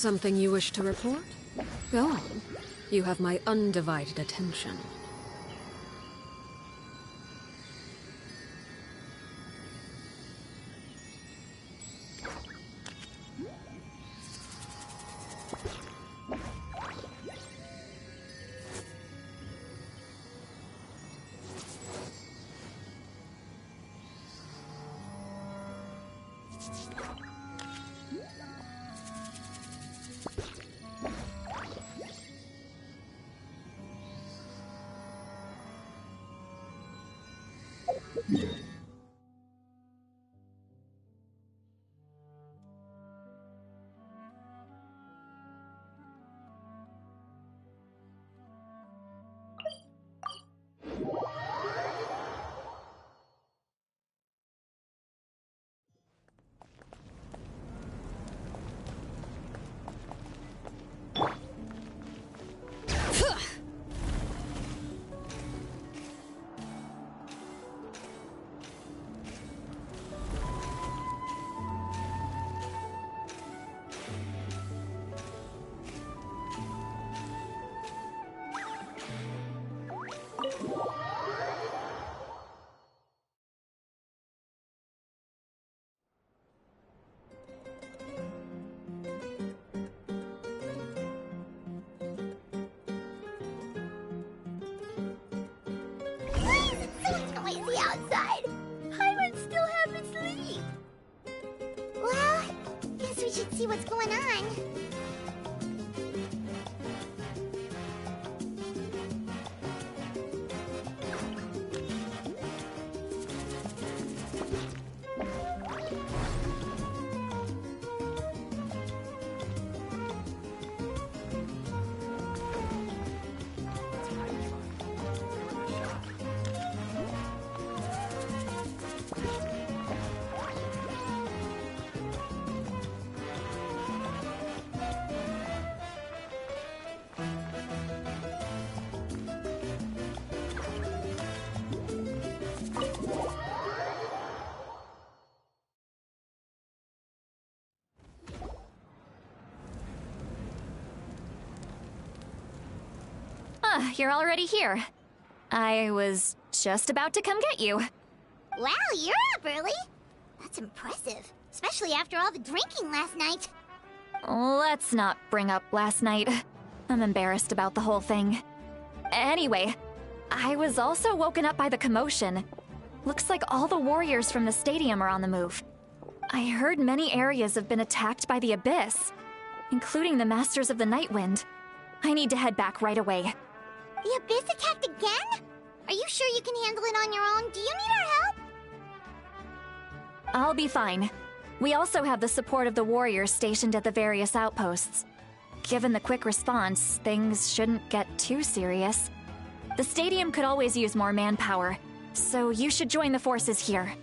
Something you wish to report? Go on. You have my undivided attention. Outside. Pirates still haven't sleep. Well, guess we should see what's going on. You're already here. I was just about to come get you. Wow, you're up early. That's impressive, especially after all the drinking last night. Let's not bring up last night. I'm embarrassed about the whole thing. Anyway, I was also woken up by the commotion. Looks like all the warriors from the stadium are on the move. I heard many areas have been attacked by the Abyss, including the Masters of the Nightwind. I need to head back right away. The Abyss attacked again? Are you sure you can handle it on your own? Do you need our help? I'll be fine. We also have the support of the warriors stationed at the various outposts. Given the quick response, things shouldn't get too serious. The stadium could always use more manpower, so you should join the forces here.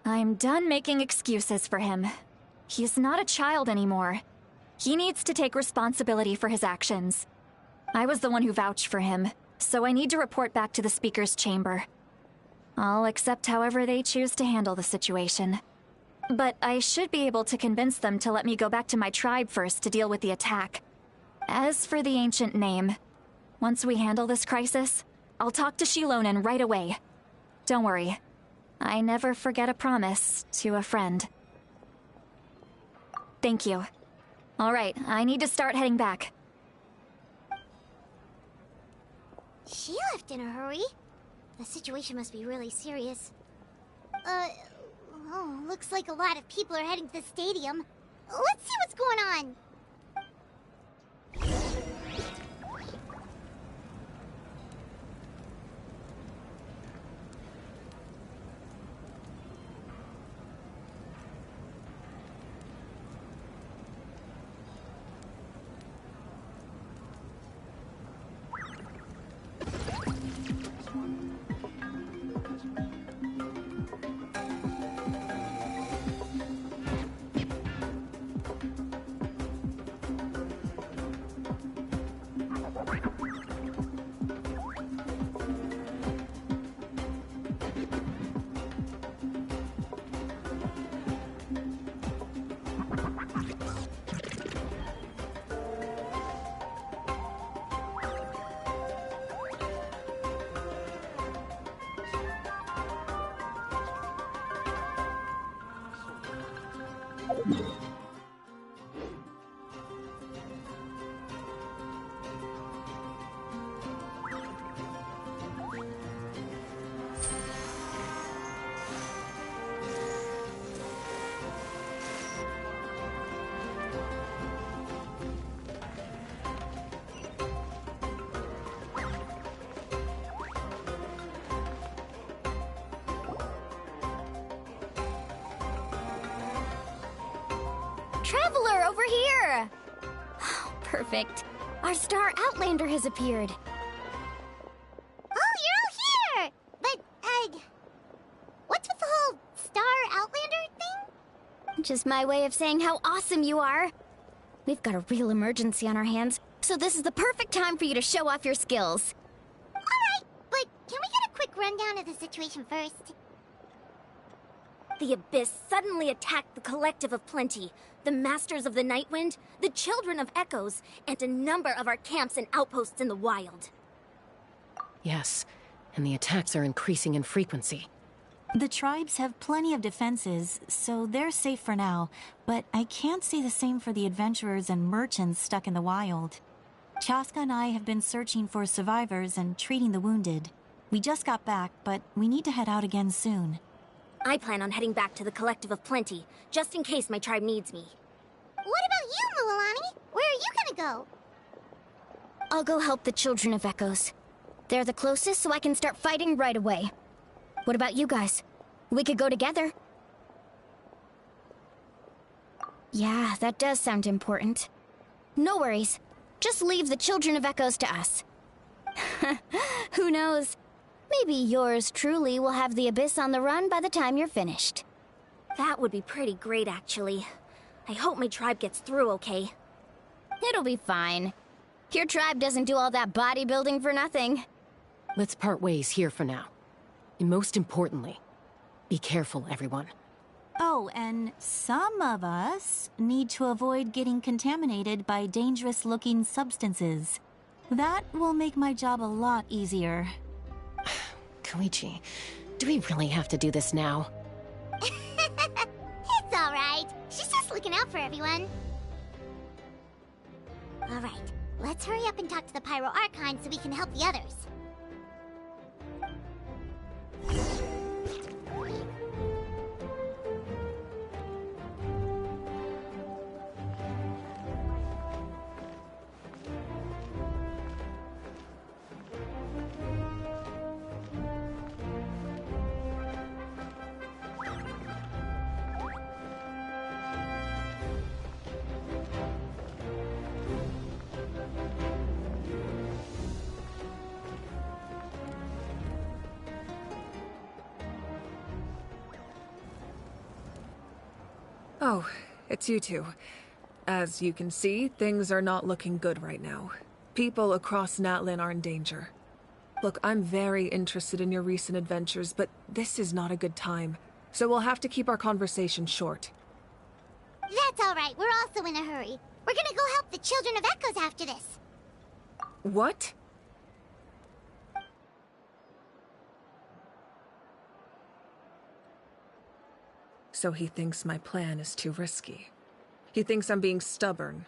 I'm done making excuses for him. He's not a child anymore. He needs to take responsibility for his actions. I was the one who vouched for him, so I need to report back to the Speaker's chamber. I'll accept however they choose to handle the situation. But I should be able to convince them to let me go back to my tribe first to deal with the attack. As for the ancient name, once we handle this crisis, I'll talk to Shilonen right away. Don't worry. I never forget a promise to a friend. Thank you. All right, I need to start heading back. She left in a hurry. The situation must be really serious. Oh, looks like a lot of people are heading to the stadium. Let's see what's going on. Traveler, over here! Perfect. Our Star Outlander has appeared. Oh, you're all here! But, what's with the whole Star Outlander thing? Just my way of saying how awesome you are. We've got a real emergency on our hands, so this is the perfect time for you to show off your skills. Alright, but can we get a quick rundown of the situation first? The Abyss suddenly attacked the Collective of Plenty, the Masters of the Nightwind, the Children of Echoes, and a number of our camps and outposts in the wild. Yes, and the attacks are increasing in frequency. The tribes have plenty of defenses, so they're safe for now, but I can't say the same for the adventurers and merchants stuck in the wild. Chaska and I have been searching for survivors and treating the wounded. We just got back, but we need to head out again soon. I plan on heading back to the Collective of Plenty, just in case my tribe needs me. What about you, Mualani? Where are you gonna go? I'll go help the Children of Echoes. They're the closest, so I can start fighting right away. What about you guys? We could go together. Yeah, that does sound important. No worries. Just leave the Children of Echoes to us. Who knows? Maybe yours truly will have the Abyss on the run by the time you're finished. That would be pretty great, actually. I hope my tribe gets through okay. It'll be fine. Your tribe doesn't do all that bodybuilding for nothing. Let's part ways here for now. And most importantly, be careful, everyone. Oh, and some of us need to avoid getting contaminated by dangerous-looking substances. That will make my job a lot easier. Koichi, do we really have to do this now? It's alright. She's just looking out for everyone. Alright, let's hurry up and talk to the Pyro Archon so we can help the others. Oh, it's you two. As you can see, things are not looking good right now. People across Natlin are in danger. Look, I'm very interested in your recent adventures, but this is not a good time. So we'll have to keep our conversation short. That's all right. We're also in a hurry. We're gonna go help the Children of Echoes after this. What? So he thinks my plan is too risky. He thinks I'm being stubborn.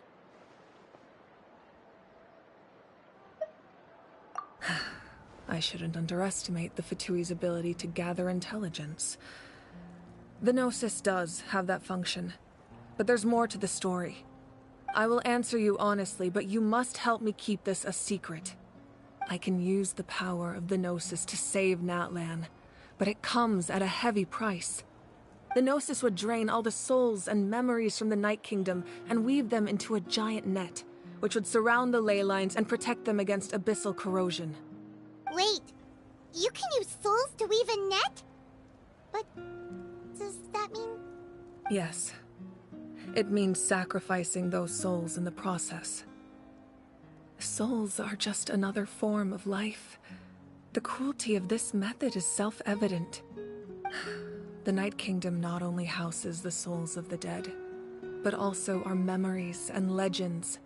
I shouldn't underestimate the Fatui's ability to gather intelligence. The Gnosis does have that function, but there's more to the story. I will answer you honestly, but you must help me keep this a secret. I can use the power of the Gnosis to save Natlan, but it comes at a heavy price. The Gnosis would drain all the souls and memories from the Night Kingdom and weave them into a giant net, which would surround the ley lines and protect them against abyssal corrosion. Wait, you can use souls to weave a net? But does that mean... Yes. It means sacrificing those souls in the process. Souls are just another form of life. The cruelty of this method is self-evident. The Night Kingdom not only houses the souls of the dead, but also our memories and legends.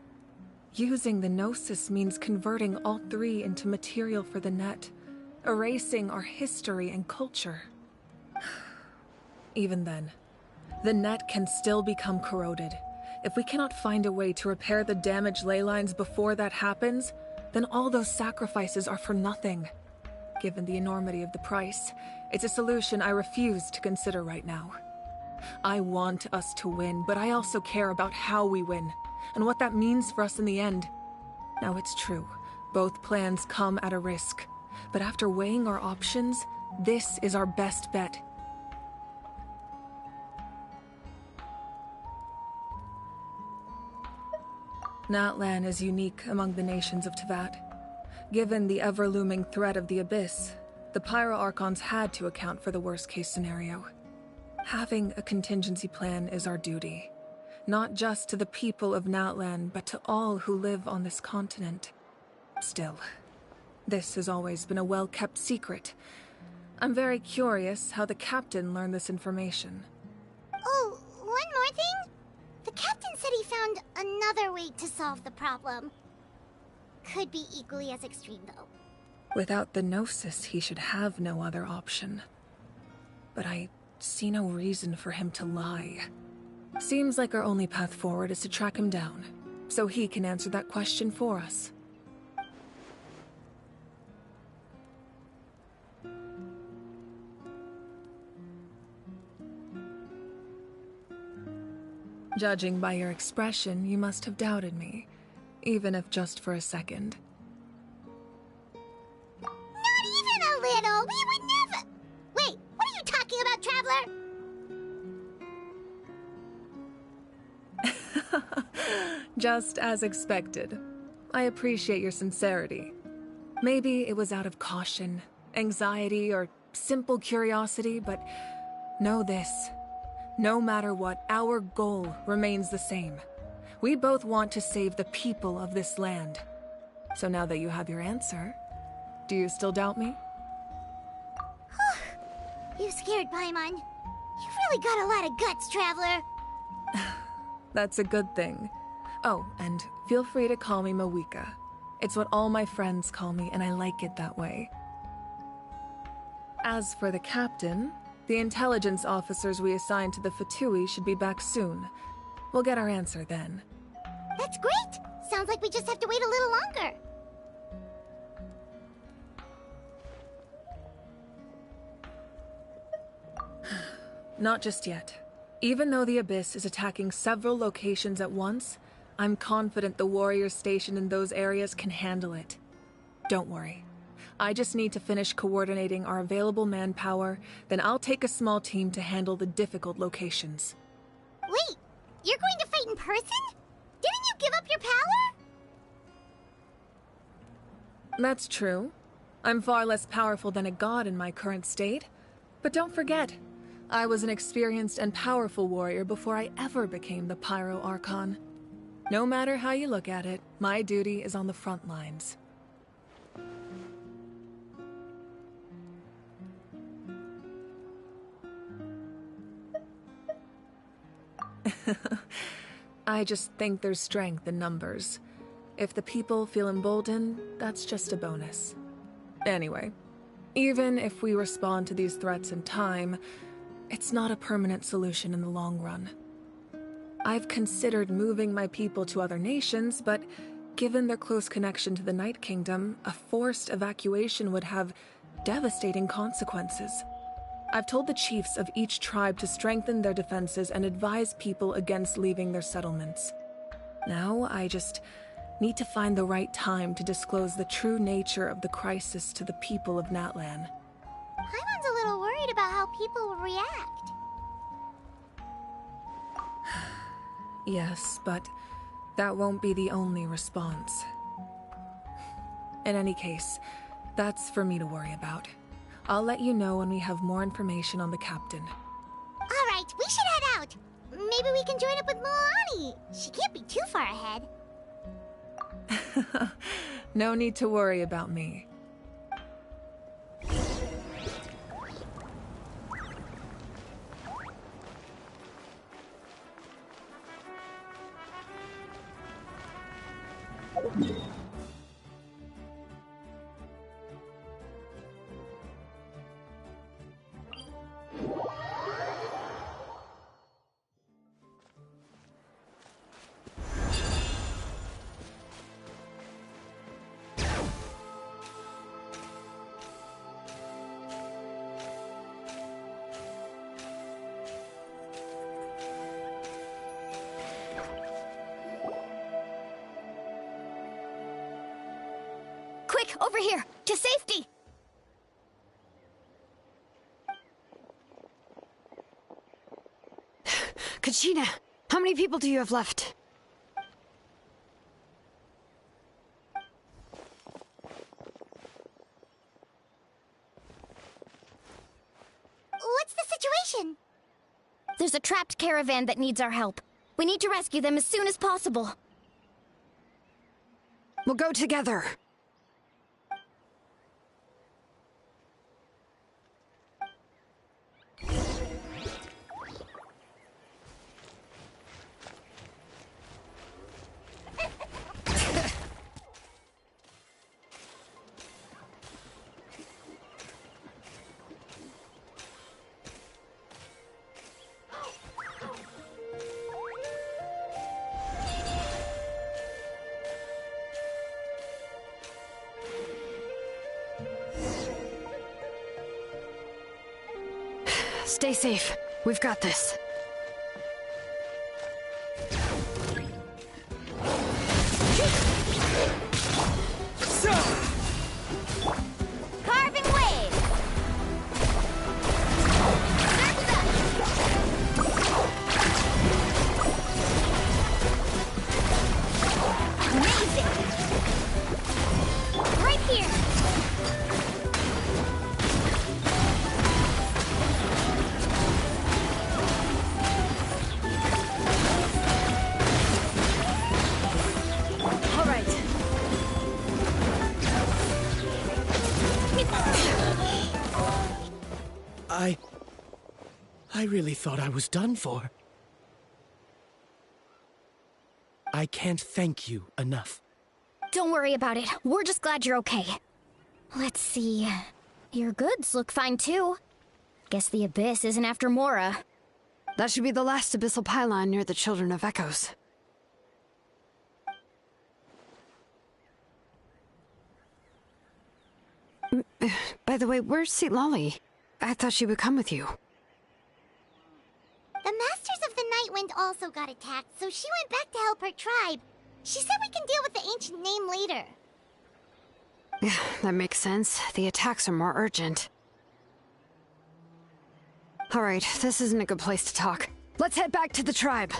Using the Gnosis means converting all three into material for the net, erasing our history and culture. Even then, the net can still become corroded. If we cannot find a way to repair the damaged ley lines before that happens, then all those sacrifices are for nothing. Given the enormity of the price, it's a solution I refuse to consider right now. I want us to win, but I also care about how we win, and what that means for us in the end. Now it's true, both plans come at a risk, but after weighing our options, this is our best bet. Natlan is unique among the nations of Teyvat. Given the ever-looming threat of the Abyss, the Pyro-Archons had to account for the worst-case scenario. Having a contingency plan is our duty, not just to the people of Natlan, but to all who live on this continent. Still, this has always been a well-kept secret. I'm very curious how the captain learned this information. Oh, one more thing? The captain said he found another way to solve the problem. Could be equally as extreme, though. Without the Gnosis, he should have no other option. But I see no reason for him to lie. Seems like our only path forward is to track him down, so he can answer that question for us. Judging by your expression, you must have doubted me, even if just for a second. Not even a little! We would never... Wait, what are you talking about, Traveler? Just as expected. I appreciate your sincerity. Maybe it was out of caution, anxiety, or simple curiosity, but know this. No matter what, our goal remains the same. We both want to save the people of this land. So now that you have your answer, do you still doubt me? You scared Paimon. You've really got a lot of guts, Traveler. That's a good thing. Oh, and feel free to call me Mawika. It's what all my friends call me, and I like it that way. As for the captain, the intelligence officers we assigned to the Fatui should be back soon. We'll get our answer then. That's great! Sounds like we just have to wait a little longer. Not just yet. Even though the Abyss is attacking several locations at once, I'm confident the warriors stationed in those areas can handle it. Don't worry. I just need to finish coordinating our available manpower, then I'll take a small team to handle the difficult locations. Wait, you're going to fight in person? Didn't you give up your power? That's true. I'm far less powerful than a god in my current state. But don't forget, I was an experienced and powerful warrior before I ever became the Pyro Archon. No matter how you look at it, my duty is on the front lines. I just think there's strength in numbers. If the people feel emboldened, that's just a bonus. Anyway, even if we respond to these threats in time, it's not a permanent solution in the long run. I've considered moving my people to other nations, but given their close connection to the Night Kingdom, a forced evacuation would have devastating consequences. I've told the chiefs of each tribe to strengthen their defenses and advise people against leaving their settlements. Now, I just need to find the right time to disclose the true nature of the crisis to the people of Natlan. Paimon's a little worried about how people will react. Yes, but that won't be the only response. In any case, that's for me to worry about. I'll let you know when we have more information on the captain. Alright, we should head out. Maybe we can join up with Milani. She can't be too far ahead. No need to worry about me. Quick, over here! To safety! Kachina, how many people do you have left? What's the situation? There's a trapped caravan that needs our help. We need to rescue them as soon as possible. We'll go together. Stay safe. We've got this. Carving wave! Amazing! Right here! I really thought I was done for. I can't thank you enough. Don't worry about it. We're just glad you're okay. Let's see. Your goods look fine too. Guess the Abyss isn't after Mora. That should be the last abyssal pylon near the Children of Echoes. By the way, where's St. Lolly? I thought she would come with you. The Masters of the Night Wind also got attacked, so she went back to help her tribe. She said we can deal with the ancient name later. Yeah, that makes sense. The attacks are more urgent. Alright, this isn't a good place to talk. Let's head back to the tribe.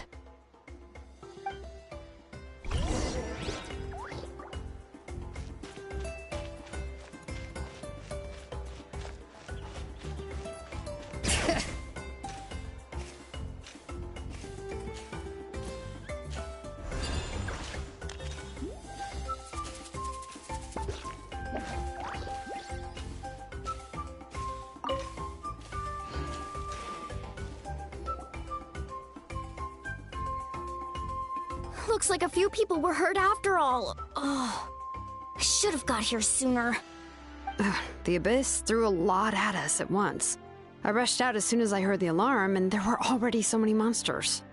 Looks like a few people were hurt after all. Oh, I should have got here sooner. The Abyss threw a lot at us at once. I rushed out as soon as I heard the alarm, and there were already so many monsters.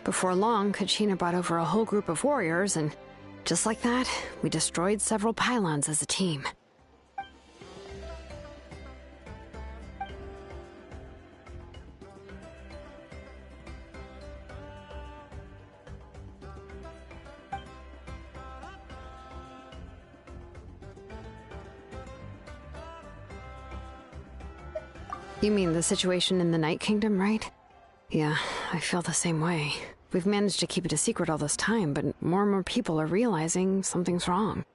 Before long, Kachina brought over a whole group of warriors, and just like that, we destroyed several pylons as a team. You mean the situation in the Night Kingdom, right? Yeah, I feel the same way. We've managed to keep it a secret all this time, but more and more people are realizing something's wrong.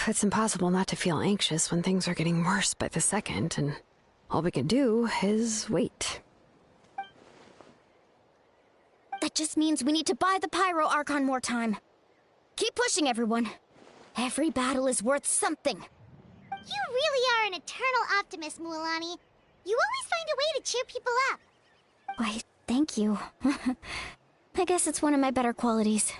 It's impossible not to feel anxious when things are getting worse by the second, and all we can do is wait. That just means we need to buy the Pyro Archon more time. Keep pushing, everyone. Every battle is worth something. You really are an eternal optimist, Mualani. You always find a way to cheer people up. Why, thank you. I guess it's one of my better qualities.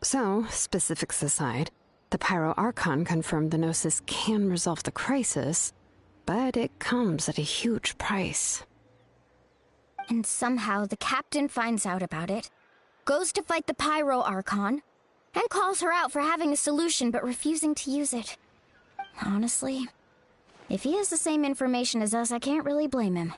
So, specifics aside, the Pyro Archon confirmed the Gnosis can resolve the crisis, but it comes at a huge price. And somehow the captain finds out about it, goes to fight the Pyro Archon, and calls her out for having a solution but refusing to use it. Honestly, if he has the same information as us, I can't really blame him.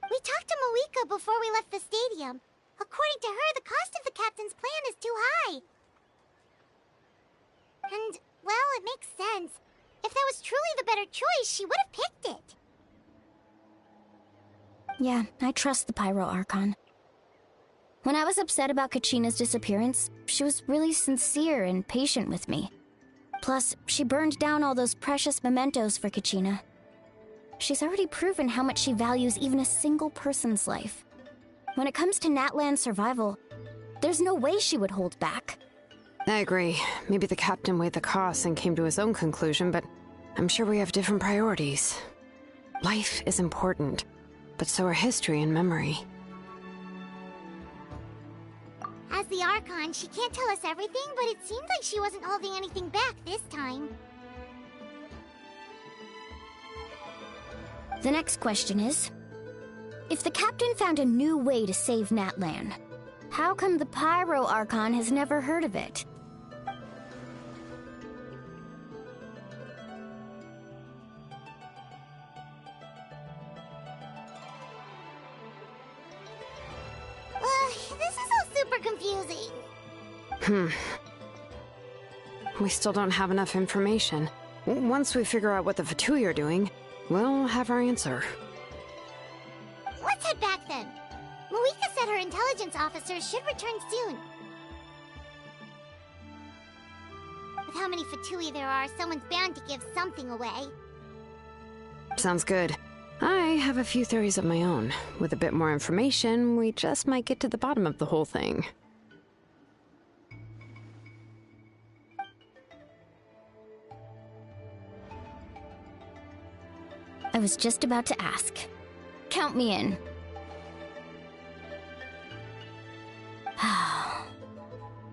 We talked to Moika before we left the stadium. According to her, the cost of the captain's plan is too high. And, well, it makes sense. If that was truly the better choice, she would have picked it. Yeah, I trust the Pyro Archon. When I was upset about Kachina's disappearance, she was really sincere and patient with me. Plus, she burned down all those precious mementos for Kachina. She's already proven how much she values even a single person's life. When it comes to Natlan's survival, there's no way she would hold back. I agree. Maybe the captain weighed the costs and came to his own conclusion, but I'm sure we have different priorities. Life is important, but so are history and memory. As the Archon, she can't tell us everything, but it seemed like she wasn't holding anything back this time. The next question is, if the captain found a new way to save Natlan, how come the Pyro Archon has never heard of it? This is all super confusing. We still don't have enough information. Once we figure out what the Fatui are doing, we'll have our answer. Let's head back then. Moika said her intelligence officers should return soon. With how many Fatui there are, someone's bound to give something away. Sounds good. I have a few theories of my own. With a bit more information, we just might get to the bottom of the whole thing. I was just about to ask. Count me in.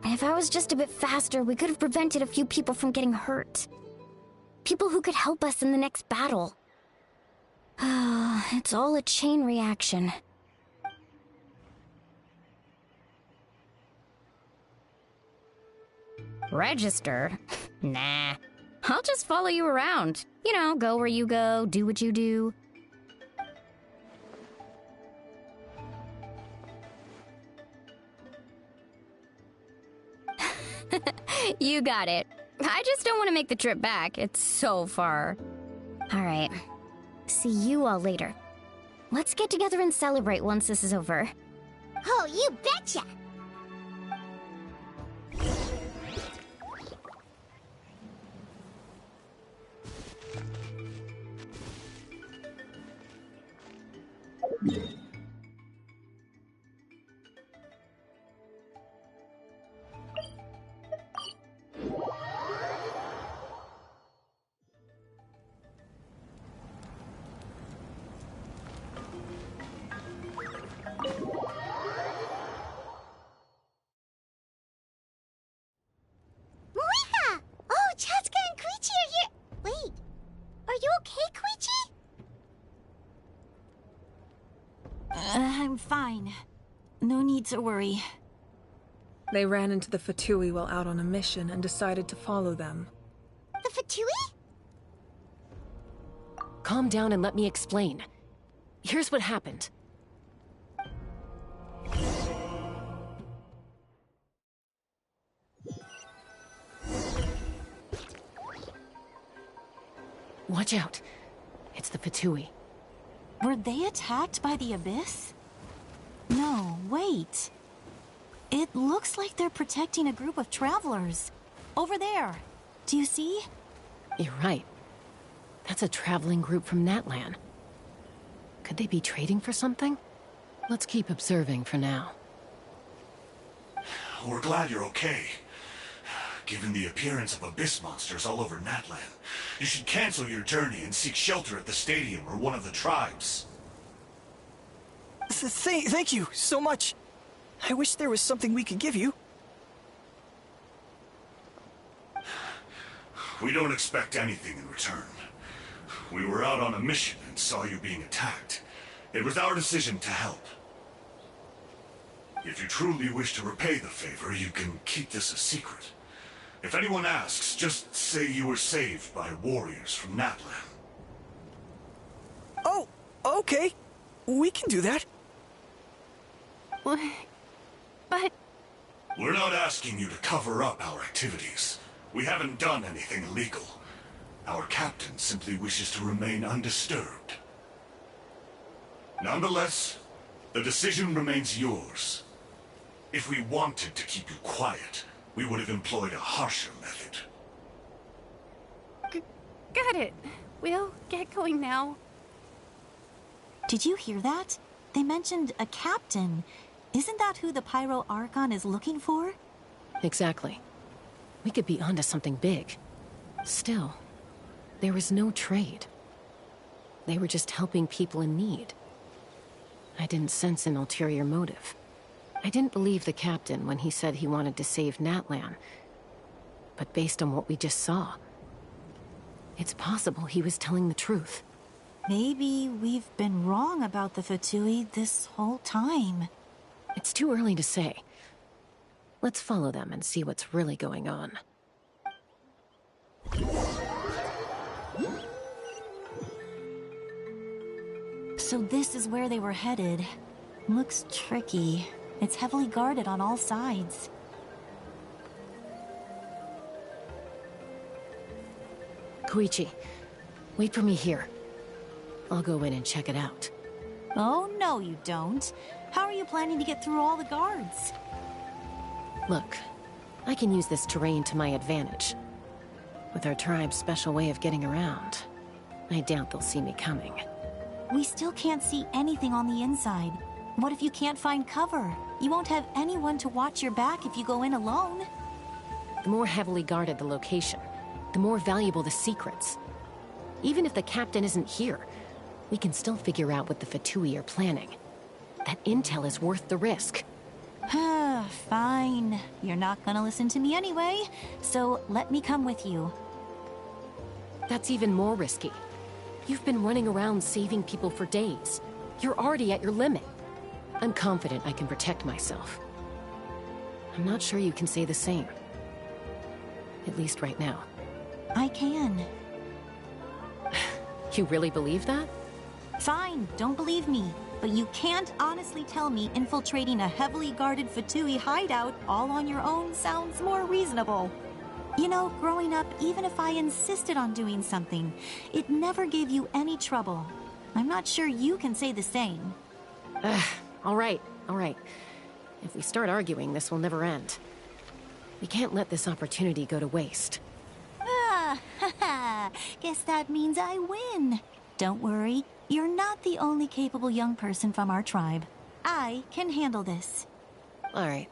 If I was just a bit faster, we could have prevented a few people from getting hurt. People who could help us in the next battle. It's all a chain reaction. Register? Nah. I'll just follow you around. You know, go where you go, do what you do. You got it. I just don't want to make the trip back. It's so far. All right. See you all later. Let's get together and celebrate once this is over. Oh, you betcha! I'm fine. No need to worry. They ran into the Fatui while out on a mission and decided to follow them. The Fatui? Calm down and let me explain. Here's what happened. Watch out. It's the Fatui. Were they attacked by the Abyss? No, wait. It looks like they're protecting a group of travelers. Over there. Do you see? You're right. That's a traveling group from Natlan. Could they be trading for something? Let's keep observing for now. We're glad you're okay. Given the appearance of abyss monsters all over Natlan, you should cancel your journey and seek shelter at the stadium or one of the tribes. Thank you so much. I wish there was something we could give you. We don't expect anything in return. We were out on a mission and saw you being attacked. It was our decision to help. If you truly wish to repay the favor, you can keep this a secret. If anyone asks, just say you were saved by warriors from Natlan. Oh, okay. We can do that. But... We're not asking you to cover up our activities. We haven't done anything illegal. Our captain simply wishes to remain undisturbed. Nonetheless, the decision remains yours. If we wanted to keep you quiet, we would have employed a harsher method. Got it. We'll get going now. Did you hear that? They mentioned a captain. Isn't that who the Pyro Archon is looking for? Exactly. We could be onto something big. Still, there was no trade. They were just helping people in need. I didn't sense an ulterior motive. I didn't believe the captain when he said he wanted to save Natlan. But based on what we just saw, it's possible he was telling the truth. Maybe we've been wrong about the Fatui this whole time. It's too early to say. Let's follow them and see what's really going on. So this is where they were headed. Looks tricky. It's heavily guarded on all sides. Koichi, wait for me here. I'll go in and check it out. Oh, no you don't. How are you planning to get through all the guards? Look, I can use this terrain to my advantage. With our tribe's special way of getting around, I doubt they'll see me coming. We still can't see anything on the inside. What if you can't find cover? You won't have anyone to watch your back if you go in alone. The more heavily guarded the location, the more valuable the secrets. Even if the captain isn't here, we can still figure out what the Fatui are planning. That intel is worth the risk. Fine. You're not gonna listen to me anyway, so let me come with you. That's even more risky. You've been running around saving people for days. You're already at your limit. I'm confident I can protect myself. I'm not sure you can say the same. At least right now. I can. You really believe that? Fine, don't believe me. But you can't honestly tell me infiltrating a heavily guarded Fatui hideout all on your own sounds more reasonable. You know, growing up, even if I insisted on doing something, it never gave you any trouble. I'm not sure you can say the same. All right. If we start arguing, this will never end. We can't let this opportunity go to waste. Guess that means I win. Don't worry, you're not the only capable young person from our tribe. I can handle this. All right,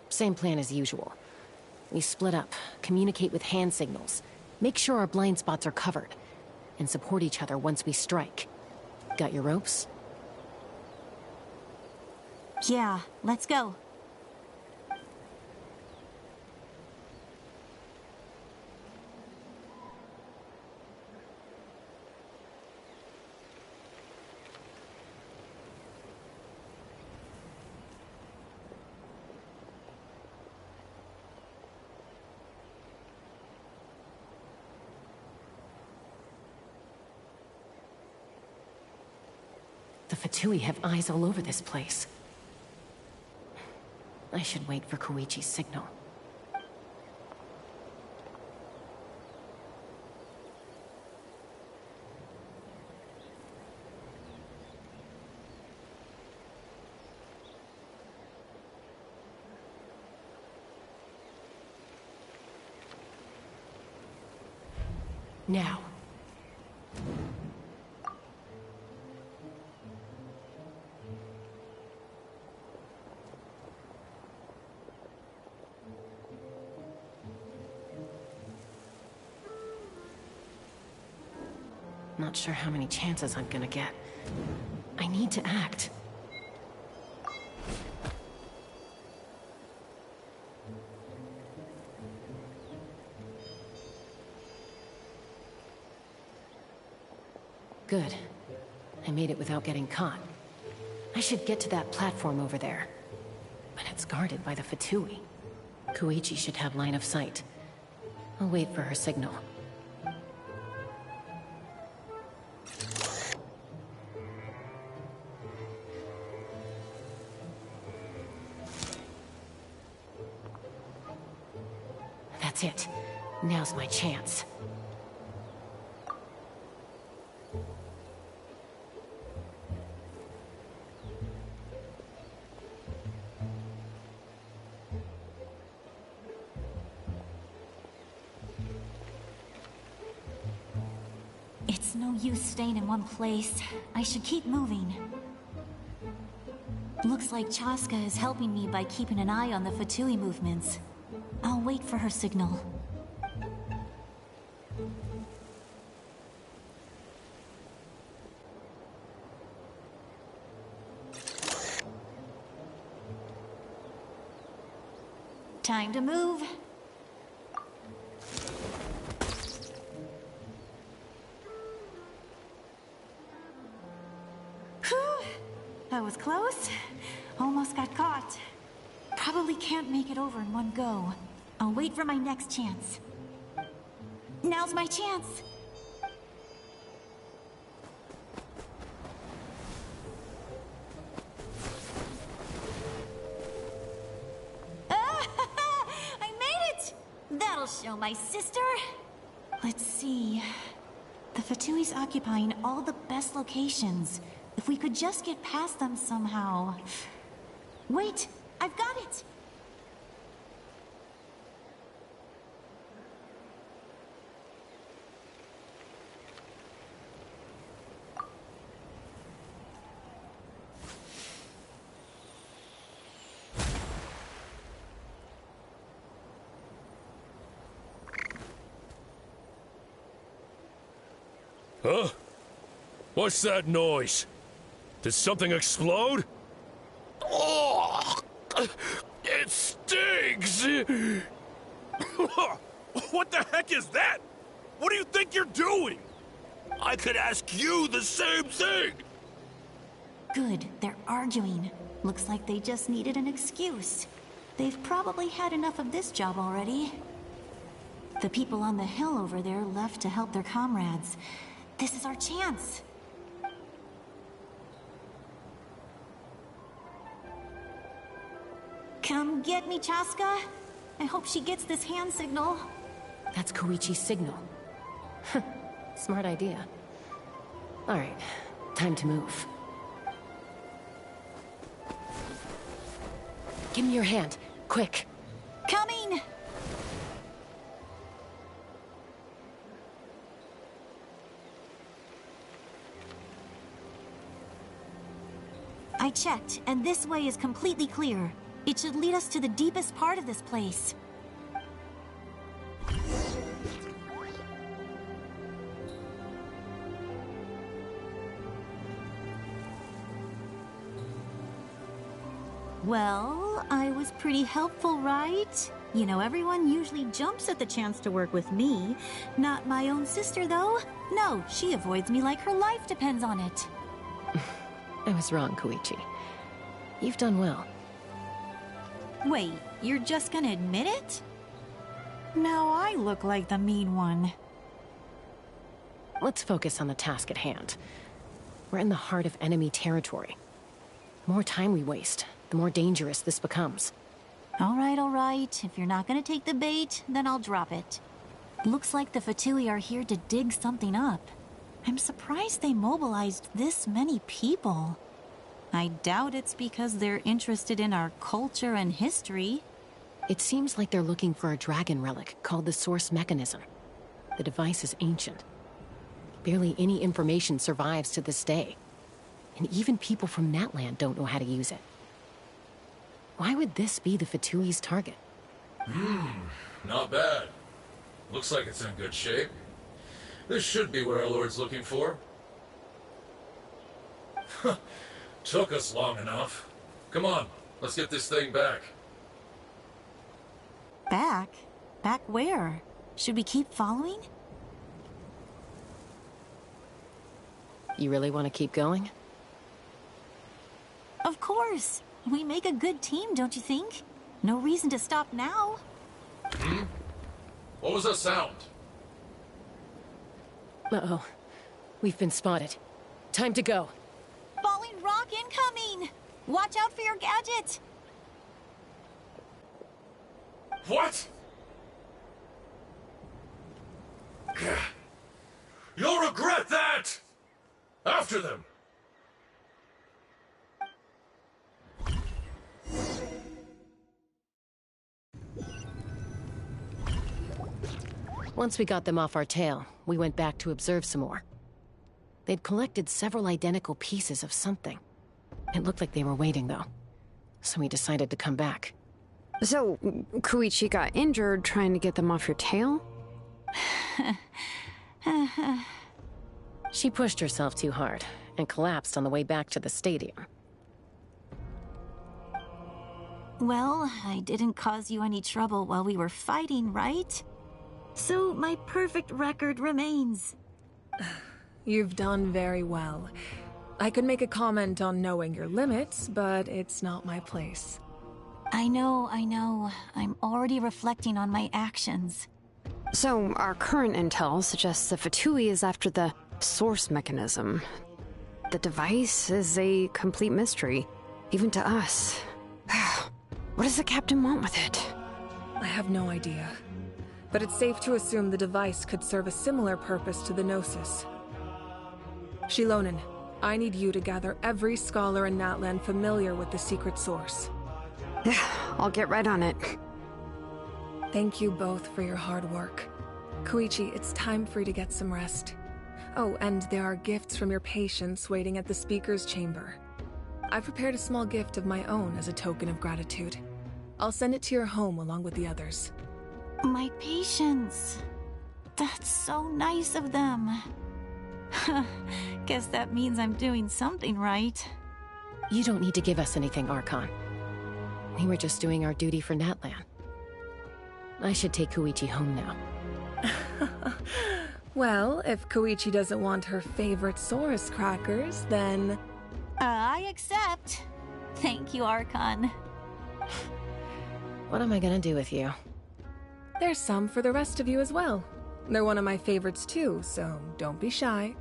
same plan as usual. We split up, communicate with hand signals, make sure our blind spots are covered, and support each other once we strike. Got your ropes? Yeah, let's go. Fatui have eyes all over this place. I should wait for Koichi's signal. Now. Not sure how many chances I'm gonna get. I need to act. Good. I made it without getting caught. I should get to that platform over there. But it's guarded by the Fatui. Koichi should have line of sight. I'll wait for her signal. That's it. Now's my chance. It's no use staying in one place. I should keep moving. Looks like Chaska is helping me by keeping an eye on the Fatui movements. I'll wait for her signal. Time to move. That was close. Almost got caught. Probably can't make it over in one go. I'll wait for my next chance. Now's my chance. I made it! That'll show my sister. Let's see. The Fatui's occupying all the best locations. If we could just get past them somehow. Wait, I've got it! Huh? What's that noise? Did something explode? Oh! It stings! What the heck is that? What do you think you're doing? I could ask you the same thing! Good, they're arguing. Looks like they just needed an excuse. They've probably had enough of this job already. The people on the hill over there left to help their comrades. This is our chance. Come get me, Chaska. I hope she gets this hand signal. That's Koichi's signal. Smart idea. Alright, time to move. Give me your hand, quick. Coming! I checked, and this way is completely clear. It should lead us to the deepest part of this place. Well, I was pretty helpful, right? You know, everyone usually jumps at the chance to work with me. Not my own sister, though. No, she avoids me like her life depends on it. I was wrong, Koichi. You've done well. Wait, you're just gonna admit it? Now I look like the mean one. Let's focus on the task at hand. We're in the heart of enemy territory. The more time we waste, the more dangerous this becomes. All right. If you're not gonna take the bait, then I'll drop it. Looks like the Fatui are here to dig something up. I'm surprised they mobilized this many people. I doubt it's because they're interested in our culture and history. It seems like they're looking for a dragon relic called the Source Mechanism. The device is ancient. Barely any information survives to this day. And even people from Natland don't know how to use it. Why would this be the Fatui's target? Not bad. Looks like it's in good shape. This should be what our Lord's looking for. Took us long enough. Come on, let's get this thing back. Back? Back where? Should we keep following? You really want to keep going? Of course. We make a good team, don't you think? No reason to stop now. What was that sound? Uh-oh. We've been spotted. Time to go. Falling rock incoming! Watch out for your gadget! What? You'll regret that! After them! Once we got them off our tail, we went back to observe some more. They'd collected several identical pieces of something. It looked like they were waiting, though. So we decided to come back. So, Koichi got injured trying to get them off your tail? She pushed herself too hard and collapsed on the way back to the stadium. Well, I didn't cause you any trouble while we were fighting, right? So my perfect record remains. You've done very well. I could make a comment on knowing your limits, but it's not my place. I know. I'm already reflecting on my actions. So, our current intel suggests the Fatui is after the Source Mechanism. The device is a complete mystery, even to us. What does the captain want with it? I have no idea. But it's safe to assume the device could serve a similar purpose to the Gnosis. Shilonen, I need you to gather every scholar in Natland familiar with the secret source. Yeah, I'll get right on it. Thank you both for your hard work. Koichi, it's time for you to get some rest. Oh, and there are gifts from your patients waiting at the speaker's chamber. I've prepared a small gift of my own as a token of gratitude. I'll send it to your home along with the others. My patients. That's so nice of them. Guess that means I'm doing something right. You don't need to give us anything, Archon. We were just doing our duty for Natlan. I should take Koichi home now. Well, if Koichi doesn't want her favorite Saurus crackers, then... I accept. Thank you, Archon. What am I gonna do with you? There's some for the rest of you as well. They're one of my favorites too, so don't be shy.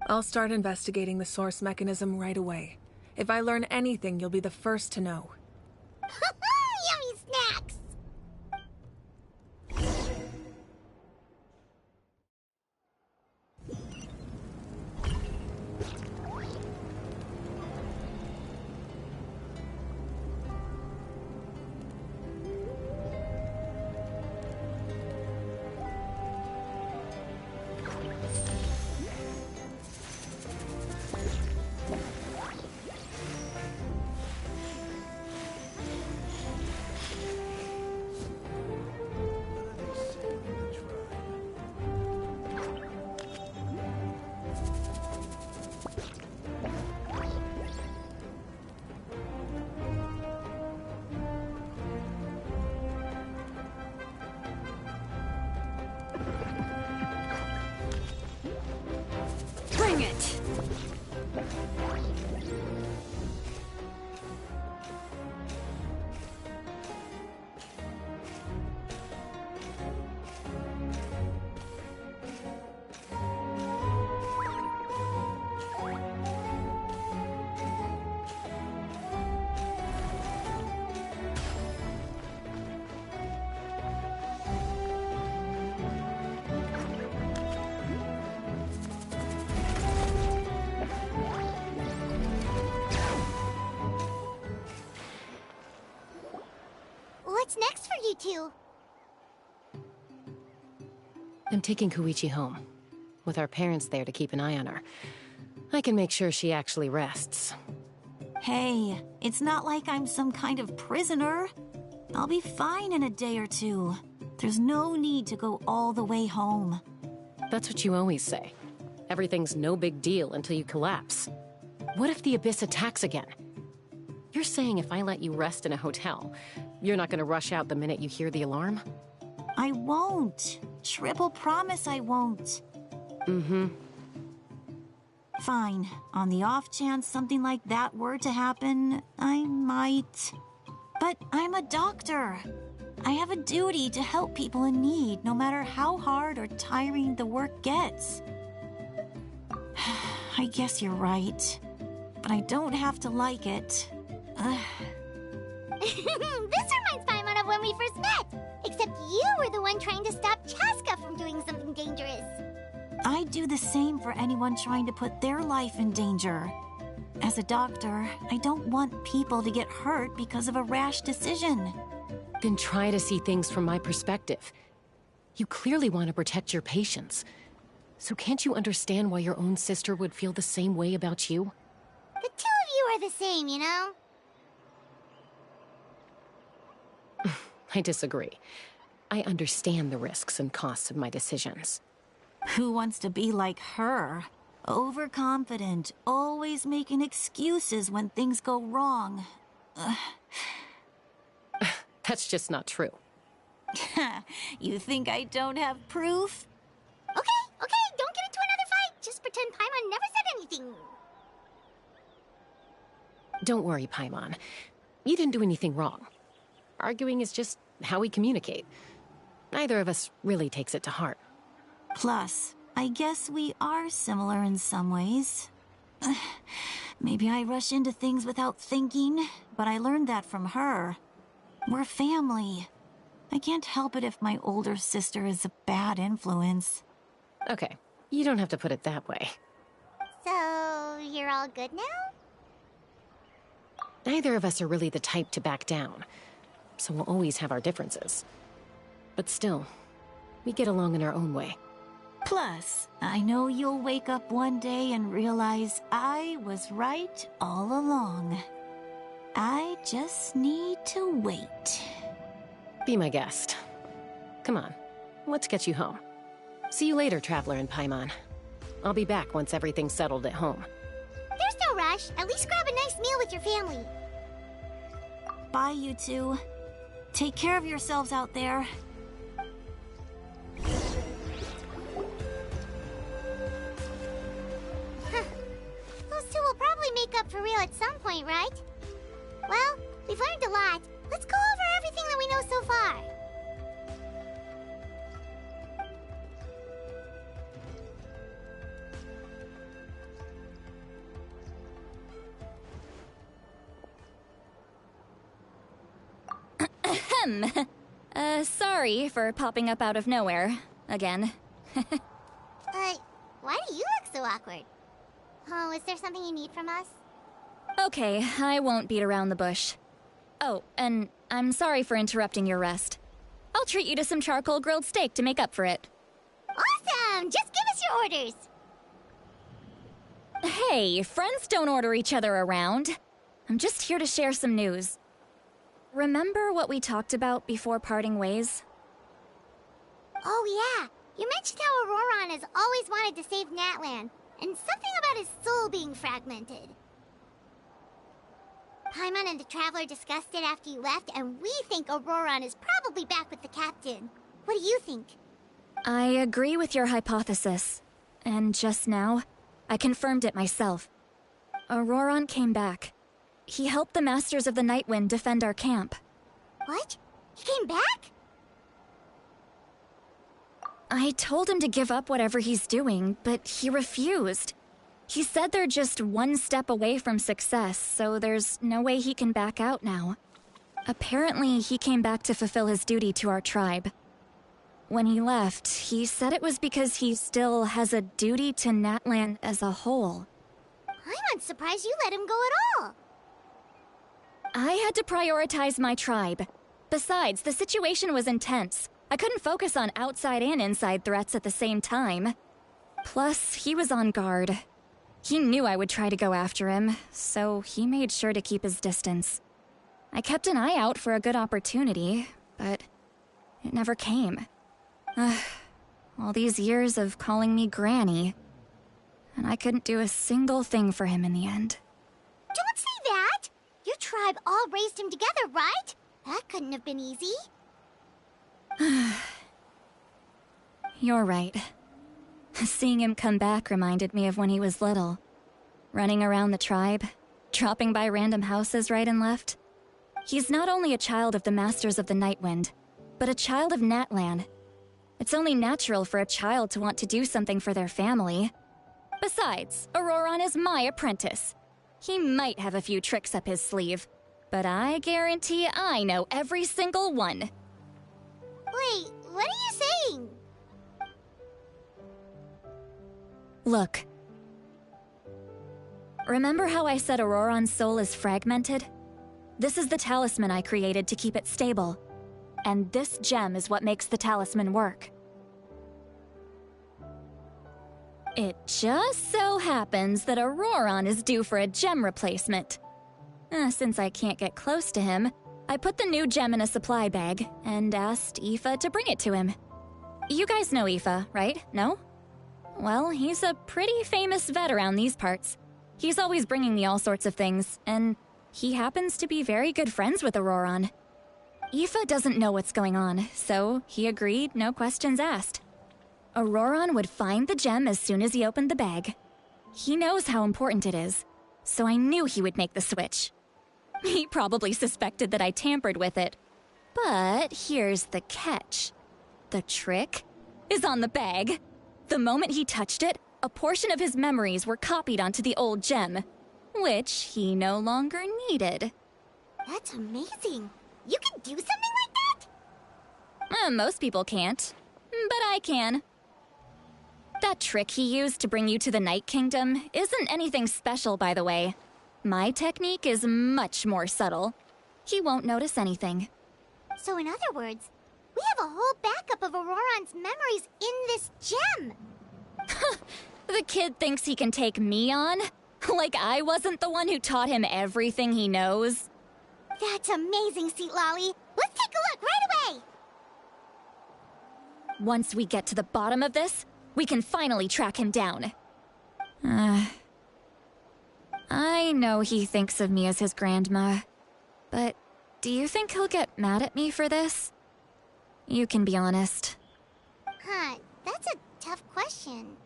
I'll start investigating the Source Mechanism right away. If I learn anything, you'll be the first to know. Yummy snacks! I'm taking Koichi home. With our parents there to keep an eye on her. I can make sure she actually rests. Hey, it's not like I'm some kind of prisoner. I'll be fine in a day or two. There's no need to go all the way home. That's what you always say. Everything's no big deal until you collapse. What if the Abyss attacks again? You're saying if I let you rest in a hotel, you're not gonna rush out the minute you hear the alarm? I won't. Triple promise I won't. Mm-hmm. Fine. On the off chance something like that were to happen, I might. But I'm a doctor. I have a duty to help people in need, no matter how hard or tiring the work gets. I guess you're right. But I don't have to like it. This reminds Paimon of when we first met. Except you were the one trying to stop Chaska from doing something dangerous. I'd do the same for anyone trying to put their life in danger. As a doctor, I don't want people to get hurt because of a rash decision. Then try to see things from my perspective. You clearly want to protect your patients. So can't you understand why your own sister would feel the same way about you? The two of you are the same, you know? I disagree. I understand the risks and costs of my decisions. Who wants to be like her? Overconfident, always making excuses when things go wrong. That's just not true. You think I don't have proof? Okay, don't get into another fight. Just pretend Paimon never said anything. Don't worry, Paimon. You didn't do anything wrong. Arguing is just how we communicate. Neither of us really takes it to heart. Plus, I guess we are similar in some ways. Maybe I rush into things without thinking, but I learned that from her. We're family. I can't help it if my older sister is a bad influence. Okay, you don't have to put it that way. So, you're all good now? Neither of us are really the type to back down, so we'll always have our differences. But still, we get along in our own way. Plus, I know you'll wake up one day and realize I was right all along. I just need to wait. Be my guest. Come on, let's get you home. See you later, Traveler and Paimon. I'll be back once everything's settled at home. There's no rush. At least grab a nice meal with your family. Bye, you two. Take care of yourselves out there. Those two will probably make up for real at some point, right? Well, we've learned a lot. Let's go over everything that we know so far. Sorry for popping up out of nowhere. Again. Why do you look so awkward? Oh, is there something you need from us? Okay, I won't beat around the bush. Oh, and I'm sorry for interrupting your rest. I'll treat you to some charcoal grilled steak to make up for it. Awesome! Just give us your orders! Hey, friends don't order each other around. I'm just here to share some news. Remember what we talked about before parting ways? Oh yeah, you mentioned how Auroron has always wanted to save Natlan, and something about his soul being fragmented. Paimon and the Traveler discussed it after you left, and we think Auroron is probably back with the Captain. What do you think? I agree with your hypothesis. And just now, I confirmed it myself. Auroron came back. He helped the Masters of the Nightwind defend our camp. What? He came back? I told him to give up whatever he's doing, but he refused. He said they're just one step away from success, so there's no way he can back out now. Apparently, he came back to fulfill his duty to our tribe. When he left, he said it was because he still has a duty to Natlan as a whole. I'm not surprised you let him go at all. I had to prioritize my tribe. Besides, the situation was intense. I couldn't focus on outside and inside threats at the same time. Plus, he was on guard. He knew I would try to go after him, so he made sure to keep his distance. I kept an eye out for a good opportunity, but it never came. All these years of calling me Granny, and I couldn't do a single thing for him in the end. Don't say that! Your tribe all raised him together, right? That couldn't have been easy. You're right. Seeing him come back reminded me of when he was little. Running around the tribe, dropping by random houses right and left. He's not only a child of the Masters of the Nightwind, but a child of Natlan. It's only natural for a child to want to do something for their family. Besides, Auroron is my apprentice. He might have a few tricks up his sleeve, but I guarantee I know every single one. Wait, what are you saying? Look. Remember how I said Auroron's soul is fragmented? This is the talisman I created to keep it stable. And this gem is what makes the talisman work. It just so happens that Auroron is due for a gem replacement. Since I can't get close to him, I put the new gem in a supply bag and asked Aoife to bring it to him. You guys know Aoife, right? No? Well, he's a pretty famous vet around these parts. He's always bringing me all sorts of things, and he happens to be very good friends with Auroron. Aoife doesn't know what's going on, so he agreed, no questions asked. Auroron would find the gem as soon as he opened the bag. He knows how important it is, so I knew he would make the switch. He probably suspected that I tampered with it. But here's the catch. The trick is on the bag. The moment he touched it, a portion of his memories were copied onto the old gem, which he no longer needed. That's amazing. You can do something like that? Most people can't, but I can. That trick he used to bring you to the Night Kingdom isn't anything special, by the way. My technique is much more subtle. He won't notice anything. So in other words, we have a whole backup of Auroron's memories in this gem. The kid thinks he can take me on? Like I wasn't the one who taught him everything he knows? That's amazing, Seat Lolly. Let's take a look right away! Once we get to the bottom of this, we can finally track him down. I know he thinks of me as his grandma, but do you think he'll get mad at me for this? You can be honest. That's a tough question.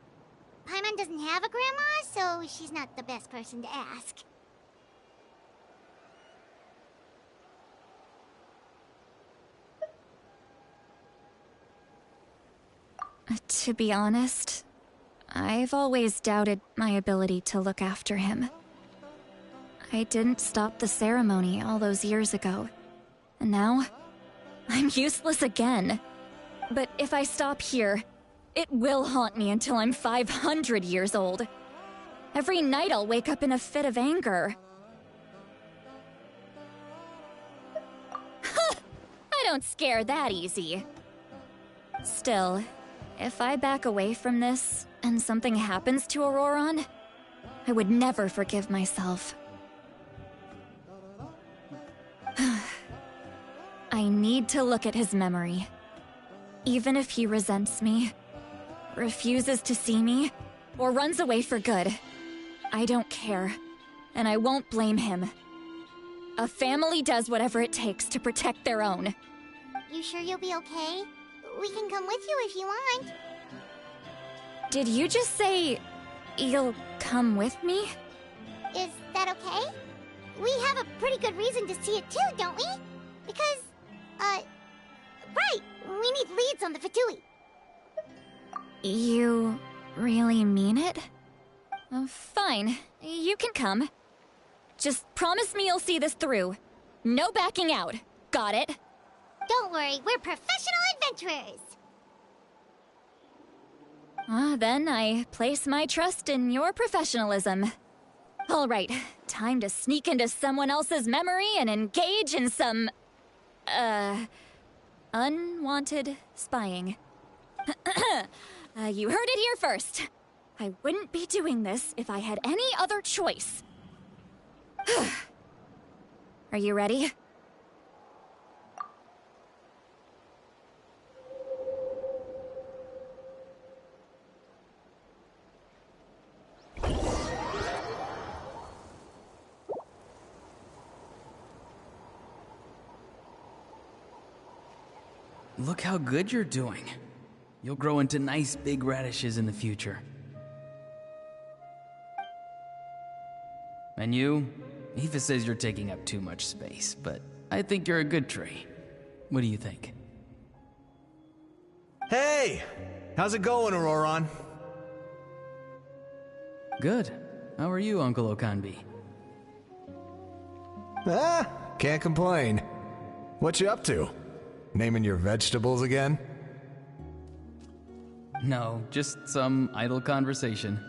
Paimon doesn't have a grandma, so she's not the best person to ask. To be honest, I've always doubted my ability to look after him. I didn't stop the ceremony all those years ago, and now I'm useless again. But if I stop here, it will haunt me until I'm 500 years old. Every night I'll wake up in a fit of anger. I don't scare that easy. Still, if I back away from this and something happens to Auroron, I would never forgive myself. I need to look at his memory. Even if he resents me, refuses to see me, or runs away for good, I don't care, and I won't blame him. A family does whatever it takes to protect their own. You sure you'll be okay? We can come with you if you want. Did you just say you'll come with me? Is that okay? We have a pretty good reason to see it too, don't we? Because, right, we need leads on the Fatui. You really mean it? Fine, you can come. Just promise me you'll see this through. No backing out. Got it? Don't worry, we're professional adventurers. Then I place my trust in your professionalism. All right, time to sneak into someone else's memory and engage in some, Unwanted spying. You heard it here first. I wouldn't be doing this if I had any other choice. Are you ready? Look how good you're doing. You'll grow into nice big radishes in the future. And you? Aoife says you're taking up too much space, but I think you're a good tree. What do you think? Hey! How's it going, Auroron? Good. How are you, Uncle Okanbi? Can't complain. What you up to? Naming your vegetables again? No, just some idle conversation.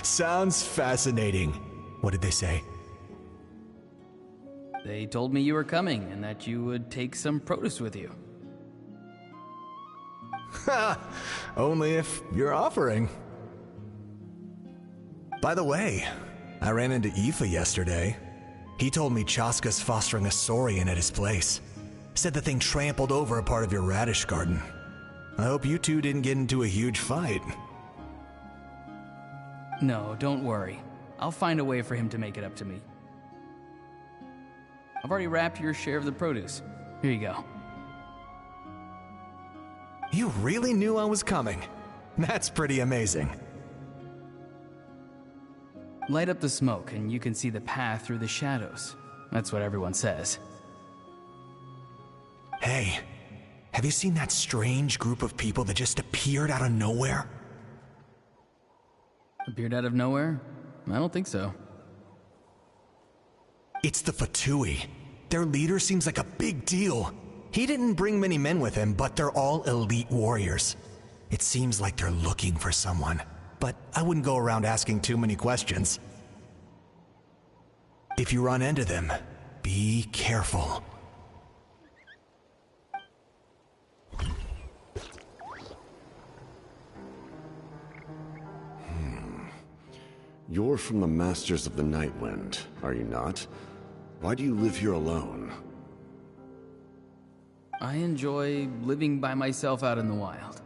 Sounds fascinating. What did they say? They told me you were coming and that you would take some produce with you. Only if you're offering. By the way, I ran into Aoife yesterday. He told me Chaska's fostering a saurian at his place. Said the thing trampled over a part of your radish garden. I hope you two didn't get into a huge fight. No, don't worry. I'll find a way for him to make it up to me. I've already wrapped your share of the produce. Here you go. You really knew I was coming. That's pretty amazing. Light up the smoke and you can see the path through the shadows. That's what everyone says. Hey, have you seen that strange group of people that just appeared out of nowhere? Appeared out of nowhere? I don't think so. It's the Fatui. Their leader seems like a big deal. He didn't bring many men with him, but they're all elite warriors. It seems like they're looking for someone, but I wouldn't go around asking too many questions. If you run into them, be careful. You're from the Masters of the Night Wind, are you not? Why do you live here alone? I enjoy living by myself out in the wild.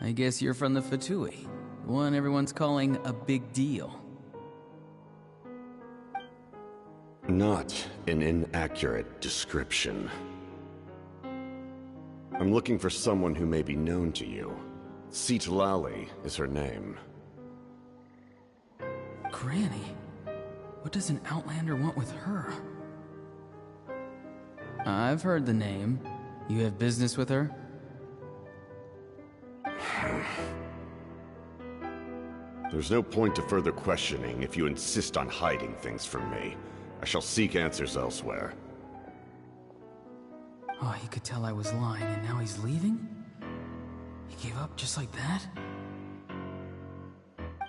I guess you're from the Fatui, the one everyone's calling a big deal. Not an inaccurate description. I'm looking for someone who may be known to you. Citlali is her name. Granny? What does an Outlander want with her? I've heard the name. You have business with her? There's no point to further questioning if you insist on hiding things from me. I shall seek answers elsewhere. Oh, he could tell I was lying and now he's leaving? He gave up just like that?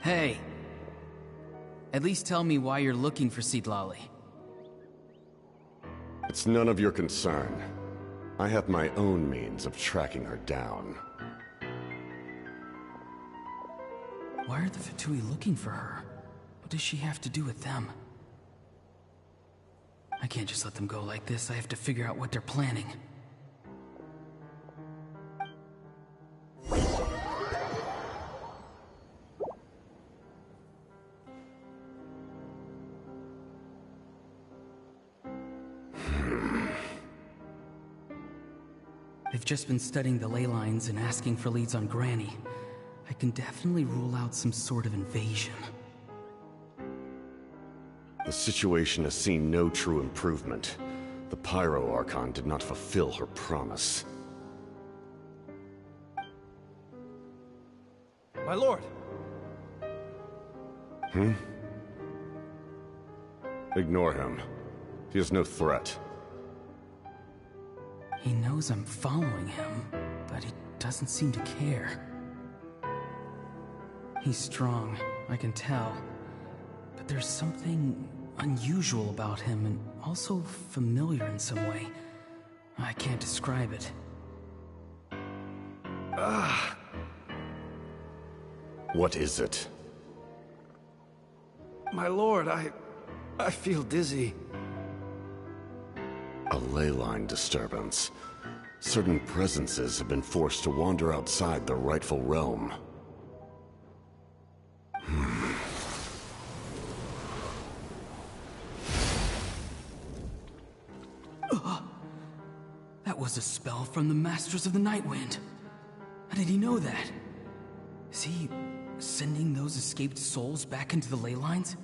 Hey! At least tell me why you're looking for Citlali. It's none of your concern. I have my own means of tracking her down. Why are the Fatui looking for her? What does she have to do with them? I can't just let them go like this. I have to figure out what they're planning. They've just been studying the ley lines and asking for leads on Granny. I can definitely rule out some sort of invasion. The situation has seen no true improvement. The Pyro Archon did not fulfill her promise. My lord! Ignore him. He is no threat. He knows I'm following him, but he doesn't seem to care. He's strong, I can tell. But there's something unusual about him, and also familiar in some way. I can't describe it. What is it? My lord, I feel dizzy. A ley line disturbance. Certain presences have been forced to wander outside their rightful realm. That was a spell from the Masters of the Night Wind. How did he know that? Is he sending those escaped souls back into the ley lines?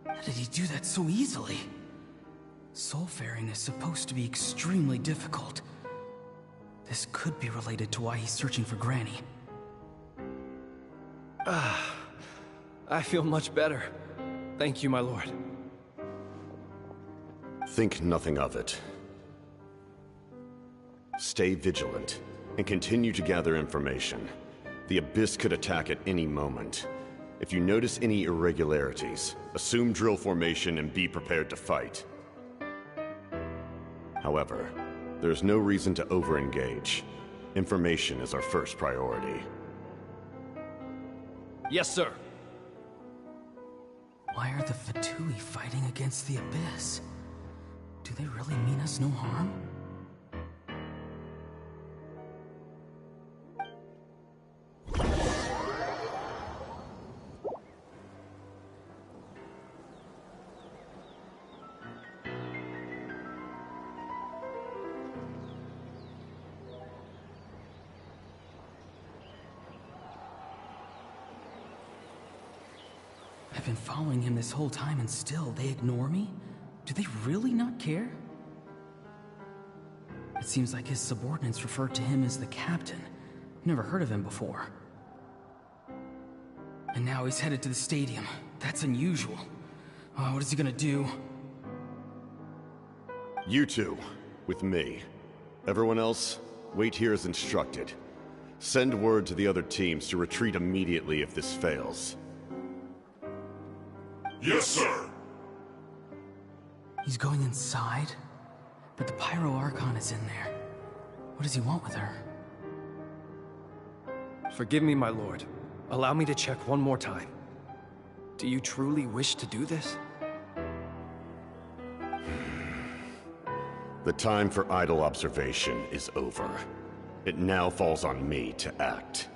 How did he do that so easily? Soulfaring is supposed to be extremely difficult. This could be related to why he's searching for Granny. I feel much better. Thank you, my lord. Think nothing of it. Stay vigilant, and continue to gather information. The Abyss could attack at any moment. If you notice any irregularities, assume drill formation and be prepared to fight. However, there's no reason to over-engage. Information is our first priority. Yes, sir. Why are the Fatui fighting against the Abyss? Do they really mean us no harm? I've been following him this whole time and still they ignore me? Do they really not care? It seems like his subordinates refer to him as the captain. Never heard of him before. And now he's headed to the stadium. That's unusual. What is he gonna do? You two, with me. Everyone else, wait here as instructed. Send word to the other teams to retreat immediately if this fails. Yes, sir! He's going inside? But the Pyro Archon is in there. What does he want with her? Forgive me, my lord. Allow me to check one more time. Do you truly wish to do this? The time for idle observation is over. It now falls on me to act.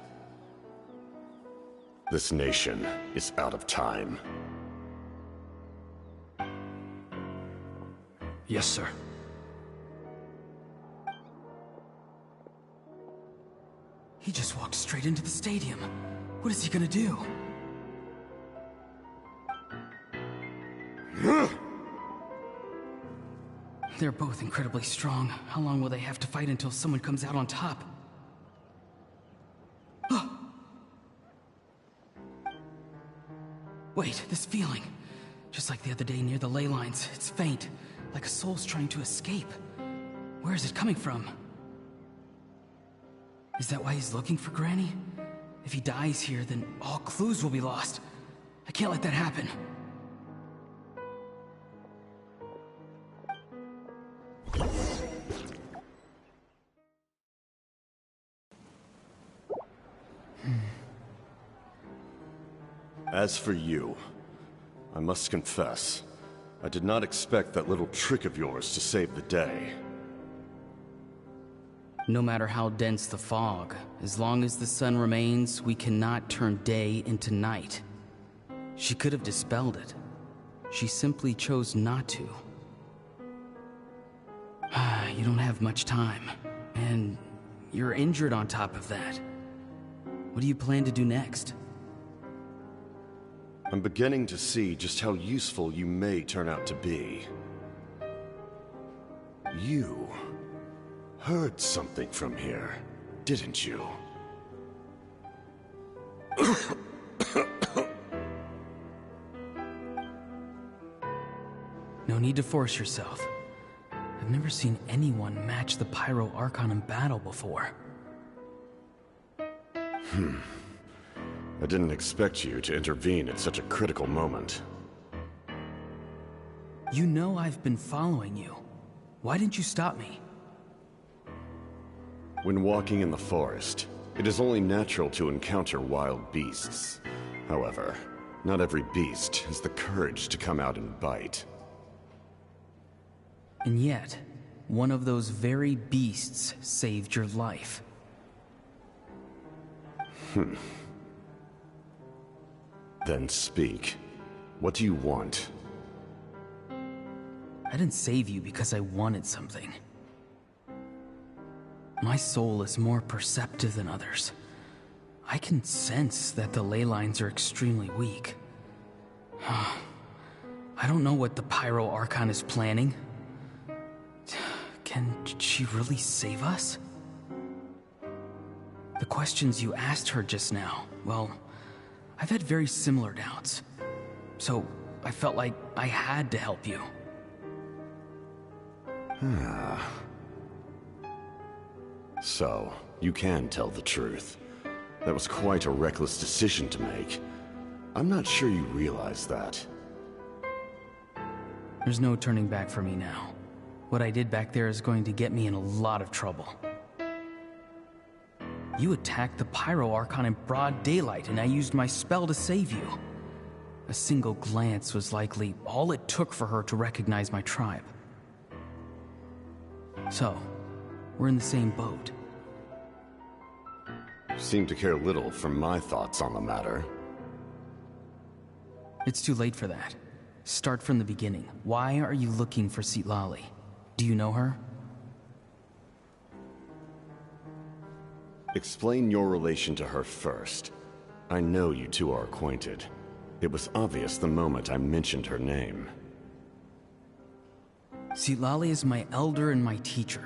This nation is out of time. Yes, sir. He just walked straight into the stadium. What is he gonna do? They're both incredibly strong. How long will they have to fight until someone comes out on top? Wait, this feeling. Just like the other day near the ley lines, it's faint, like a soul's trying to escape. Where is it coming from? Is that why he's looking for Granny? If he dies here, then all clues will be lost. I can't let that happen. As for you, I must confess, I did not expect that little trick of yours to save the day. No matter how dense the fog, as long as the sun remains, we cannot turn day into night. She could have dispelled it. She simply chose not to. You don't have much time, and you're injured on top of that. What do you plan to do next? I'm beginning to see just how useful you may turn out to be. You heard something from here, didn't you? No need to force yourself. I've never seen anyone match the Pyro Archon in battle before. I didn't expect you to intervene at such a critical moment. You know I've been following you. Why didn't you stop me? When walking in the forest, it is only natural to encounter wild beasts. However, not every beast has the courage to come out and bite. And yet, one of those very beasts saved your life. Then speak. What do you want? I didn't save you because I wanted something. My soul is more perceptive than others. I can sense that the ley lines are extremely weak. I don't know what the Pyro Archon is planning. Can she really save us? The questions you asked her just now, well, I've had very similar doubts. So I felt like I had to help you. So, you can tell the truth. That was quite a reckless decision to make. I'm not sure you realize that. There's no turning back for me now. What I did back there is going to get me in a lot of trouble. You attacked the Pyro Archon in broad daylight, and I used my spell to save you. A single glance was likely all it took for her to recognize my tribe. So, we're in the same boat. You seem to care little for my thoughts on the matter. It's too late for that. Start from the beginning. Why are you looking for Citlali? Do you know her? Explain your relation to her first. I know you two are acquainted. It was obvious the moment I mentioned her name. Citlali is my elder and my teacher.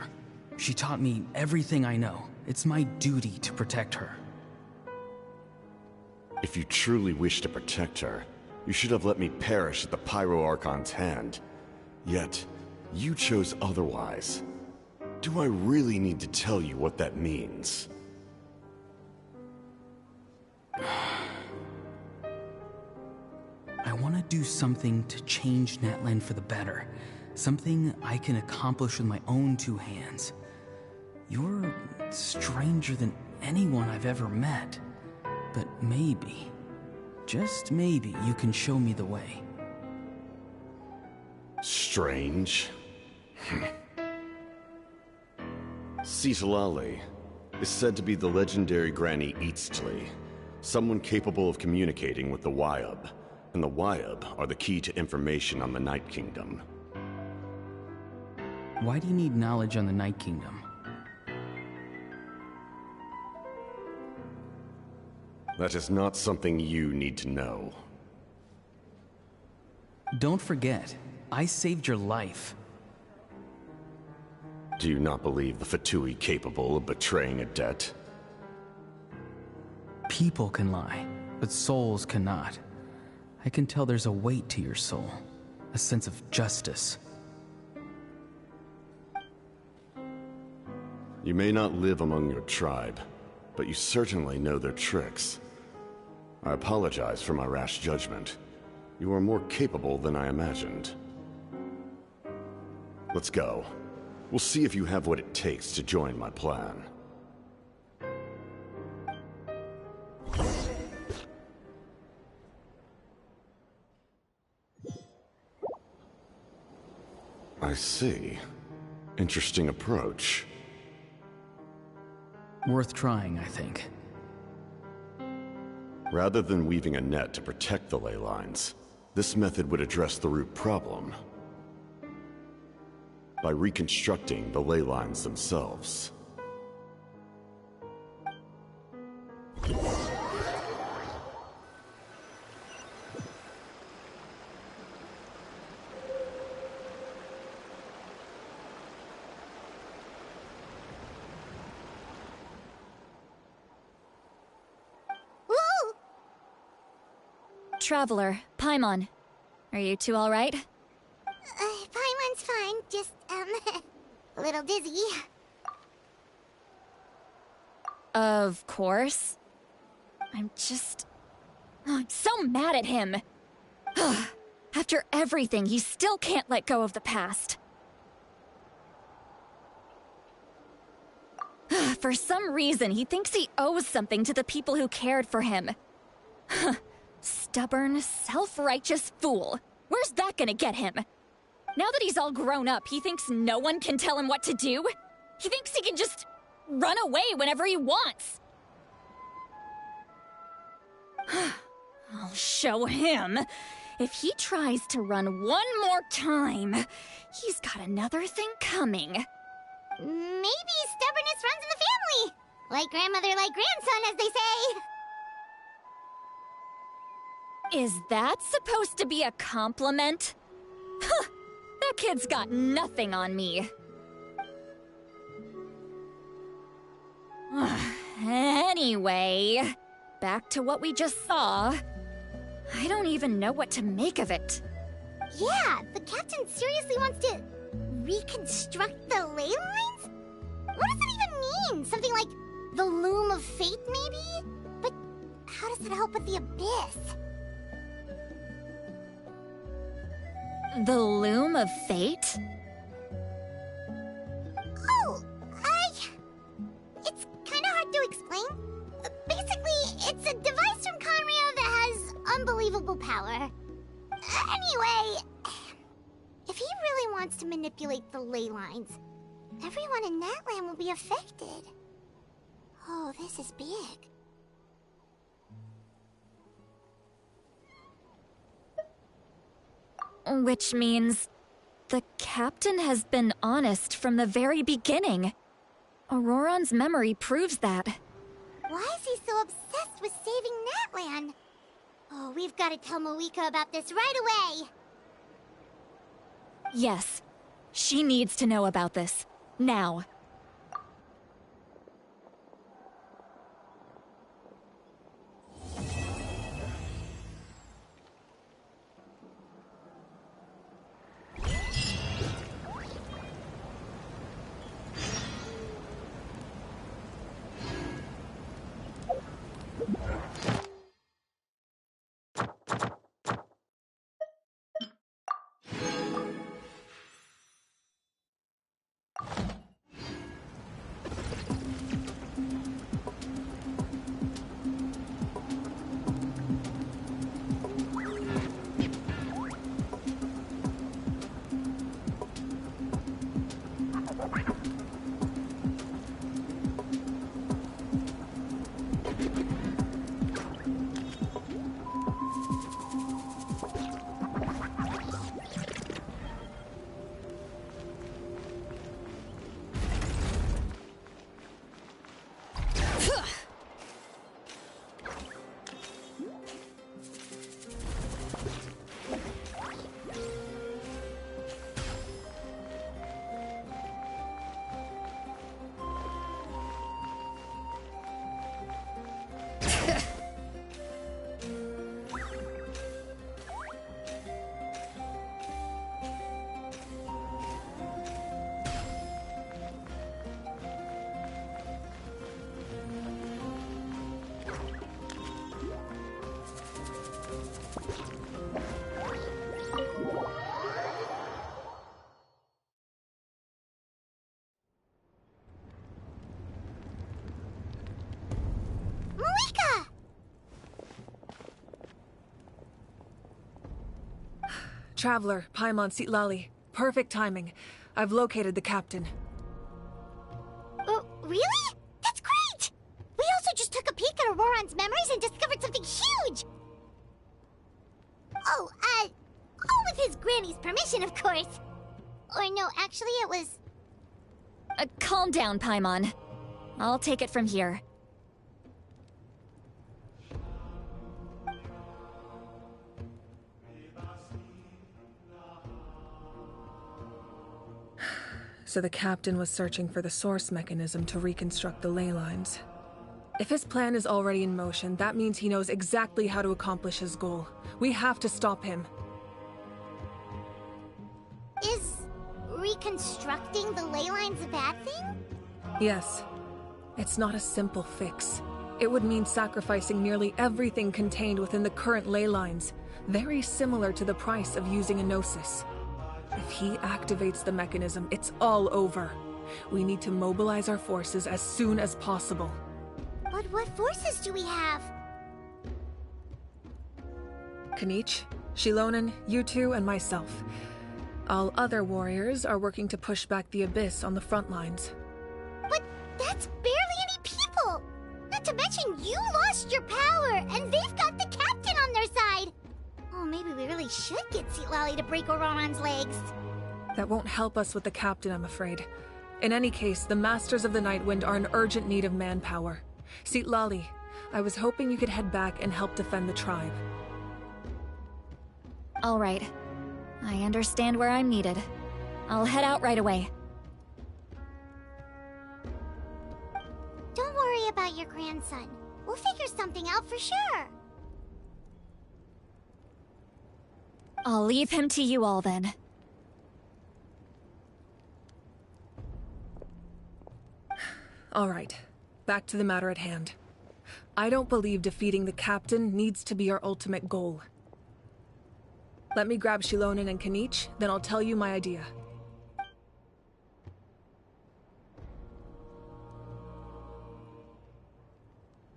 She taught me everything I know. It's my duty to protect her. If you truly wish to protect her, you should have let me perish at the Pyro Archon's hand. Yet, you chose otherwise. Do I really need to tell you what that means? I want to do something to change Natlan for the better. Something I can accomplish with my own two hands. You're stranger than anyone I've ever met. But maybe, just maybe, you can show me the way. Strange? Citlali is said to be the legendary Granny Eastly, someone capable of communicating with the Wyub, and the Wyub are the key to information on the Night Kingdom. Why do you need knowledge on the Night Kingdom? That is not something you need to know. Don't forget, I saved your life. Do you not believe the Fatui capable of betraying a debt? People can lie, but souls cannot. I can tell there's a weight to your soul, a sense of justice. You may not live among your tribe, but you certainly know their tricks. I apologize for my rash judgment. You are more capable than I imagined. Let's go. We'll see if you have what it takes to join my plan. I see. Interesting approach. Worth trying, I think. Rather than weaving a net to protect the ley lines, this method would address the root problem by reconstructing the ley lines themselves. Traveler, Paimon. Are you two alright? Paimon's fine, just, a little dizzy. Of course. I'm so mad at him. After everything, he still can't let go of the past. For some reason, he thinks he owes something to the people who cared for him. Stubborn, self-righteous fool. Where's that gonna get him? Now that he's all grown up, he thinks no one can tell him what to do? He thinks he can just run away whenever he wants. I'll show him. If he tries to run one more time, he's got another thing coming. Maybe stubbornness runs in the family. Like grandmother, like grandson, as they say. Is that supposed to be a compliment? Huh, that kid's got nothing on me. Anyway, back to what we just saw. I don't even know what to make of it. Yeah, the captain seriously wants to reconstruct the ley lines? What does that even mean? Something like the loom of fate, maybe? But how does that help with the abyss? The loom of fate? Oh, it's kind of hard to explain. Basically, it's a device from Conrio that has unbelievable power. Anyway, if he really wants to manipulate the ley lines, everyone in Natlan will be affected. Oh, this is big. Which means the captain has been honest from the very beginning. Auroron's memory proves that. Why is he so obsessed with saving Natlan? Oh, we've got to tell Moeka about this right away. Yes, she needs to know about this. Now. Traveler, Paimon Sitlali. Perfect timing. I've located the captain. Oh, really? That's great! We also just took a peek at Auroron's memories and discovered something huge! Oh, all with his granny's permission, of course. Or no, actually it was... Calm down, Paimon. I'll take it from here. So the captain was searching for the source mechanism to reconstruct the ley lines. If his plan is already in motion, that means he knows exactly how to accomplish his goal. We have to stop him. Is reconstructing the ley lines a bad thing? Yes. It's not a simple fix. It would mean sacrificing nearly everything contained within the current ley lines, very similar to the price of using a Gnosis. If he activates the mechanism, it's all over. We need to mobilize our forces as soon as possible. But what forces do we have? Kanich, Shilonen, you two, and myself. All other warriors are working to push back the Abyss on the front lines. But that's barely any people! Not to mention you lost your power, and they've got the captain on their side! Oh, maybe we really should get Citlali to break Auroran's legs. That won't help us with the captain, I'm afraid. In any case, the Masters of the Nightwind are in urgent need of manpower. Citlali, I was hoping you could head back and help defend the tribe. All right. I understand where I'm needed. I'll head out right away. Don't worry about your grandson. We'll figure something out for sure. I'll leave him to you all then. All right, back to the matter at hand. I don't believe defeating the captain needs to be our ultimate goal. Let me grab Shilonen and Kanich, then I'll tell you my idea.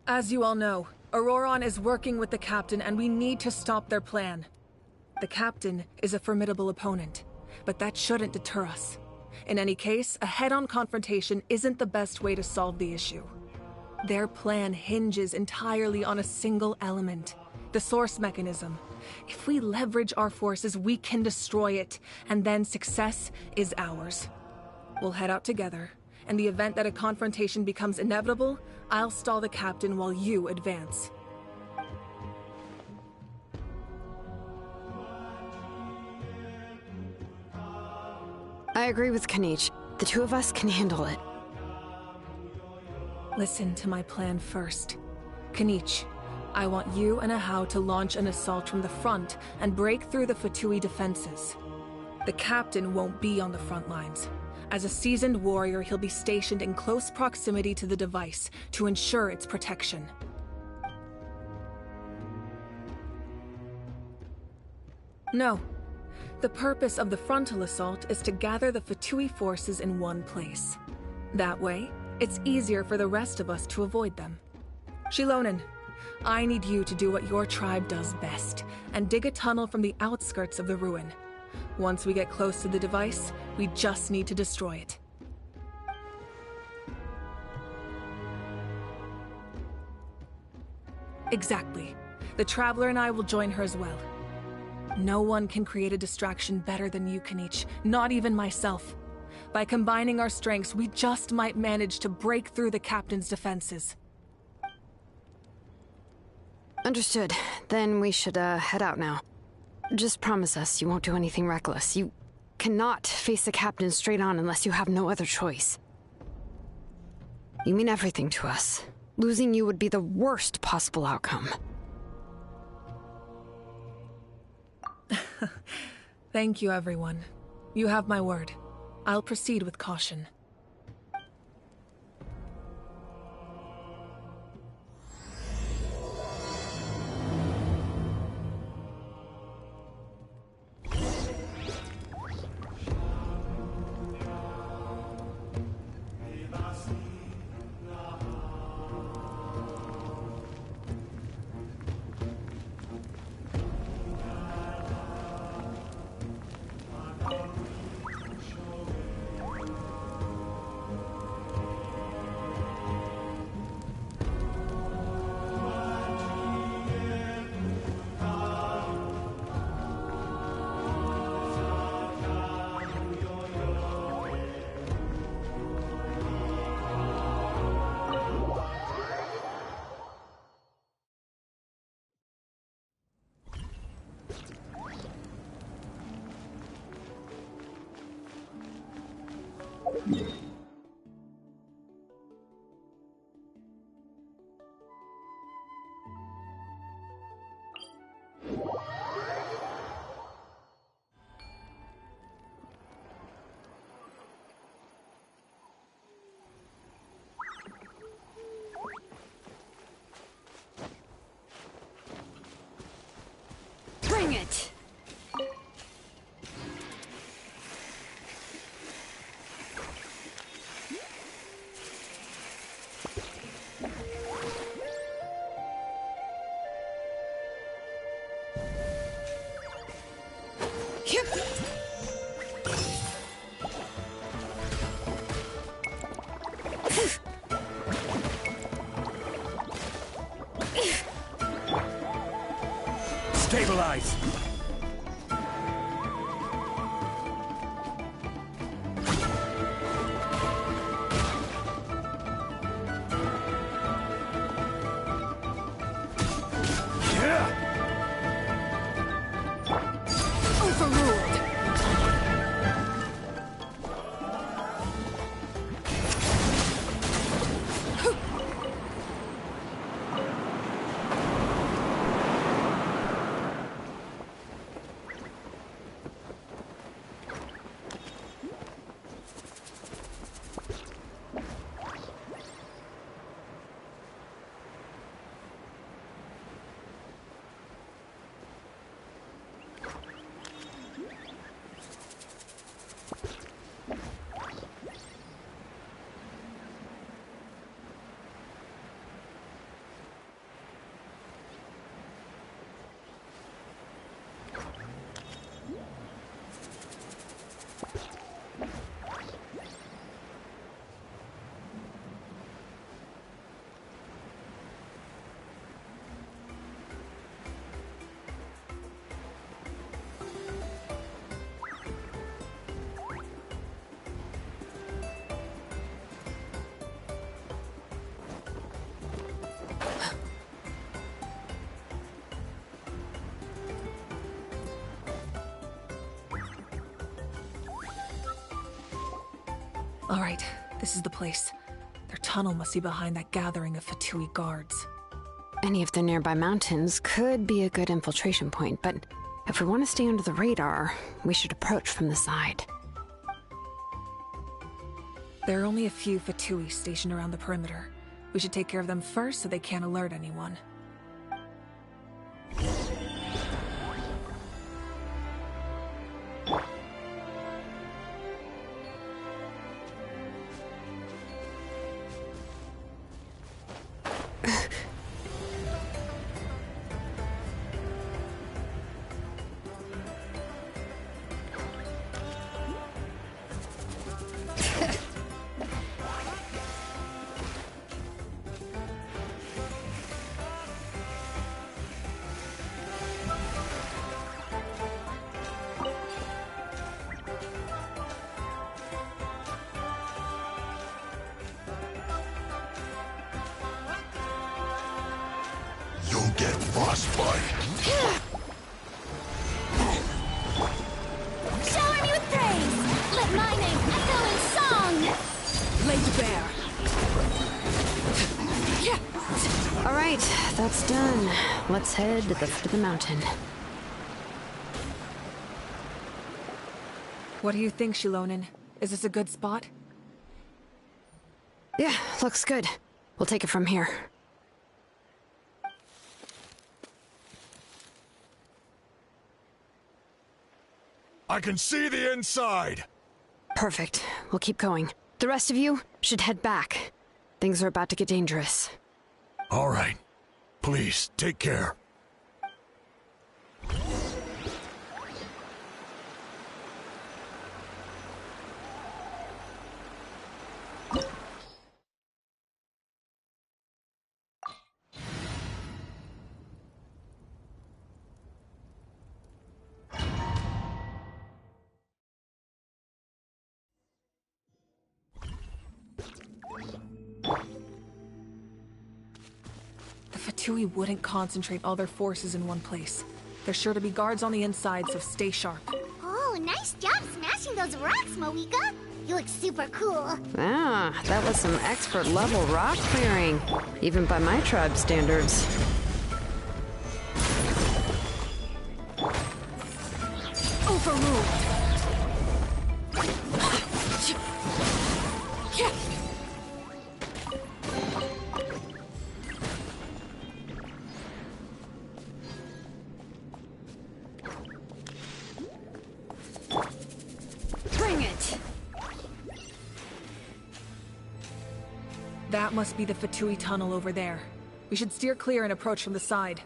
As you all know, Auroran is working with the captain and we need to stop their plan. The captain is a formidable opponent, but that shouldn't deter us. In any case, a head-on confrontation isn't the best way to solve the issue. Their plan hinges entirely on a single element, the source mechanism. If we leverage our forces, we can destroy it, and then success is ours. We'll head out together. In the event that a confrontation becomes inevitable, I'll stall the captain while you advance. I agree with Kanich. The two of us can handle it. Listen to my plan first. Kanich, I want you and Ahau to launch an assault from the front and break through the Fatui defenses. The captain won't be on the front lines. As a seasoned warrior, he'll be stationed in close proximity to the device to ensure its protection. No. The purpose of the frontal assault is to gather the Fatui forces in one place. That way, it's easier for the rest of us to avoid them. Shilonen, I need you to do what your tribe does best, and dig a tunnel from the outskirts of the ruin. Once we get close to the device, we just need to destroy it. Exactly. The Traveler and I will join her as well. No one can create a distraction better than you, Kanich, not even myself. By combining our strengths, we just might manage to break through the captain's defenses. Understood. Then we should, head out now. Just promise us you won't do anything reckless. You cannot face the captain straight on unless you have no other choice. You mean everything to us. Losing you would be the worst possible outcome. Thank you, everyone. You have my word. I'll proceed with caution. Stabilize! All right, this is the place. Their tunnel must be behind that gathering of Fatui guards. Any of the nearby mountains could be a good infiltration point, but if we want to stay under the radar, we should approach from the side. There are only a few Fatui stationed around the perimeter. We should take care of them first so they can't alert anyone. You'll get frostbite. Shower me with praise! Let my name echo in song! Laid bare. All right, that's done. Let's head to the foot of the mountain. What do you think, Shilonin? Is this a good spot? Yeah, looks good. We'll take it from here. I can see the inside! Perfect. We'll keep going. The rest of you should head back. Things are about to get dangerous. All right. Please, take care. The Fatui wouldn't concentrate all their forces in one place. There's sure to be guards on the inside, so stay sharp. Oh, nice job smashing those rocks, Moika. You look super cool. Ah, that was some expert level rock clearing, even by my tribe standards. Overruled. Bring it! That must be the Fatui tunnel over there. We should steer clear and approach from the side.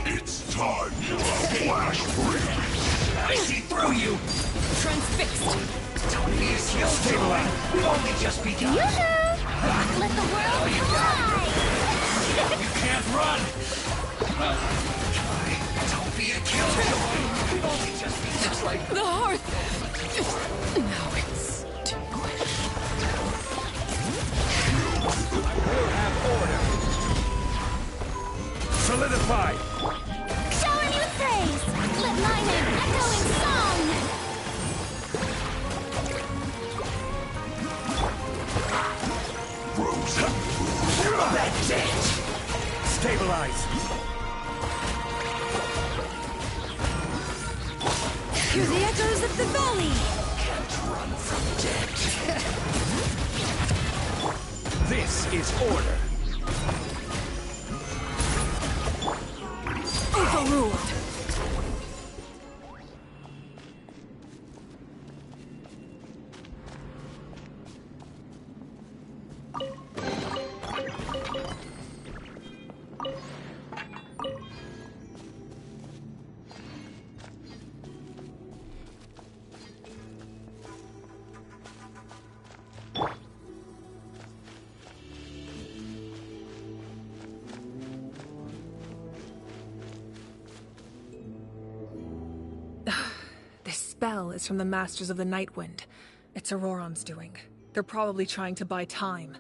It's time for a flash freeze. I see through you! Transfixed! Don't be a skill stabilize. We've only just begun. Yoo-hoo! Let the world fly! You can't run! Don't be a killjoy. We've only just begun. Just like the hearth. Now it's extinguished. I will have order. Solidify! Shower me with praise! Let my name echo in song! Rose. That's it! Stabilize! Hear the echoes of the valley! Can't run from death. This is order. Overruled! This spell is from the Masters of the Nightwind. It's Auroron's doing. They're probably trying to buy time.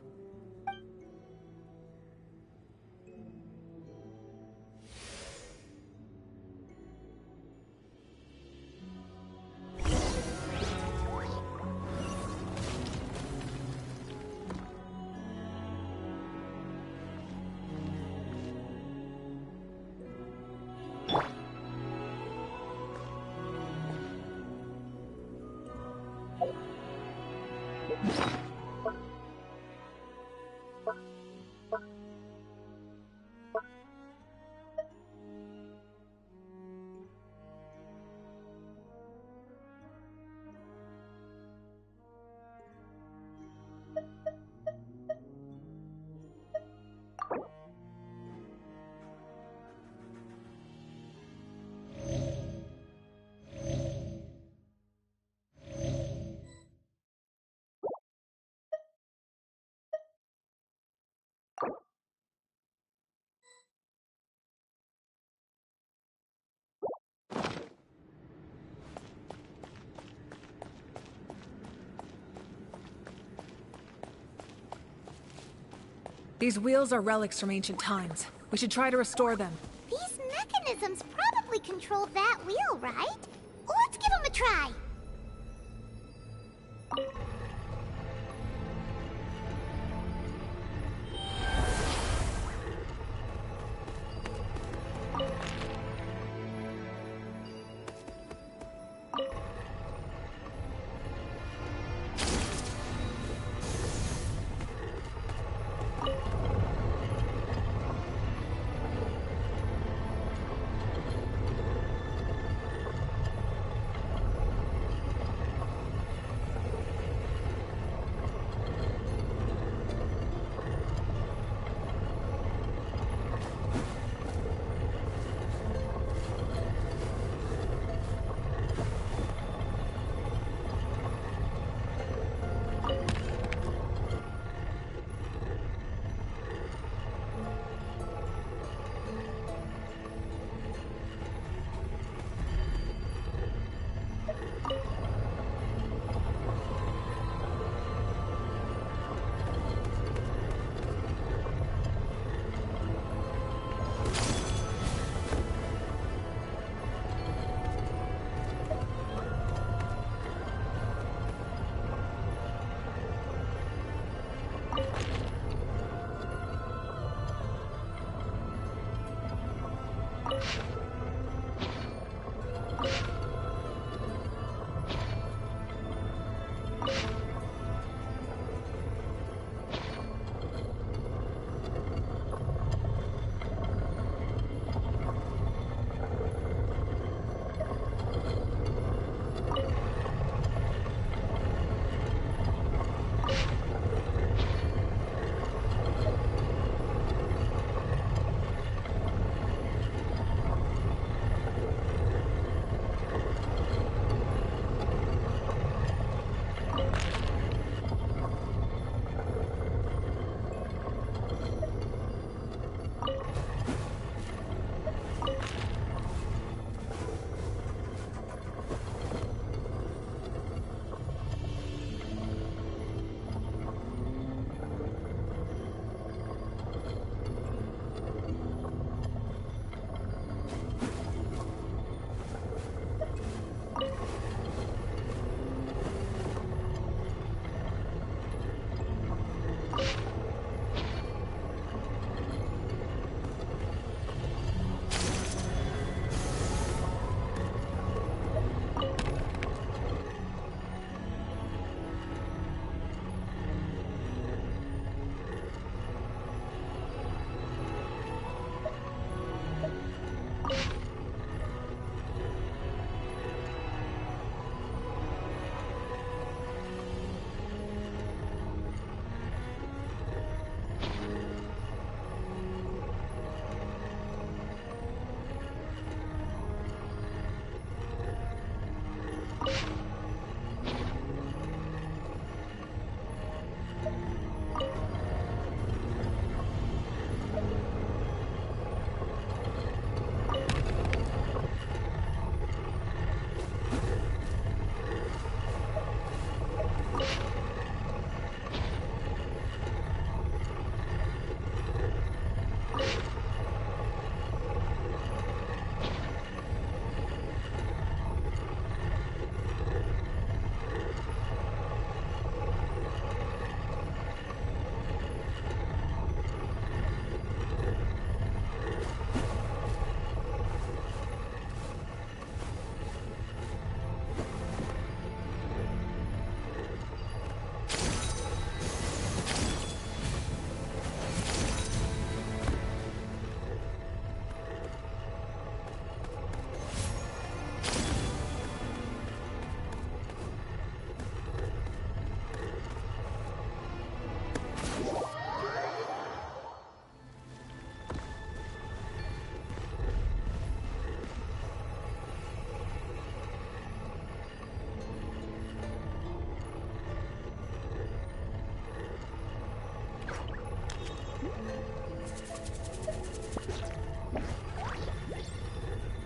These wheels are relics from ancient times. We should try to restore them. These mechanisms probably control that wheel, right? Let's give them a try.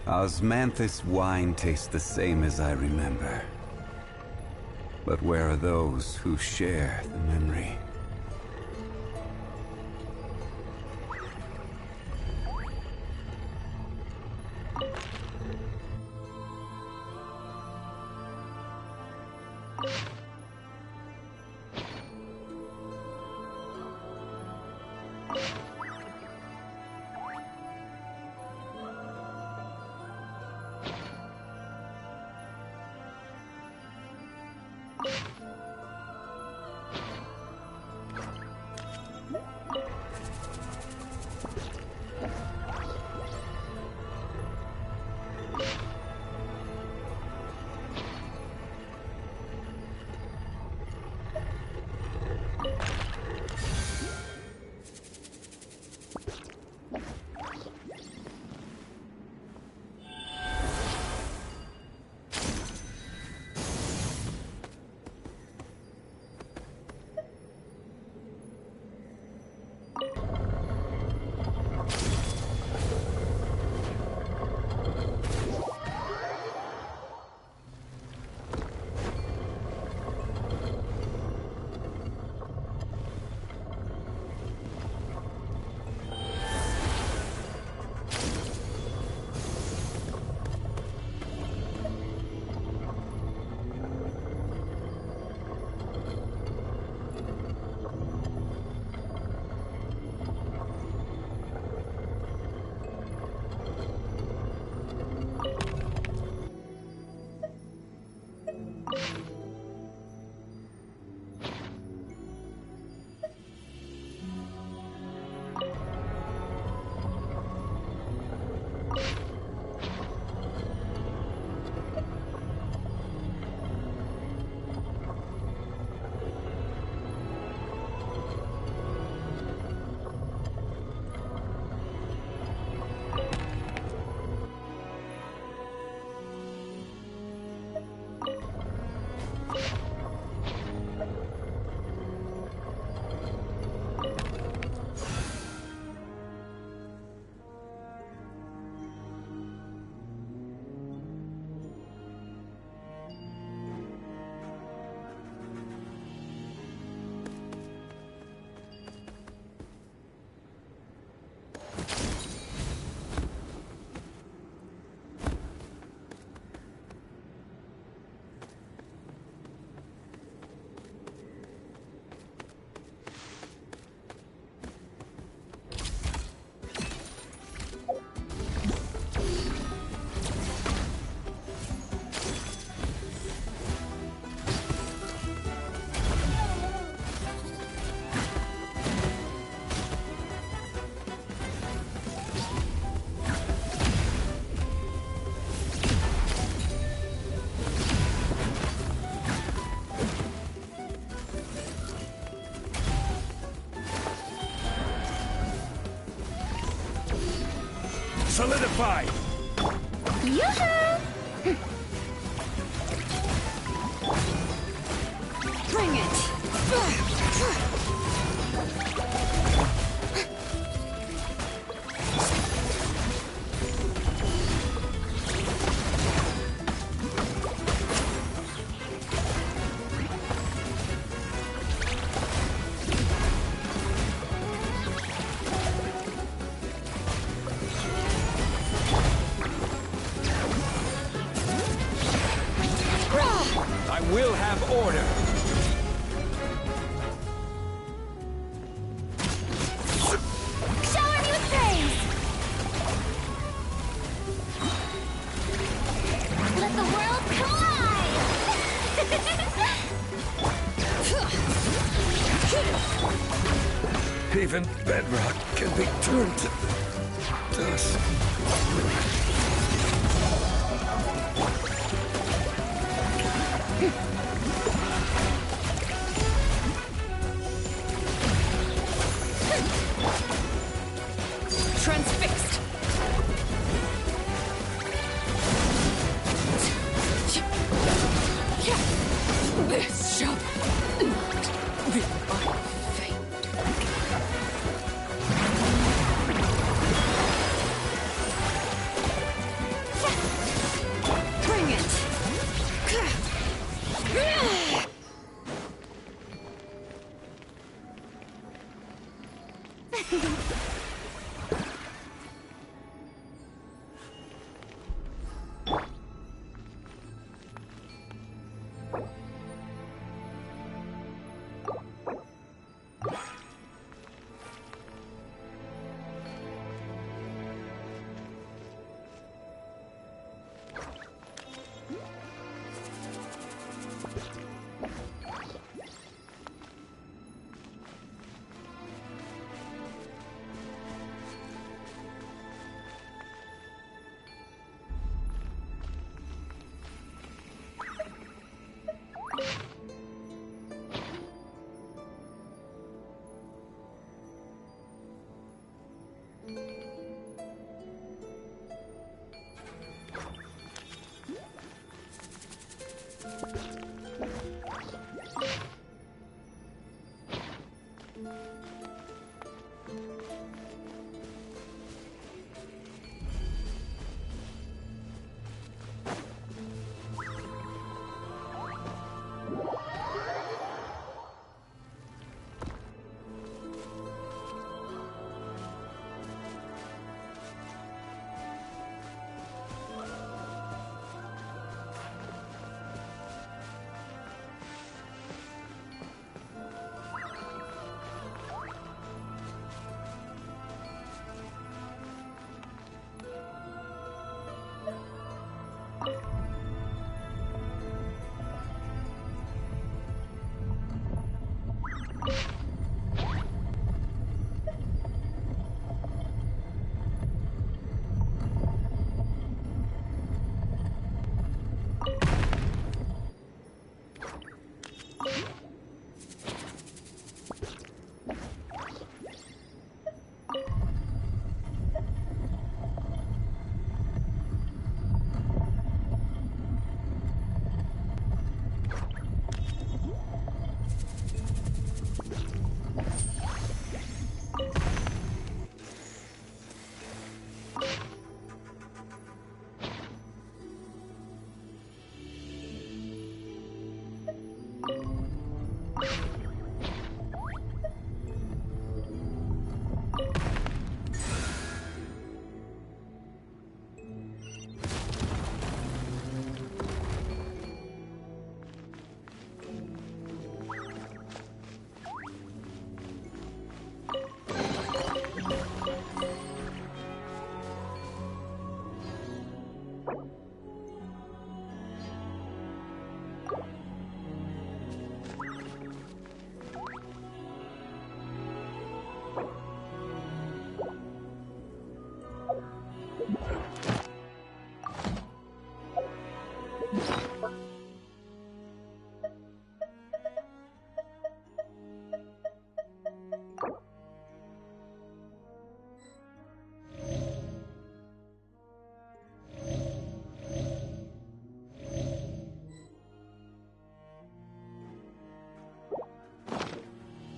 Osmanthus wine tastes the same as I remember. But where are those who share the memory? Solidify! Yoo-hoo! Bring it! I will have order. Shower me with praise! Let the world collide! Even bedrock can be turned to dust. Transfixed. This shall not be my fate.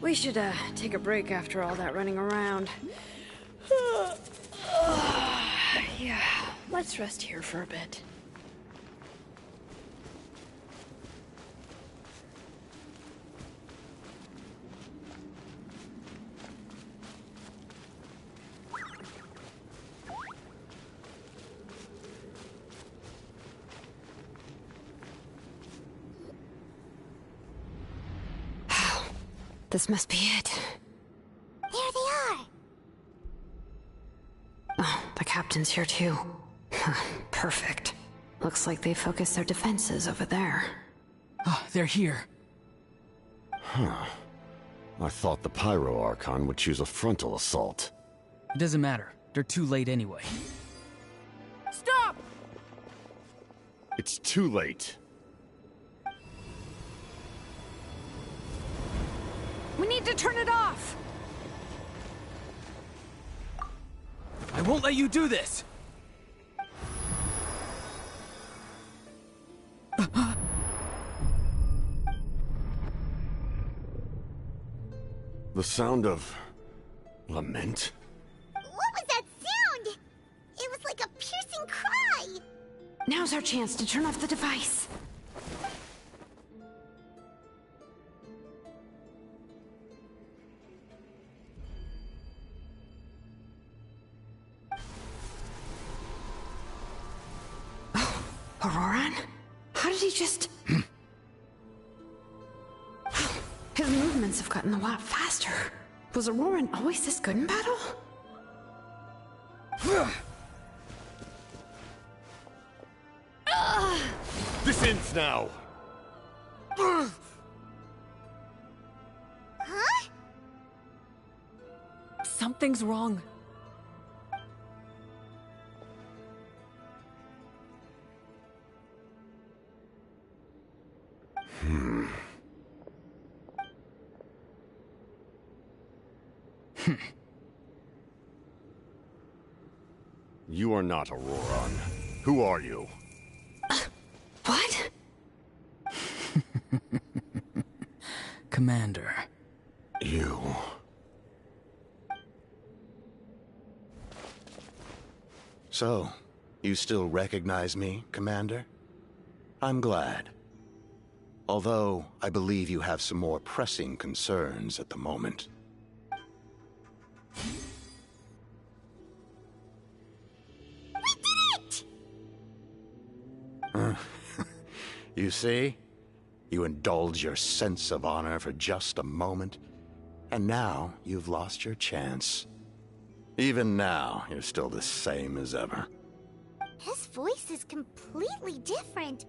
We should, take a break after all that running around. Yeah, let's rest here for a bit. This must be it. There they are! Oh, the captain's here too. Perfect. Looks like they focused their defenses over there. Oh, they're here. Huh. I thought the Pyro Archon would choose a frontal assault. It doesn't matter. They're too late anyway. Stop! It's too late. We need to turn it off! I won't let you do this! The sound of... lament? What was that sound? It was like a piercing cry! Now's our chance to turn off the device. Auroran? How did he just... His movements have gotten a lot faster. Was Auroran always this good in battle? This ends now! Huh? Something's wrong. You are not Auroran. Who are you? What? Commander. You... So, you still recognize me, Commander? I'm glad. Although, I believe you have some more pressing concerns at the moment. You see? You indulge your sense of honor for just a moment, and now you've lost your chance. Even now, you're still the same as ever. His voice is completely different.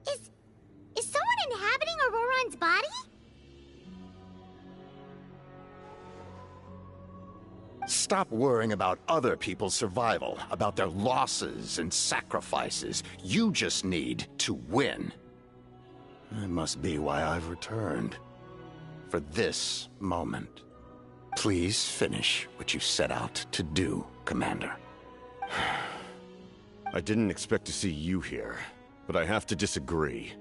Is someone inhabiting Auroran's body? Stop worrying about other people's survival, about their losses and sacrifices. You just need to win. That must be why I've returned. For this moment. Please finish what you set out to do, Commander. I didn't expect to see you here, but I have to disagree.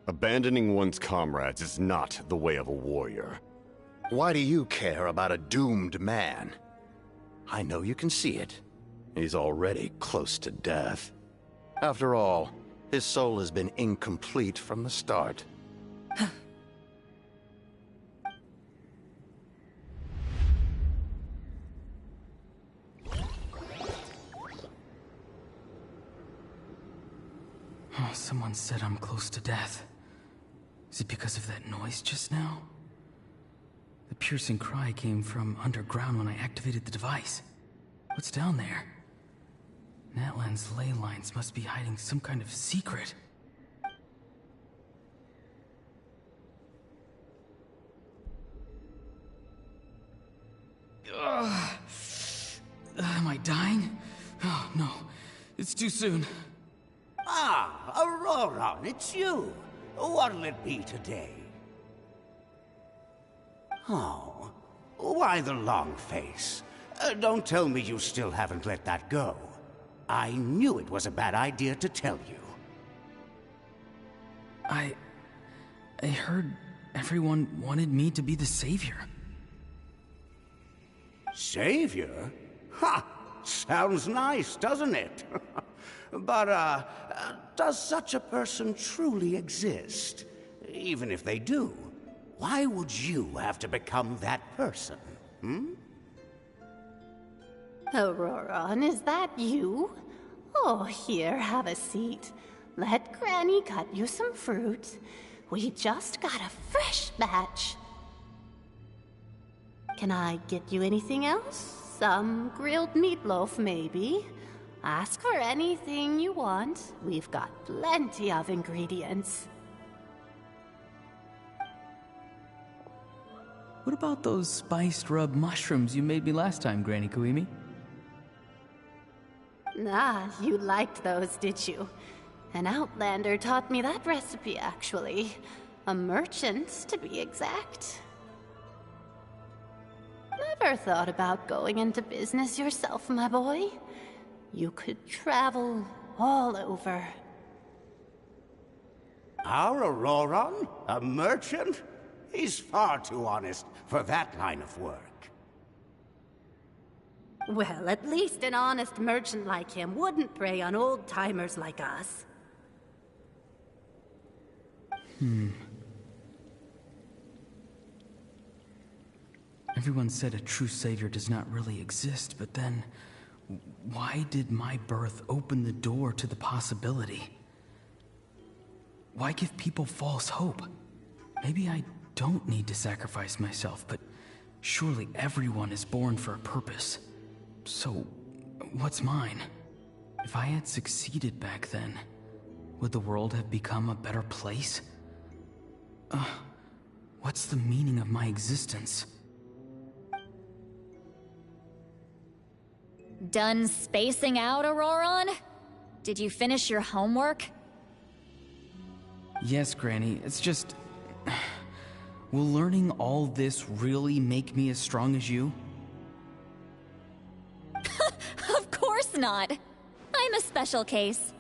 Abandoning one's comrades is not the way of a warrior. Why do you care about a doomed man? I know you can see it. He's already close to death. After all, his soul has been incomplete from the start. Oh, someone said I'm close to death. Is it because of that noise just now? The piercing cry came from underground when I activated the device. What's down there? Natlan's ley lines must be hiding some kind of secret. Am I dying? Oh, no. It's too soon. Ah, Aurora, it's you. What'll it be today? Oh, why the long face? Don't tell me you still haven't let that go. I knew it was a bad idea to tell you. I heard everyone wanted me to be the savior. Savior? Ha! Sounds nice, doesn't it? But, does such a person truly exist? Even if they do, why would you have to become that person? Auroron, is that you? Oh, here, have a seat. Let Granny cut you some fruit. We just got a fresh batch. Can I get you anything else? Some grilled meatloaf, maybe? Ask for anything you want. We've got plenty of ingredients. What about those spiced rub mushrooms you made me last time, Granny Kuimi? Ah, you liked those, did you? An outlander taught me that recipe, actually. A merchant, to be exact. Never thought about going into business yourself, my boy? You could travel all over. Our Auroron? A merchant? He's far too honest for that line of work. Well, at least an honest merchant like him wouldn't prey on old-timers like us. Everyone said a true savior does not really exist, but then why did my birth open the door to the possibility? Why give people false hope? Maybe I don't need to sacrifice myself, but surely everyone is born for a purpose. So, what's mine? If I had succeeded back then, would the world have become a better place? What's the meaning of my existence? Done spacing out, Auroron? Did you finish your homework? Yes, Granny. It's just... Will learning all this really make me as strong as you? Of course not. I'm a special case.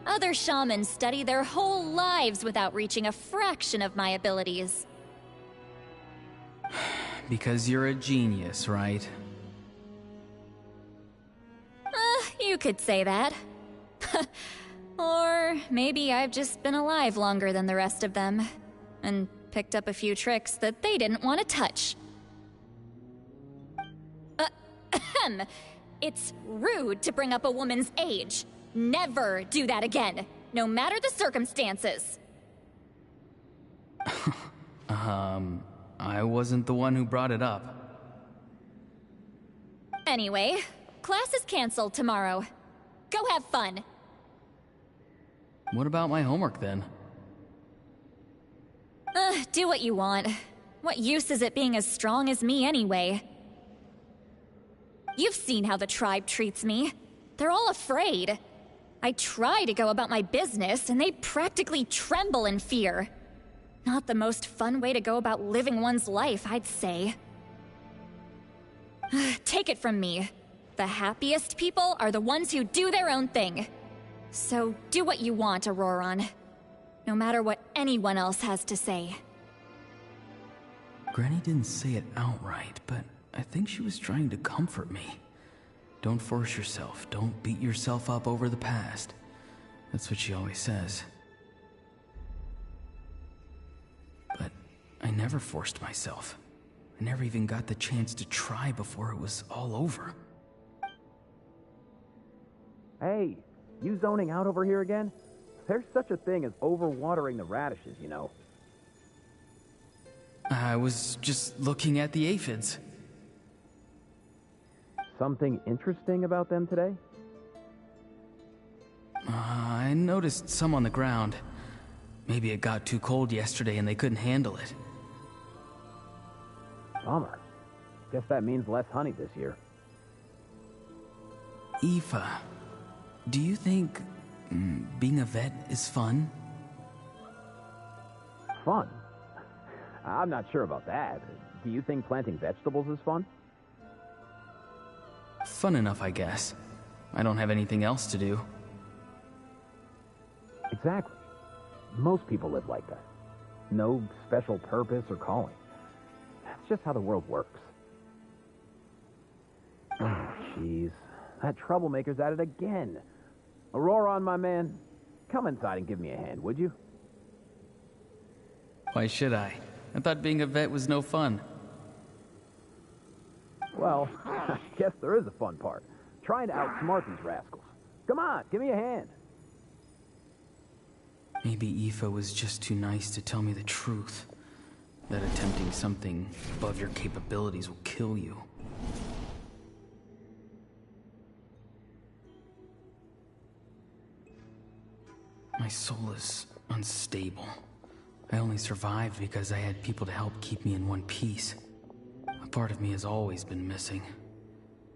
Other shamans study their whole lives without reaching a fraction of my abilities. Because you're a genius, right? You could say that. Or maybe I've just been alive longer than the rest of them, and picked up a few tricks that they didn't want to touch. It's rude to bring up a woman's age. Never do that again, no matter the circumstances. I wasn't the one who brought it up. Anyway, class is canceled tomorrow. Go have fun. What about my homework then? Do what you want. What use is it being as strong as me anyway? You've seen how the tribe treats me. They're all afraid. I try to go about my business, and they practically tremble in fear. Not the most fun way to go about living one's life, I'd say. Take it from me. The happiest people are the ones who do their own thing. So do what you want, Auroron. No matter what anyone else has to say. Granny didn't say it outright, but I think she was trying to comfort me. Don't force yourself. Don't beat yourself up over the past. That's what she always says. But I never forced myself. I never even got the chance to try before it was all over. Hey, you zoning out over here again? There's such a thing as overwatering the radishes, you know. I was just looking at the aphids. Something interesting about them today? I noticed some on the ground. Maybe it got too cold yesterday and they couldn't handle it. Bummer. Guess that means less honey this year. Aoife, do you think being a vet is fun? Fun? I'm not sure about that. Do you think planting vegetables is fun? Fun enough, I guess. I don't have anything else to do. Exactly. Most people live like that. No special purpose or calling. That's just how the world works. That troublemaker's at it again. Auroron, my man, come inside and give me a hand, would you? Why should I? I thought being a vet was no fun. Well, I guess there is a fun part. Trying to outsmart these rascals. Come on, give me a hand. Maybe Aoife was just too nice to tell me the truth. That attempting something above your capabilities will kill you. My soul is unstable. I only survived because I had people to help keep me in one piece. A part of me has always been missing.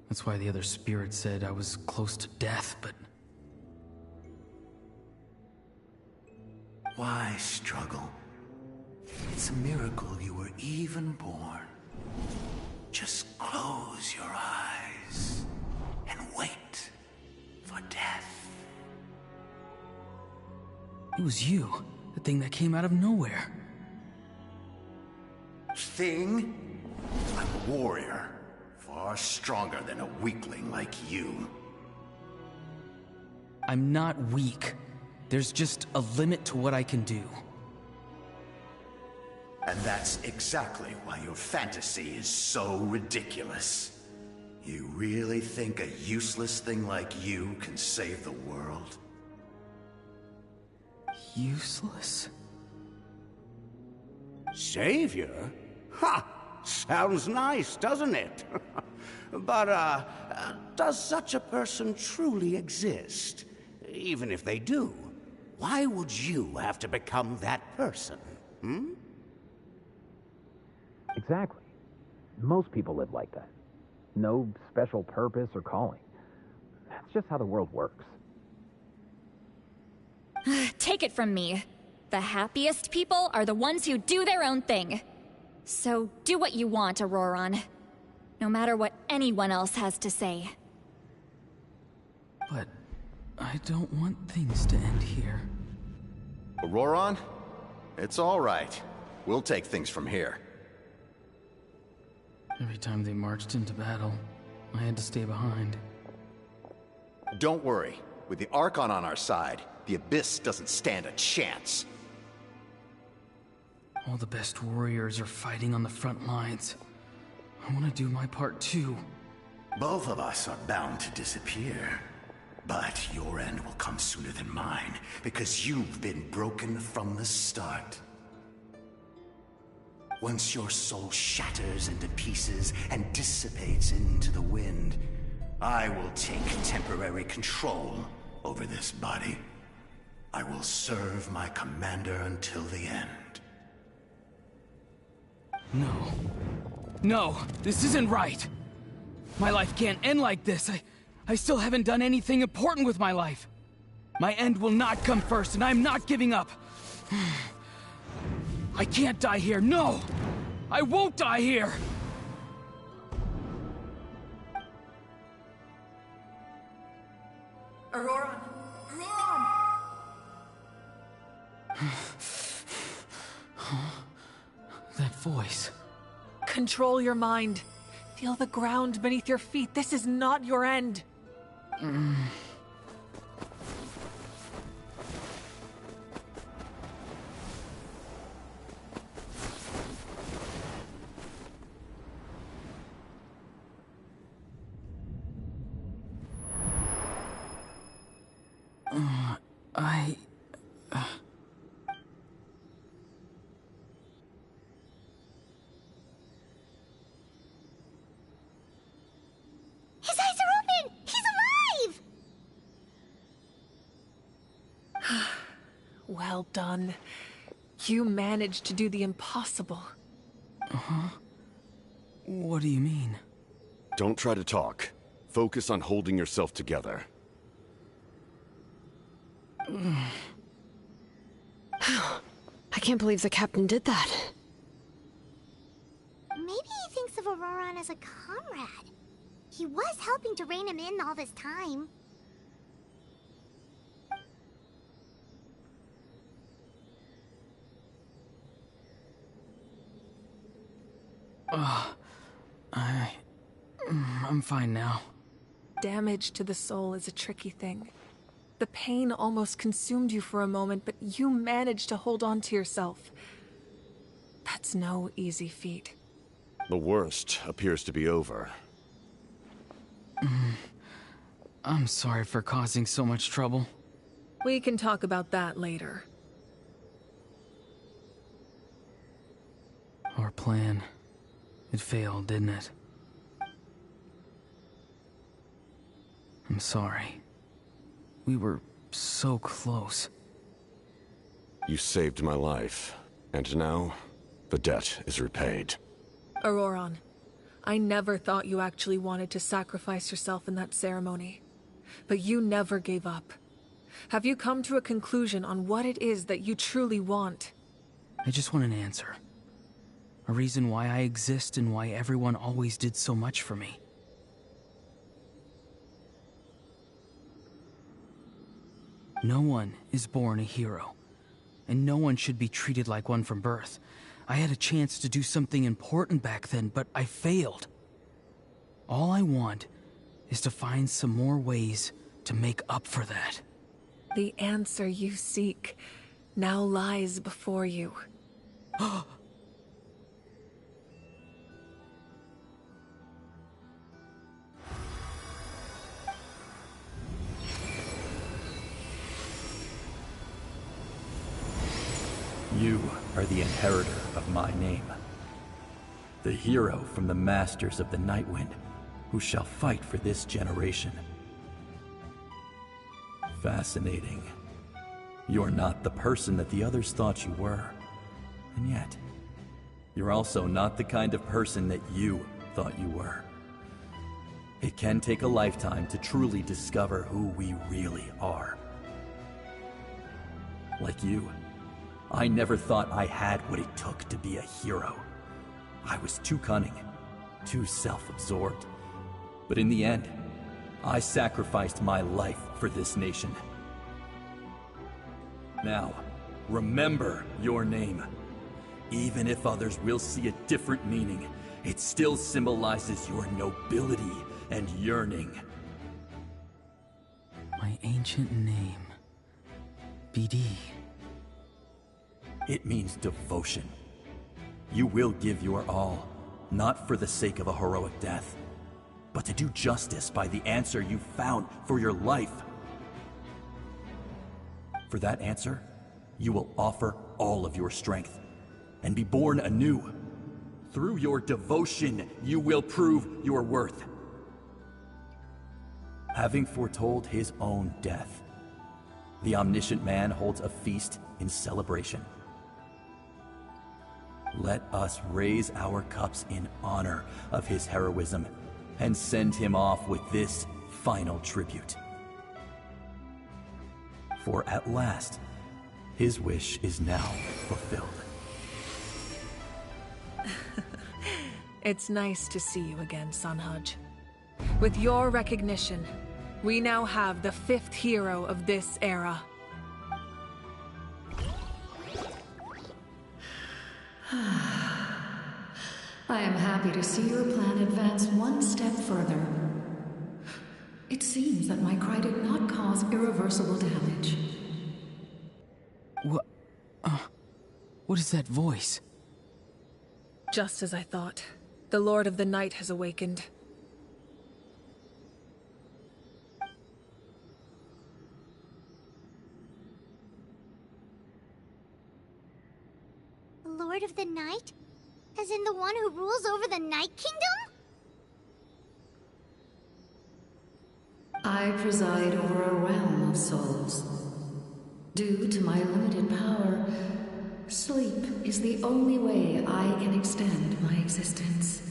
That's why the other spirits said I was close to death, but... Why struggle? It's a miracle you were even born. Just close your eyes and wait for death. It was you, the thing that came out of nowhere. Thing? I'm a warrior. Far stronger than a weakling like you. I'm not weak. There's just a limit to what I can do. And that's exactly why your fantasy is so ridiculous. You really think a useless thing like you can save the world? Useless? Savior? Ha! Sounds nice, doesn't it? But, does such a person truly exist? Even if they do, why would you have to become that person? Hmm? Exactly. Most people live like that. No special purpose or calling. That's just how the world works. Take it from me. The happiest people are the ones who do their own thing. So do what you want, Auroron. No matter what anyone else has to say. But I don't want things to end here. Auroron? It's all right. We'll take things from here. Every time they marched into battle, I had to stay behind. Don't worry. With the Archon on our side, the Abyss doesn't stand a chance. All the best warriors are fighting on the front lines. I want to do my part too. Both of us are bound to disappear. But your end will come sooner than mine, because you've been broken from the start. Once your soul shatters into pieces and dissipates into the wind, I will take temporary control over this body. I will serve my commander until the end. No. No, this isn't right. My life can't end like this. I still haven't done anything important with my life. My end will not come first, and I'm not giving up. I can't die here, no! I won't die here! Auroron! Auroron! That voice. Control your mind. Feel the ground beneath your feet. This is not your end. His eyes are open! He's alive! Well done. You managed to do the impossible. Uh-huh. What do you mean? Don't try to talk. Focus on holding yourself together. I can't believe the captain did that. Maybe he thinks of Auroron as a comrade. He was helping to rein him in all this time. I'm fine now. Damage to the soul is a tricky thing. The pain almost consumed you for a moment, but you managed to hold on to yourself. That's no easy feat. The worst appears to be over. I'm sorry for causing so much trouble. We can talk about that later. Our plan, it failed, didn't it? I'm sorry. We were so close. You saved my life, and now the debt is repaid. Auroron, I never thought you actually wanted to sacrifice yourself in that ceremony. But you never gave up. Have you come to a conclusion on what it is that you truly want? I just want an answer. A reason why I exist and why everyone always did so much for me. No one is born a hero, and no one should be treated like one from birth. I had a chance to do something important back then, but I failed. All I want is to find some more ways to make up for that. The answer you seek now lies before you. You are the inheritor of my name. The hero from the Masters of the Nightwind, who shall fight for this generation. Fascinating. You're not the person that the others thought you were. And yet, you're also not the kind of person that you thought you were. It can take a lifetime to truly discover who we really are. Like you, I never thought I had what it took to be a hero. I was too cunning, too self-absorbed. But in the end, I sacrificed my life for this nation. Now, remember your name. Even if others will see a different meaning, it still symbolizes your nobility and yearning. My ancient name. BD. It means devotion. You will give your all, not for the sake of a heroic death, but to do justice by the answer you found for your life. For that answer, you will offer all of your strength and be born anew. Through your devotion, you will prove your worth. Having foretold his own death, the omniscient man holds a feast in celebration. Let us raise our cups in honor of his heroism and send him off with this final tribute. For at last, his wish is now fulfilled. It's nice to see you again, Sunhudge. With your recognition, we now have the 5th hero of this era. I am happy to see your plan advance one step further. It seems that my cry did not cause irreversible damage. What is that voice? Just as I thought. The Lord of the Night has awakened. The Lord of the Night? As in the one who rules over the Night Kingdom? I preside over a realm of souls. Due to my limited power, sleep is the only way I can extend my existence.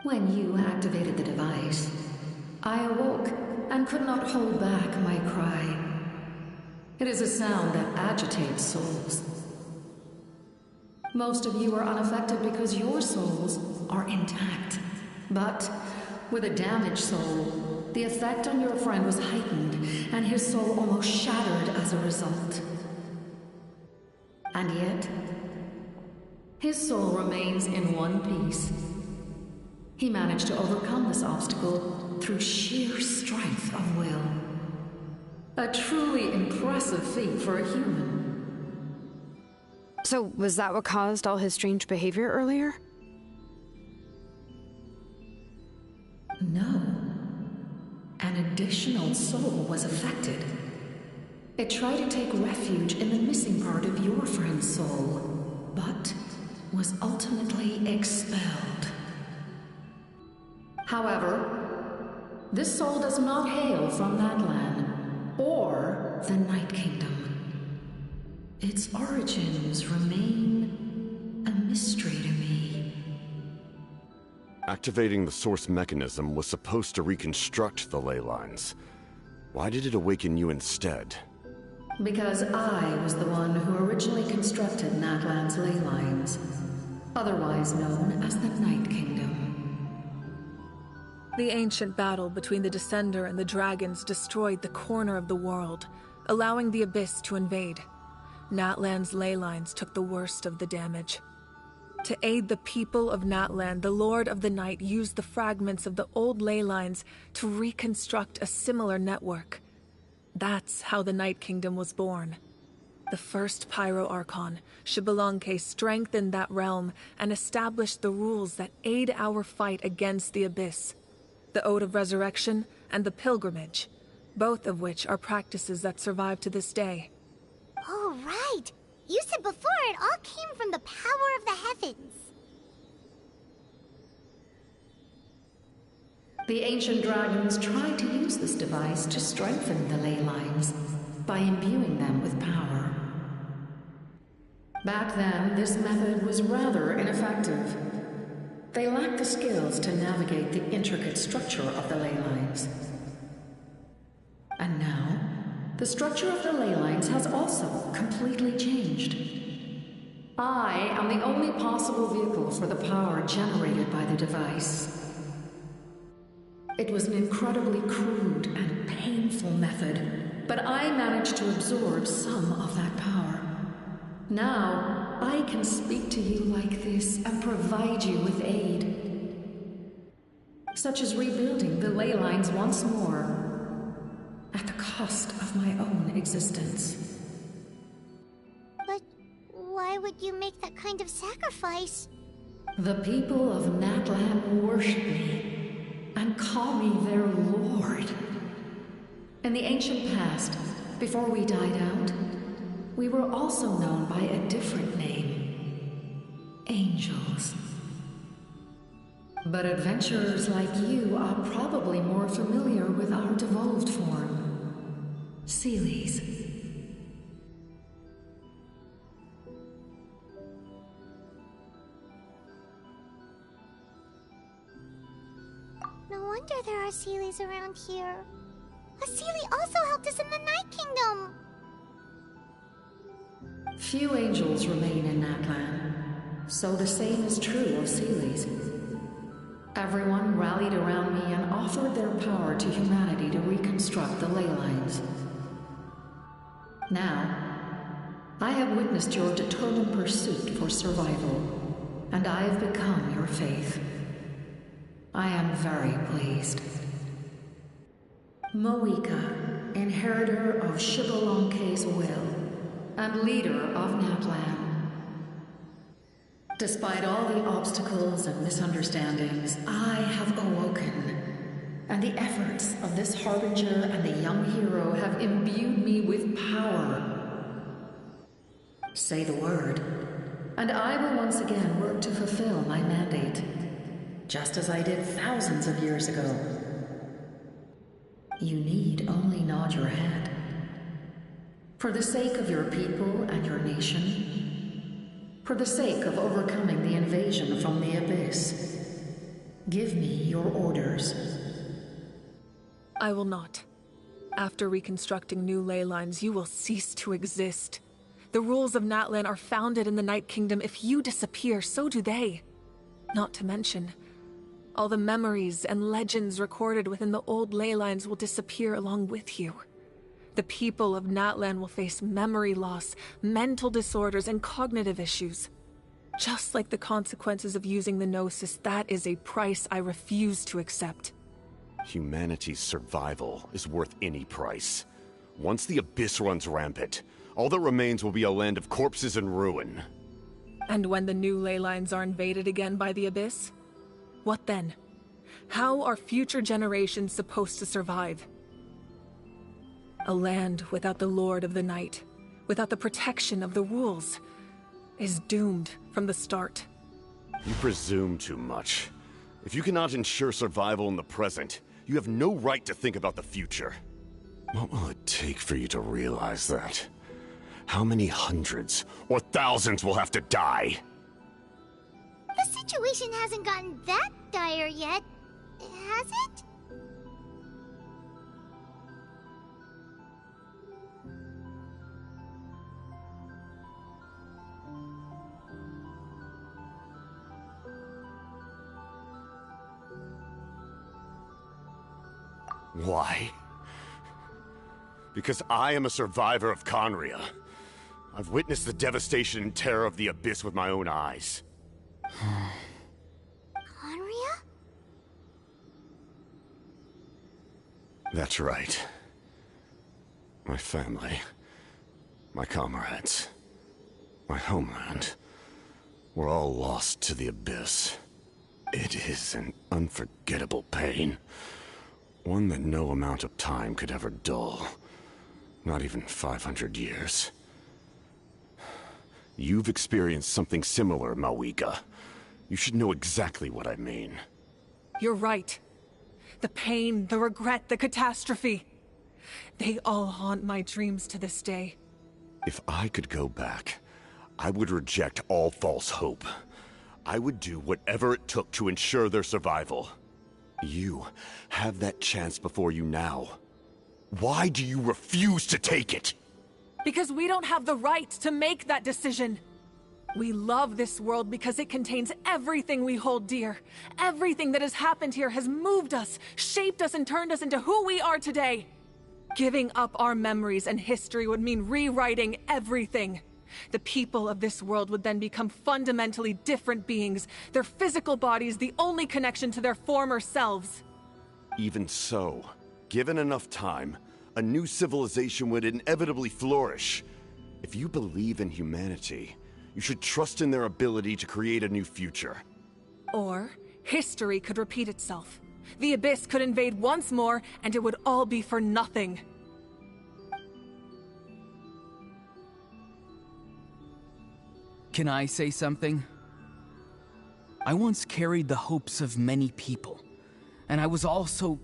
When you activated the device, I awoke and could not hold back my cry. It is a sound that agitates souls. Most of you are unaffected because your souls are intact. But with a damaged soul, the effect on your friend was heightened, and his soul almost shattered as a result. And yet, his soul remains in one piece. He managed to overcome this obstacle through sheer strength of will. A truly impressive feat for a human. So, was that what caused all his strange behavior earlier? No. An additional soul was affected. It tried to take refuge in the missing part of your friend's soul, but was ultimately expelled. However, this soul does not hail from Natlan or the Night Kingdom. Its origins remain a mystery to me. Activating the source mechanism was supposed to reconstruct the ley lines. Why did it awaken you instead? Because I was the one who originally constructed Natlan's ley lines, otherwise known as the Night Kingdom. The ancient battle between the Descender and the dragons destroyed the corner of the world, allowing the Abyss to invade. Natlan's ley lines took the worst of the damage. To aid the people of Natlan, the Lord of the Night used the fragments of the old ley lines to reconstruct a similar network. That's how the Night Kingdom was born. The first Pyro Archon, Xbalanque, strengthened that realm and established the rules that aid our fight against the Abyss. The Ode of Resurrection and the Pilgrimage, both of which are practices that survive to this day. Oh, right. You said before it all came from the power of the heavens. The ancient dragons tried to use this device to strengthen the ley lines by imbuing them with power. Back then, this method was rather ineffective. They lacked the skills to navigate the intricate structure of the ley lines. And now, the structure of the ley lines has also completely changed. I am the only possible vehicle for the power generated by the device. It was an incredibly crude and painful method, but I managed to absorb some of that power. Now, I can speak to you like this and provide you with aid, such as rebuilding the ley lines once more, at the cost of my own existence. But why would you make that kind of sacrifice? The people of Natlan worship me and call me their lord. In the ancient past, before we died out, we were also known by a different name: angels. But adventurers like you are probably more familiar with our devolved form, Seelies. No wonder there are Seelies around here. A Seelie also helped us in the Night Kingdom. Few angels remain in Natlan, so the same is true of Seelies. Everyone rallied around me and offered their power to humanity to reconstruct the ley lines. Now, I have witnessed your determined pursuit for survival, and I have become your faith. I am very pleased. Moika, inheritor of Xbalanque's will, and leader of Natlan. Despite all the obstacles and misunderstandings, I have awoken, and the efforts of this harbinger and the young hero have imbued me with power. Say the word, and I will once again work to fulfill my mandate, just as I did thousands of years ago. You need only nod your head. For the sake of your people and your nation, for the sake of overcoming the invasion from the Abyss, give me your orders. I will not. After reconstructing new ley lines, you will cease to exist. The rules of Natlan are founded in the Night Kingdom. If you disappear, so do they. Not to mention, all the memories and legends recorded within the old ley lines will disappear along with you. The people of Natlan will face memory loss, mental disorders, and cognitive issues. Just like the consequences of using the Gnosis, that is a price I refuse to accept. Humanity's survival is worth any price. Once the Abyss runs rampant, all that remains will be a land of corpses and ruin. And when the new ley lines are invaded again by the Abyss? What then? How are future generations supposed to survive? A land without the Lord of the Night, without the protection of the rules, is doomed from the start. You presume too much. If you cannot ensure survival in the present, you have no right to think about the future. What will it take for you to realize that? How many hundreds or thousands will have to die? The situation hasn't gotten that dire yet, has it? Why? Because I am a survivor of Conria. I've witnessed the devastation and terror of the Abyss with my own eyes. Conria? That's right. My family, my comrades, my homeland, were all lost to the Abyss. It is an unforgettable pain. One that no amount of time could ever dull. Not even 500 years. You've experienced something similar, Mawika. You should know exactly what I mean. You're right. The pain, the regret, the catastrophe. They all haunt my dreams to this day. If I could go back, I would reject all false hope. I would do whatever it took to ensure their survival. You have that chance before you now. Why do you refuse to take it? Because we don't have the right to make that decision. We love this world because it contains everything we hold dear. Everything that has happened here has moved us, shaped us, and turned us into who we are today. Giving up our memories and history would mean rewriting everything. The people of this world would then become fundamentally different beings, their physical bodies the only connection to their former selves. Even so, given enough time, a new civilization would inevitably flourish. If you believe in humanity, you should trust in their ability to create a new future. Or, history could repeat itself. The Abyss could invade once more, and it would all be for nothing. Can I say something? I once carried the hopes of many people, and I was also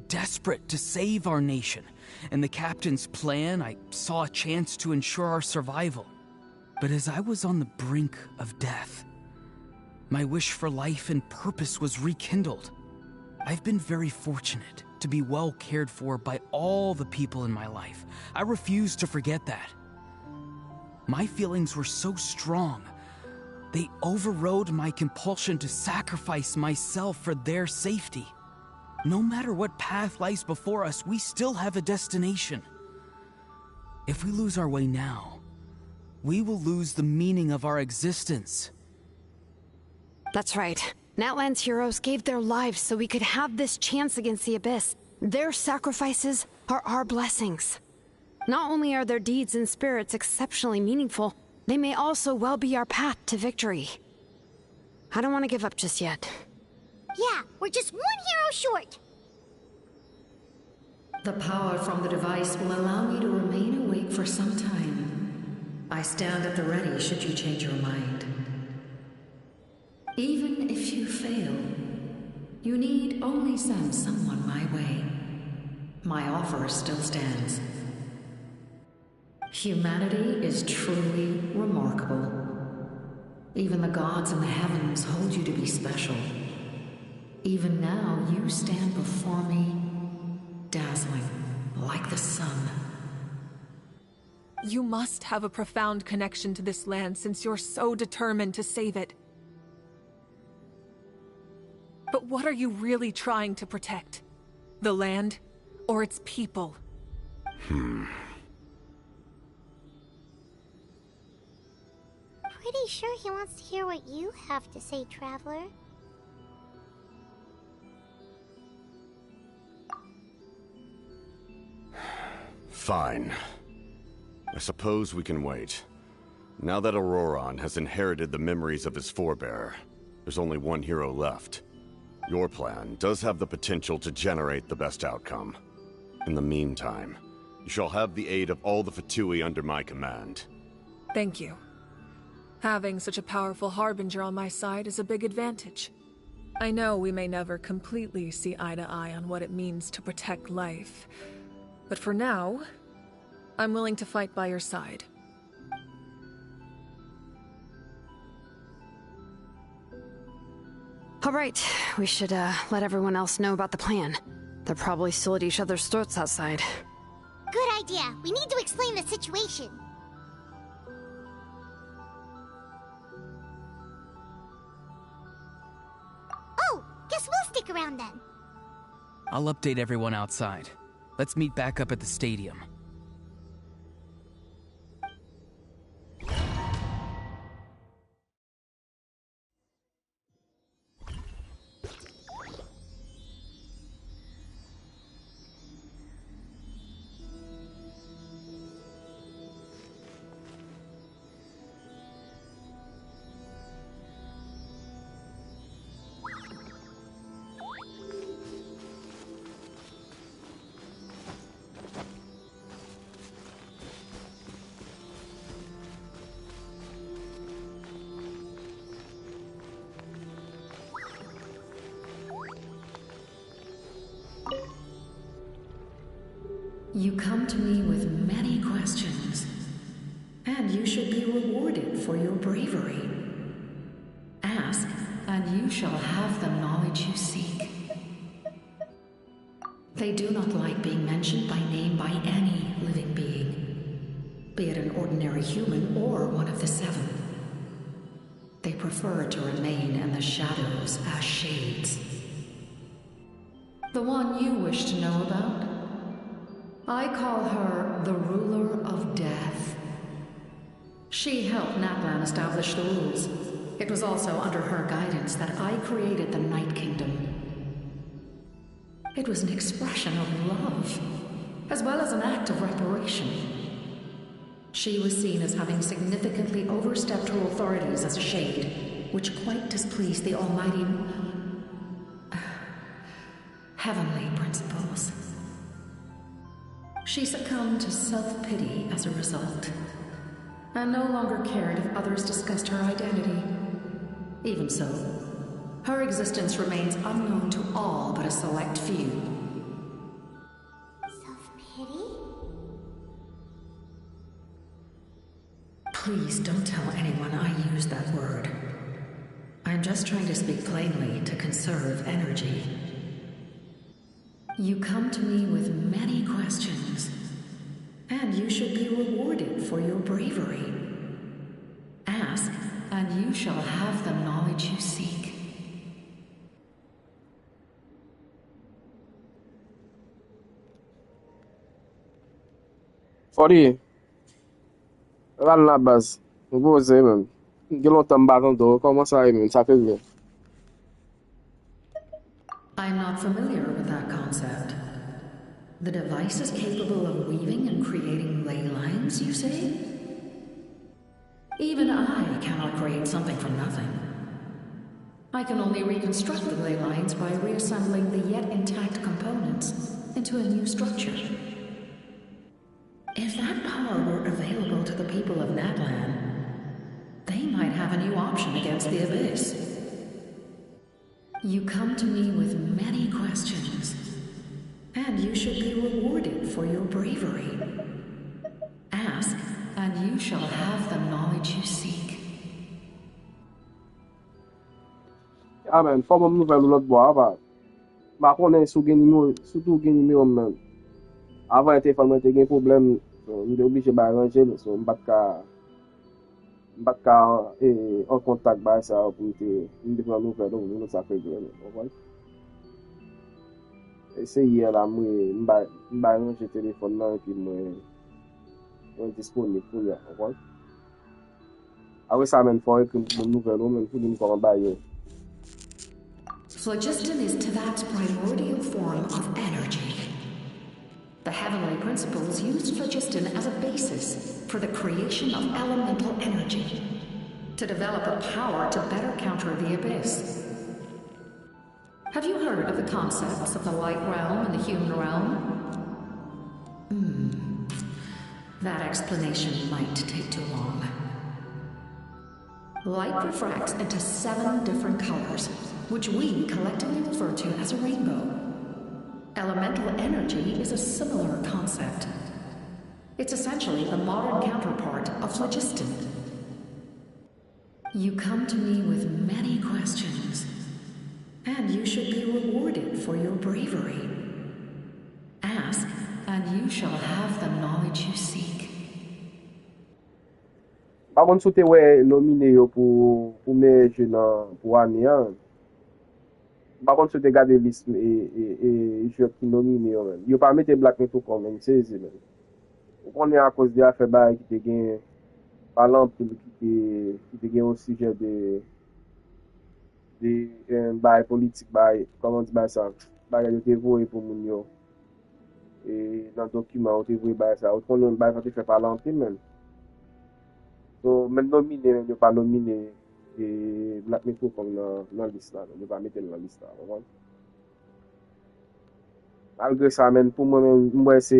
desperate to save our nation. In the captain's plan, I saw a chance to ensure our survival. But as I was on the brink of death, my wish for life and purpose was rekindled. I've been very fortunate to be well cared for by all the people in my life. I refuse to forget that. My feelings were so strong, they overrode my compulsion to sacrifice myself for their safety. No matter what path lies before us, we still have a destination. If we lose our way now, we will lose the meaning of our existence. That's right. Natlan's heroes gave their lives so we could have this chance against the Abyss. Their sacrifices are our blessings. Not only are their deeds and spirits exceptionally meaningful, they may also well be our path to victory. I don't want to give up just yet. Yeah, we're just one hero short. The power from the device will allow me to remain awake for some time. I stand at the ready should you change your mind. Even if you fail, you need only send someone my way. My offer still stands. Humanity is truly remarkable. Even the gods in the heavens hold you to be special. Even now, you stand before me, dazzling like the sun. You must have a profound connection to this land since you're so determined to save it. But what are you really trying to protect? The land or its people? Pretty sure he wants to hear what you have to say, Traveler. Fine. I suppose we can wait. Now that Auroron has inherited the memories of his forebearer, there's only one hero left. Your plan does have the potential to generate the best outcome. In the meantime, you shall have the aid of all the Fatui under my command. Thank you. Having such a powerful harbinger on my side is a big advantage. I know we may never completely see eye to eye on what it means to protect life, but for now, I'm willing to fight by your side. All right, we should let everyone else know about the plan. They're probably still at each other's throats outside. Good idea. We need to explain the situation. Oh, guess we'll stick around then. I'll update everyone outside. Let's meet back up at the stadium. You come to me with many questions, and you should be rewarded for your bravery. Ask, and you shall have the knowledge you seek. They do not like being mentioned by name by any living being, be it an ordinary human or one of the seven. They prefer to remain in the shadows as shades. The one you wish to know about? I call her the Ruler of Death. She helped Natlan establish the rules. It was also under her guidance that I created the Night Kingdom. It was an expression of love, as well as an act of reparation. She was seen as having significantly overstepped her authorities as a shade, which quite displeased the almighty heavenly principles. She succumbed to self-pity as a result, and no longer cared if others discussed her identity. Even so, her existence remains unknown to all but a select few. Self-pity? Please don't tell anyone I used that word. I'm just trying to speak plainly to conserve energy. You come to me with many questions, and you should be rewarded for your bravery. Ask, and you shall have the knowledge you seek. Fori, ral la base. Mwen pose men. Gen lontan bakan do, koman sa men, sa fe bien. I'm not familiar with that concept. The device is capable of weaving and creating ley lines, you say? Even I cannot create something from nothing. I can only reconstruct the ley lines by reassembling the yet intact components into a new structure. If that power were available to the people of Natlan, they might have a new option against the Abyss. You come to me with many questions, and you should be rewarded for your bravery. Ask, and you shall have the knowledge you seek. Amen, fò mwen nouvel lot bo ava. Ma konen sou gen numéro, surtout gen numéro men. Avant ete fò mwen te gen problem, mwen de oblige ba arranger, so mbat ka en kontak ba sa pou mwen te pran nouvel, donc mwen sa fe gen. Se yè la mwen mba arranger téléphone nan, puis mwen disponible pou ya, Apre sa men fò ekri moun nouvel ou men pou di m koman baye. Phlogiston is Teyvat's primordial form of energy. The heavenly principles used phlogiston as a basis for the creation of elemental energy, to develop a power to better counter the abyss. Have you heard of the concepts of the light realm and the human realm? That explanation might take too long. Light refracts into 7 different colors, which we collectively refer to as a rainbow. Elemental energy is a similar concept. It's essentially the modern counterpart of phlogiston. You come to me with many questions, and you should be rewarded for your bravery. Ask, and you shall have the knowledge you seek. Par contre, sou te wè nomine yo pou meje nan pou ane an. Par contre, sou te gade list e jok ki nomine yo men. Yo pa mette Black Metal kon men, sezi men. Ou konen a cause de afe bay ki te gen palan pou ki te gen o suje de bay politik bay, koman di bay sa, bay yo te voye pou moun yo. E nan dokumen yo te voye bay sa. Ou konen bay sa te fe palan pou men. So, men nomine, yo pa nomine Black Metal kon nan list la, yo pa mette nan list la, wawan. Malgre sa men, pou mwen se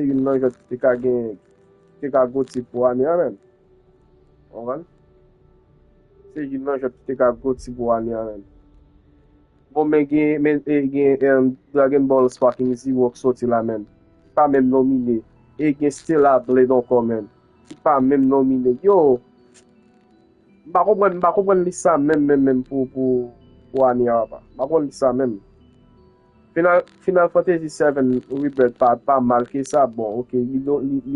yon nan jot te ka goti pou ane a men. Wawan. Se yon nan jot te ka goti pou ane a men. Bon men gen Dragon Ball Sparking Zero soti la men. Pa men nomine. E gen Stella Blade ankon men. Pa men nomine. Yo, ba kompren lisa men pou ane a pa. Ba kompren lisa men. Final Fantasy 7 Rebirth pa marke sa, bon, ok, li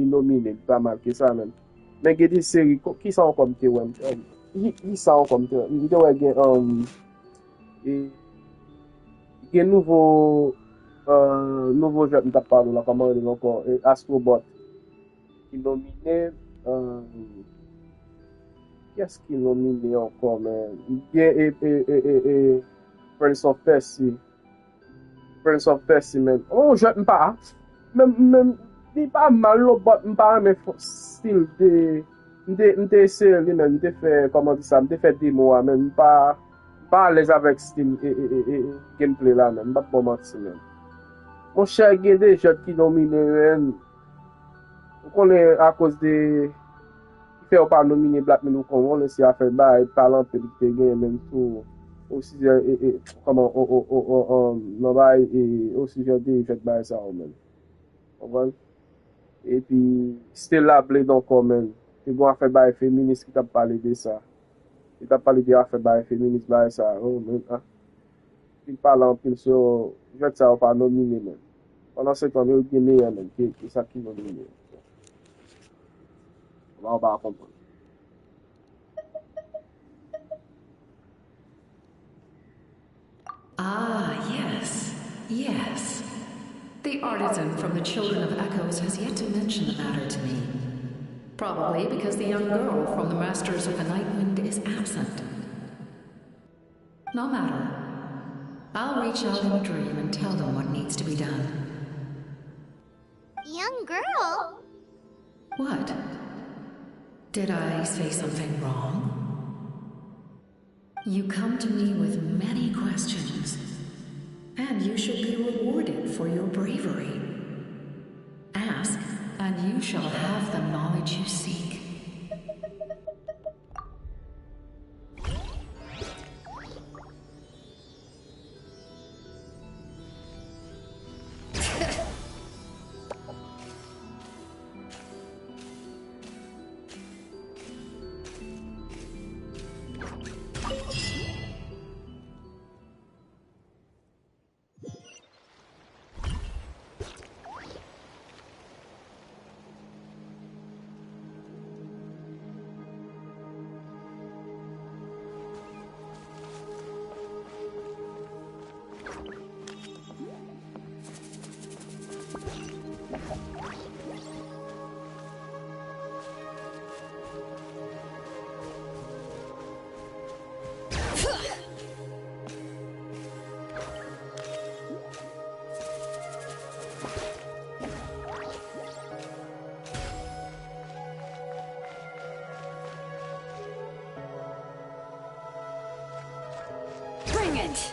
nomine, li pa marke sa men. Men gen di seri, ki sa an komite wèm? Ki sa an komite wèm? Li de wè gen nouvo jèp mta palo la, kaman wè ankon, Astrobot. Ki nomine, yes ki nomine ankon men? Gen Prince of Persia. Prince of Persia men. Oh, jèp mpa. Men, di pa mal lo, but mpa men still mte ese li men, mte fe, koman di sa, mte fe demo a men, mpa alez avèk still gameplay la men, mpa poman si men. Mon chè gen de jèp ki nomine men, ou konen a cause de ki fe ou pa nomine Black Men ou kon, on esi a fe ba, palan pe di te gen men tou, aussi comment non ba aussi de jèp ba sa ou men. Comprendre? Et puis, Stella Blade encore même. Tu vas faire des féministes qui t'a parlé de ça. Il t'a parlé de faire des féministes, ça. Oh, même, hein. Il parle en plus sur. Je vais te dire, pas nominé, même. Pendant ce temps, il y a meilleur, même. C'est ça qui est nominé. On va comprendre. Ah, yes. Yes. The artisan from the Children of Echoes has yet to mention the matter to me. Probably because the young girl from the Masters of the Nightwind is absent. No matter. I'll reach out in a dream and tell them what needs to be done. Young girl? What? Did I say something wrong? You come to me with many questions, and you should be rewarded for your bravery. Ask, and you shall have the knowledge you seek. Bring it!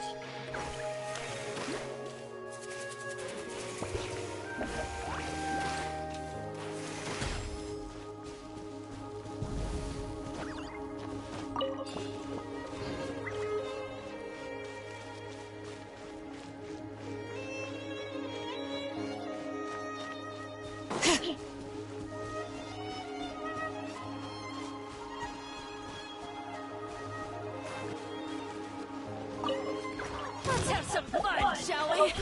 Let's have some fun, shall we?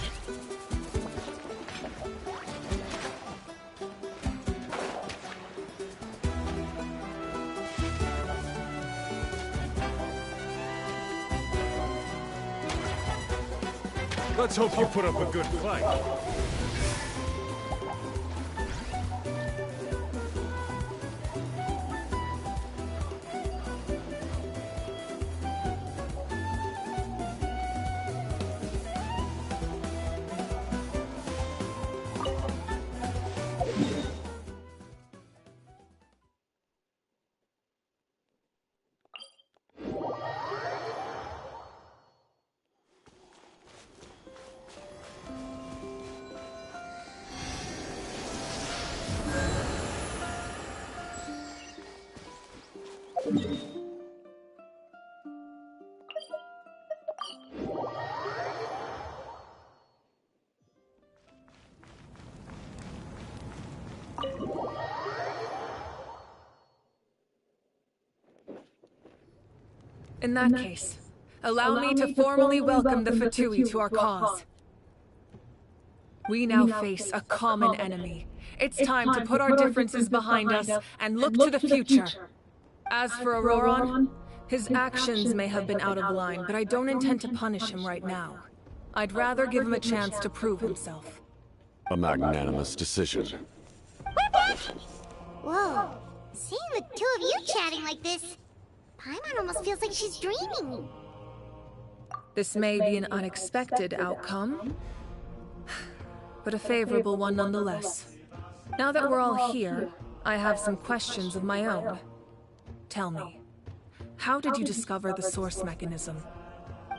Let's hope you put up a good fight. In that case, allow me to formally welcome the Fatui to our cause. We now face a common enemy. It's time to put our differences behind us and look to the future. As for Auroron, his actions may have been out of line, but I don't intend to punish him right now. I'd rather give him a chance to prove himself. A magnanimous decision. We're back! Whoa. Seeing the two of you chatting like this, Paimon almost feels like she's dreaming. This may be an unexpected outcome, but a favorable one nonetheless. Now that we're all here, I have some questions of my own. Tell me, how did you discover the source mechanism?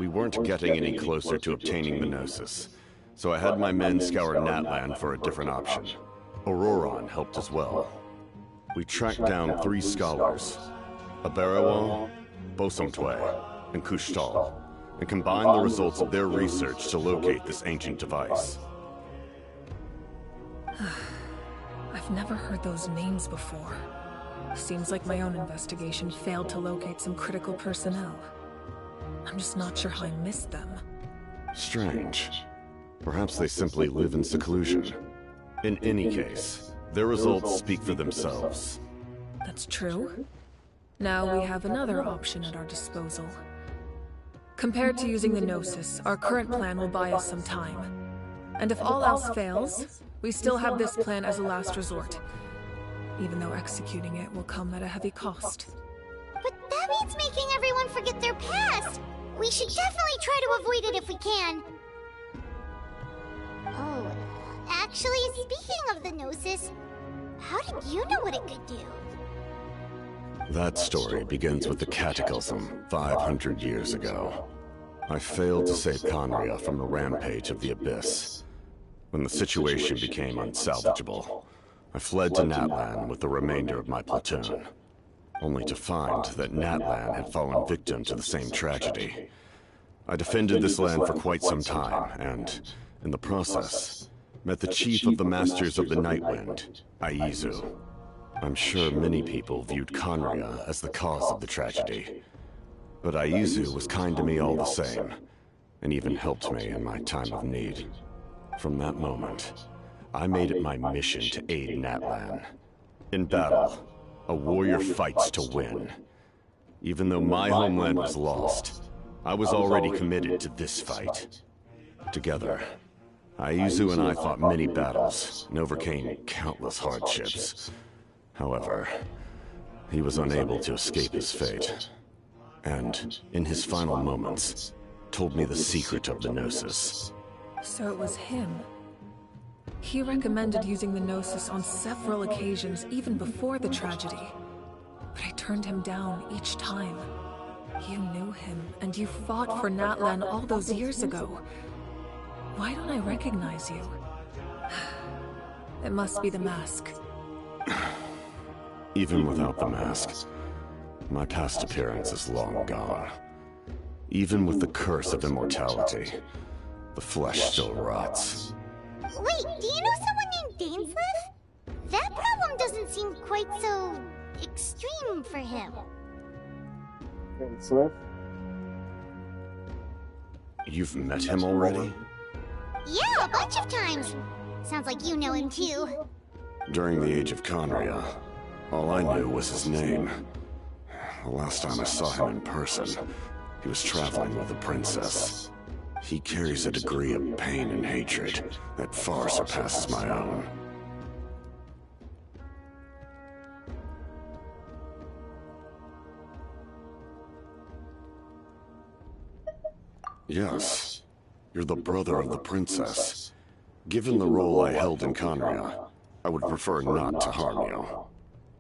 We weren't getting any closer to obtaining the Gnosis, so I had my men scour Natlan for a different option. Auroron helped as well. We tracked down 3 scholars, Aberawa, Bosamtwe, and Kushtal, and combined the results of their research to locate this ancient device. I've never heard those names before. Seems like my own investigation failed to locate some critical personnel. I'm just not sure how I missed them. Strange. Perhaps they simply live in seclusion. In any case, their results speak for themselves. That's true. Now we have another option at our disposal. Compared to using the Gnosis, our current plan will buy us some time. And if all else fails, we still have this plan as a last resort. Even though executing it will come at a heavy cost. But that means making everyone forget their past! We should definitely try to avoid it if we can. Oh, actually, speaking of the Gnosis, how did you know what it could do? That story begins with the Cataclysm 500 years ago. I failed to save Conria from the rampage of the Abyss. When the situation became unsalvageable, I fled to Natlan with the remainder of my platoon, only to find that Natlan had fallen victim to the same tragedy. I defended this land for quite some time, and, in the process, met the chief of the Masters of the Nightwind, Aizu. I'm sure many people viewed Conria as the cause of the tragedy, but Aizu was kind to me all the same, and even helped me in my time of need. From that moment, I made it my mission to aid Natlan. In battle, a warrior fights to win. Even though my homeland was lost, I was already committed to this fight. Together, Aizu and I fought many battles and overcame countless hardships. However, he was unable to escape his fate, and, in his final moments, told me the secret of the Gnosis. So it was him. He recommended using the Gnosis on several occasions, even before the tragedy. But I turned him down each time. You knew him, and you fought for Natlan all those years ago. Why don't I recognize you? It must be the mask. Even without the mask, my past appearance is long gone. Even with the curse of immortality, the flesh still rots. Wait, do you know someone named Dainsleif? That problem doesn't seem quite so extreme for him. Dainsleif? You've met him already? Yeah, a bunch of times. Sounds like you know him too. During the Age of Conria, all I knew was his name. The last time I saw him in person, he was traveling with a princess. He carries a degree of pain and hatred that far surpasses my own. Yes, you're the brother of the princess. Given the role I held in Conria, I would prefer not to harm you.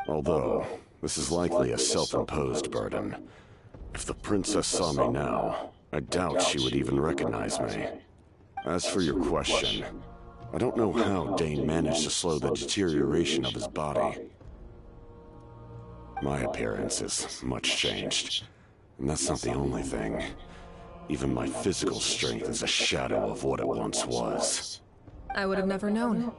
Although, this is likely a self-imposed burden. If the princess saw me now, I doubt she would even recognize me. As for your question, I don't know how Dane managed to slow the deterioration of his body. My appearance is much changed, and that's not the only thing. Even my physical strength is a shadow of what it once was. I would have never known.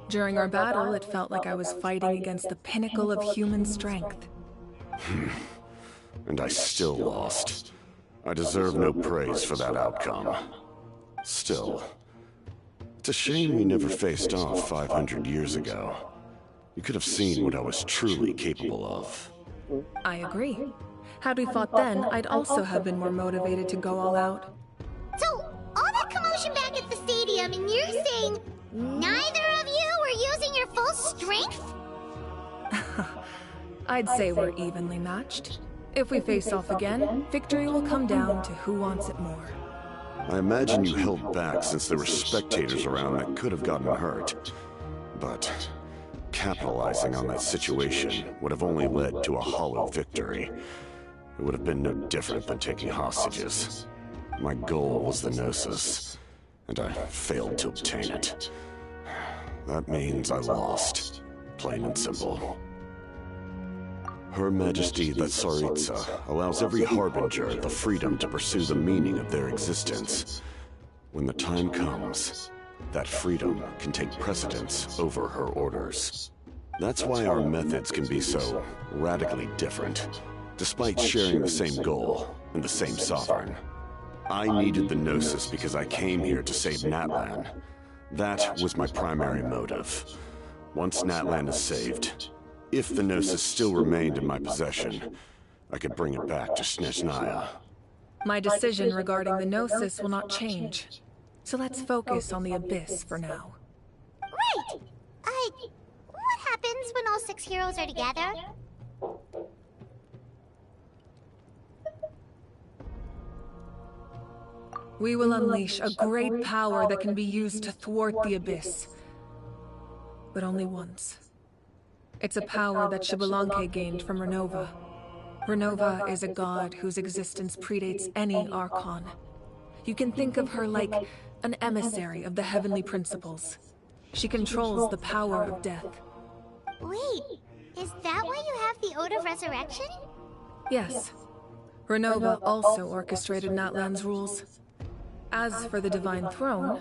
During our battle, it felt like I was fighting against the pinnacle of human strength. And I still lost. I deserve no praise for that outcome. Still, it's a shame we never faced off 500 years ago. You could have seen what I was truly capable of. I agree. Had we fought then, I'd also have been more motivated to go all out. So, all that commotion back at the stadium, and you're saying neither of you were using your full strength? I'd say we're evenly matched. If we face off again, victory will come down to who wants it more. I imagine you held back since there were spectators around that could have gotten hurt. But capitalizing on that situation would have only led to a hollow victory. It would have been no different than taking hostages. My goal was the Gnosis, and I failed to obtain it. That means I lost, plain and simple. Her Majesty the Tsaritsa allows every Harbinger the freedom to pursue the meaning of their existence. When the time comes, that freedom can take precedence over her orders. That's why our methods can be so radically different, despite sharing the same goal and the same sovereign. I needed the Gnosis because I came here to save Natlan. That was my primary motive. Once Natlan is saved, if the Gnosis still remained in my possession, I could bring it back to Snezhnaya. My decision regarding the Gnosis will not change. So let's focus on the Abyss for now. Right! What happens when all 6 heroes are together? We will unleash a great power that can be used to thwart the Abyss. But only once. It's a power that Xbalanque gained from Renova. Renova is a god whose existence predates any Archon. You can think of her like an emissary of the heavenly principles. She controls the power of death. Wait, is that why you have the Ode of Resurrection? Yes. Renova also orchestrated Natlan's rules. As for the Divine Throne,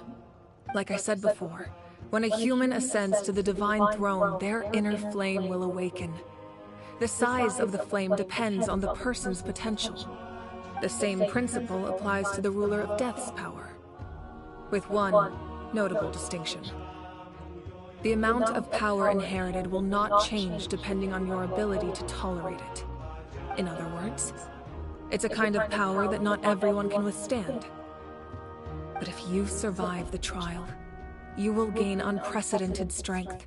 like I said before, when a human ascends to the Divine Throne, their inner flame will awaken. The size of the flame depends on the person's potential. The same principle applies to the ruler of Death's power, with one notable distinction. The amount of power inherited will not change depending on your ability to tolerate it. In other words, it's a kind of power that not everyone can withstand. But if you survive the trial, you will gain unprecedented strength,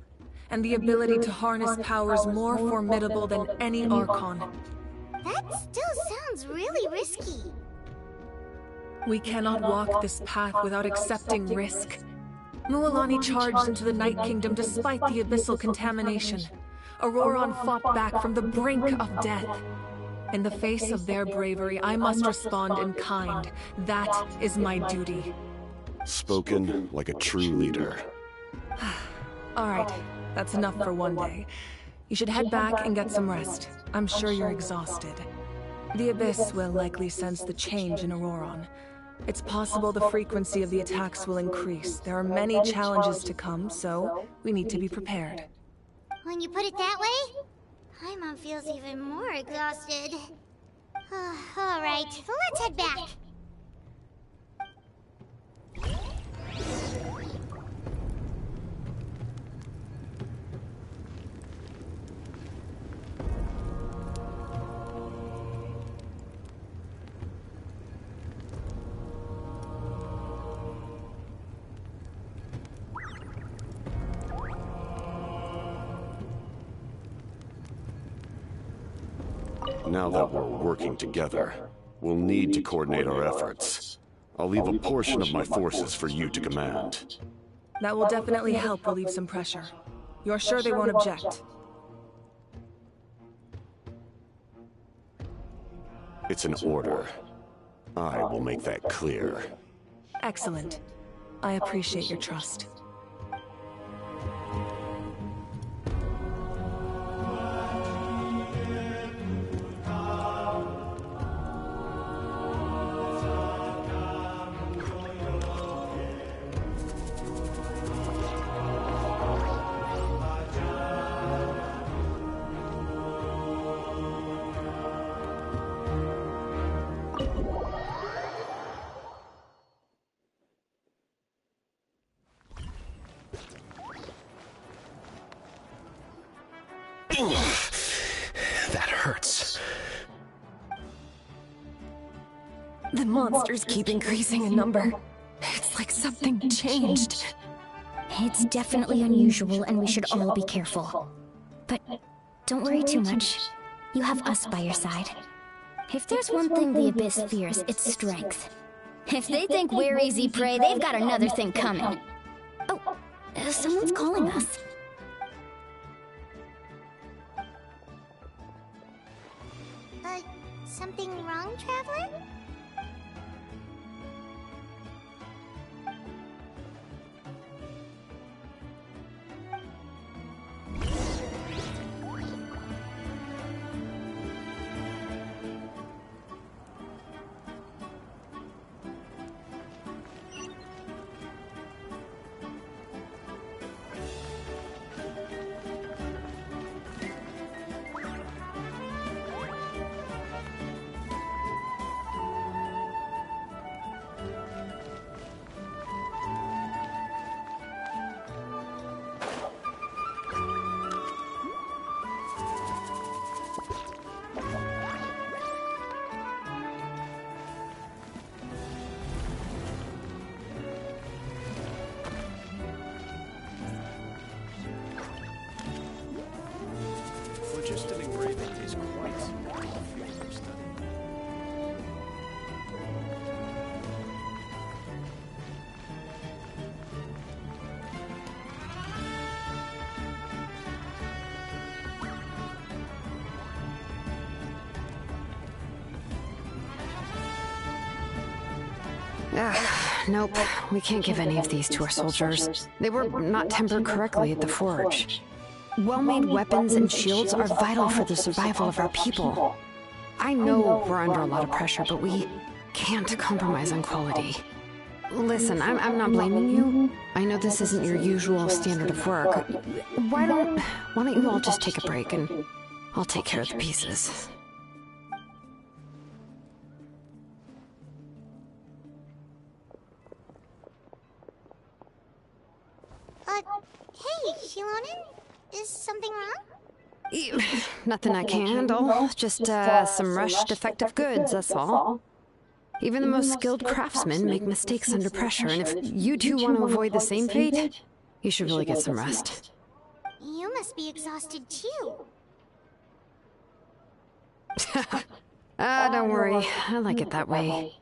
and the ability to harness powers more formidable than any Archon. That still sounds really risky. We cannot walk this path without accepting risk. Mualani charged into the Night Kingdom despite the abyssal contamination. Auroron fought back from the brink of death. In the face of their bravery, I must respond in kind. That is my duty. Spoken like a true leader. Alright, that's enough for one day. You should head back and get some rest. I'm sure you're exhausted. The Abyss will likely sense the change in Auroron. It's possible the frequency of the attacks will increase. There are many challenges to come, so we need to be prepared. When you put it that way, Paimon feels even more exhausted. Alright, let's head back. Now that we're working together, we'll need to coordinate our efforts. I'll leave a portion of my forces for you to command. That will definitely help relieve some pressure. You're sure they won't object? It's an order. I will make that clear. Excellent. I appreciate your trust. That hurts. The monsters keep increasing in number. It's like something changed. It's definitely unusual, and we should all be careful. But don't worry too much. You have us by your side. If there's one thing the Abyss fears, it's strength. If they think we're easy prey, they've got another thing coming. Oh, someone's calling us. Something wrong, Traveler? Just an engraving is quite a field of study. Nope. We can't give any of these to our soldiers. They were not tempered correctly at the forge. Well-made weapons and shields are vital for the survival of our people. I know we're under a lot of pressure, but we can't compromise on quality. Listen, I'm not blaming you. I know this isn't your usual standard of work. Why don't you all just take a break and I'll take care of the pieces. Hey, Shilonen? Is something wrong? Nothing I can handle. Just some rushed defective goods, that's all. Even the most skilled craftsmen make mistakes under pressure, and if you two want to avoid the same fate, you should really get some rest. You must be exhausted too. Don't worry. I like it that way.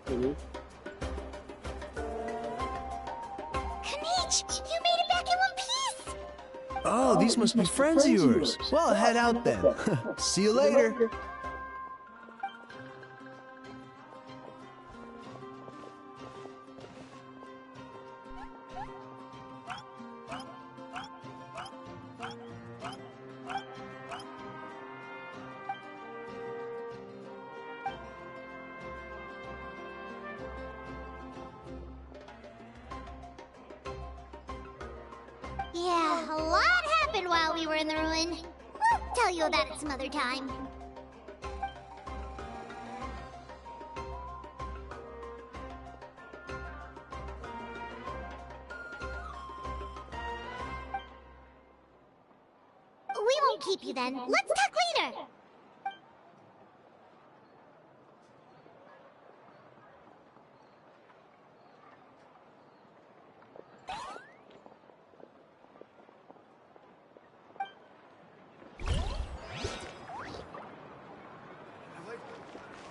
Kanich, you made it back in one piece! Oh, these must be friends of yours. Well, head out then. See you later. Yeah, a lot happened while we were in the ruin. We'll tell you about it some other time. We won't keep you then. Let's talk later.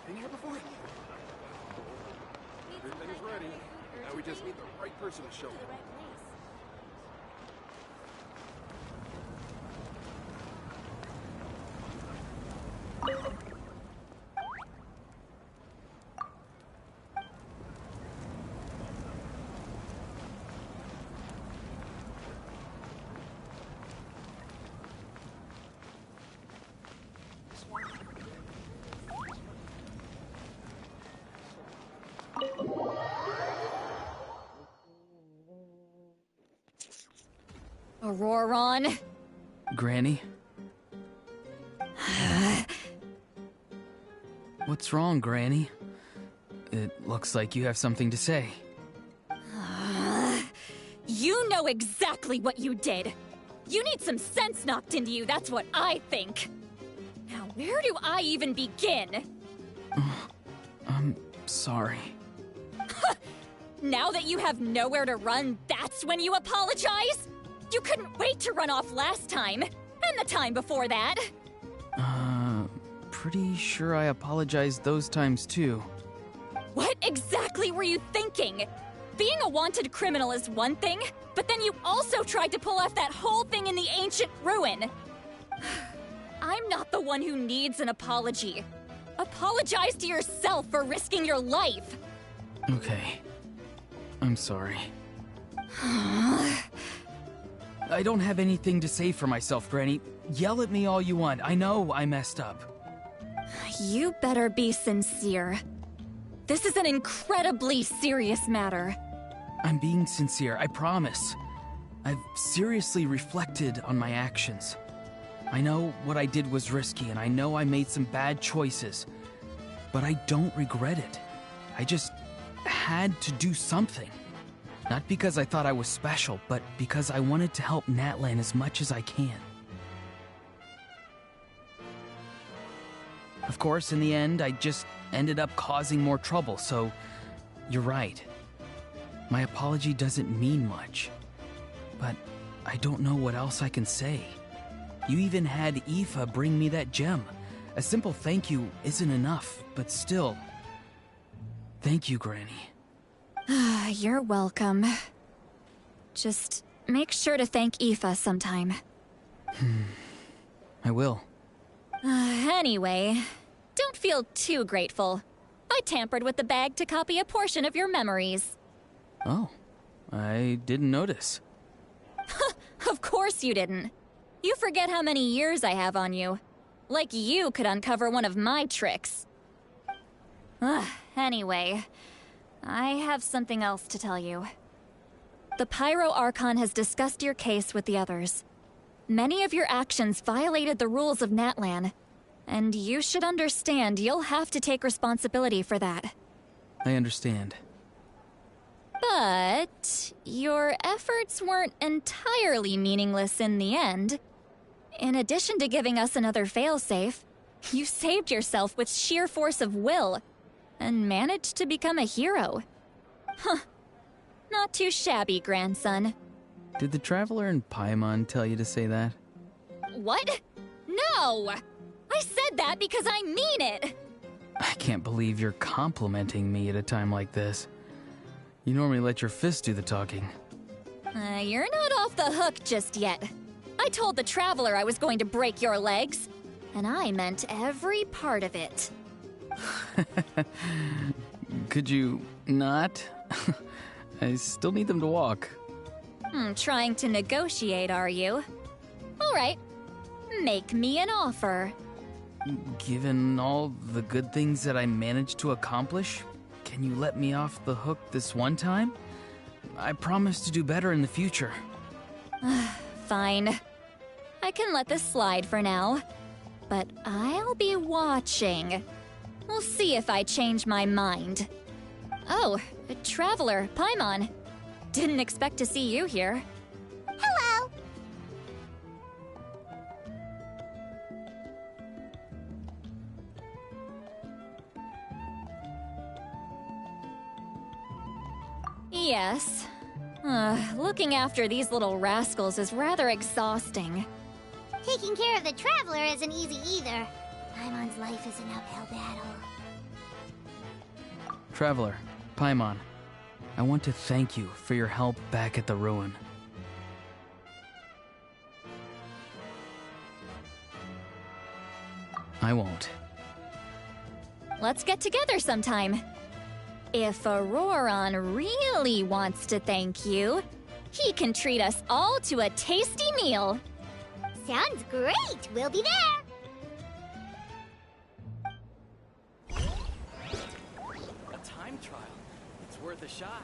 Been here before? Everything's ready. Now we just need the right person to show up. Auroron. Granny? What's wrong, Granny? It looks like you have something to say. You know exactly what you did. You need some sense knocked into you, that's what I think. Now, where do I even begin? I'm sorry. Now that you have nowhere to run, that's when you apologize? You couldn't wait to run off last time, and the time before that. Pretty sure I apologized those times too. What exactly were you thinking? Being a wanted criminal is one thing, but then you also tried to pull off that whole thing in the ancient ruin. I'm not the one who needs an apology. Apologize to yourself for risking your life. Okay. I'm sorry. I don't have anything to say for myself, Granny. Yell at me all you want. I know I messed up. You better be sincere. This is an incredibly serious matter. I'm being sincere, I promise. I've seriously reflected on my actions. I know what I did was risky, and I know I made some bad choices. But I don't regret it. I just had to do something. Not because I thought I was special, but because I wanted to help Natlan as much as I can. Of course, in the end, I just ended up causing more trouble, so you're right. My apology doesn't mean much. But I don't know what else I can say. You even had Aoife bring me that gem. A simple thank you isn't enough, but still. Thank you, Granny. You're welcome. Just make sure to thank Aoife sometime. I will. Anyway, don't feel too grateful. I tampered with the bag to copy a portion of your memories. Oh, I didn't notice. Of course you didn't. You forget how many years I have on you. Like you could uncover one of my tricks. Anyway, I have something else to tell you. The Pyro Archon has discussed your case with the others. Many of your actions violated the rules of Natlan, and you should understand you'll have to take responsibility for that. I understand. But your efforts weren't entirely meaningless in the end. In addition to giving us another failsafe, you saved yourself with sheer force of will and managed to become a hero. Huh. Not too shabby, grandson. Did the Traveler in Paimon tell you to say that? What? No! I said that because I mean it! I can't believe you're complimenting me at a time like this. You normally let your fists do the talking. You're not off the hook just yet. I told the Traveler I was going to break your legs, and I meant every part of it. Could you not? I still need them to walk. Trying to negotiate, are you? All right. Make me an offer. Given all the good things that I managed to accomplish, can you let me off the hook this one time? I promise to do better in the future. Fine. I can let this slide for now. But I'll be watching. We'll see if I change my mind. Oh, Traveler, Paimon. Didn't expect to see you here. Hello! Yes. Looking after these little rascals is rather exhausting. Taking care of the Traveler isn't easy either. Paimon's life is an uphill battle. Traveler, Paimon, I want to thank you for your help back at the ruin. I won't. Let's get together sometime. If Auroron really wants to thank you, he can treat us all to a tasty meal. Sounds great! We'll be there! A time trial. It's worth a shot.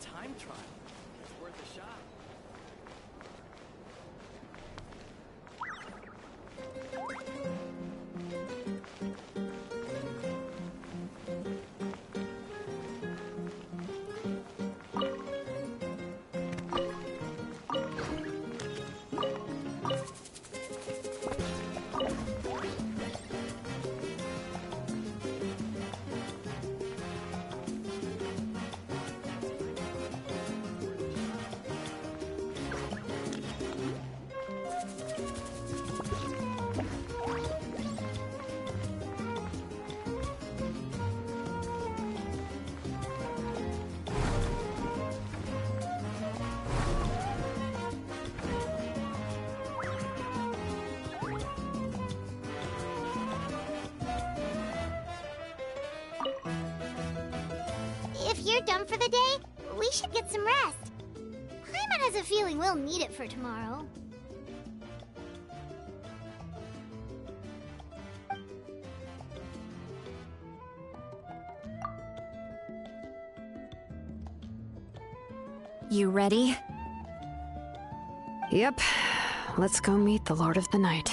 Time trial. It's worth a shot. If you're done for the day, we should get some rest. Paimon has a feeling we'll need it for tomorrow. You ready? Yep. Let's go meet the Lord of the Night.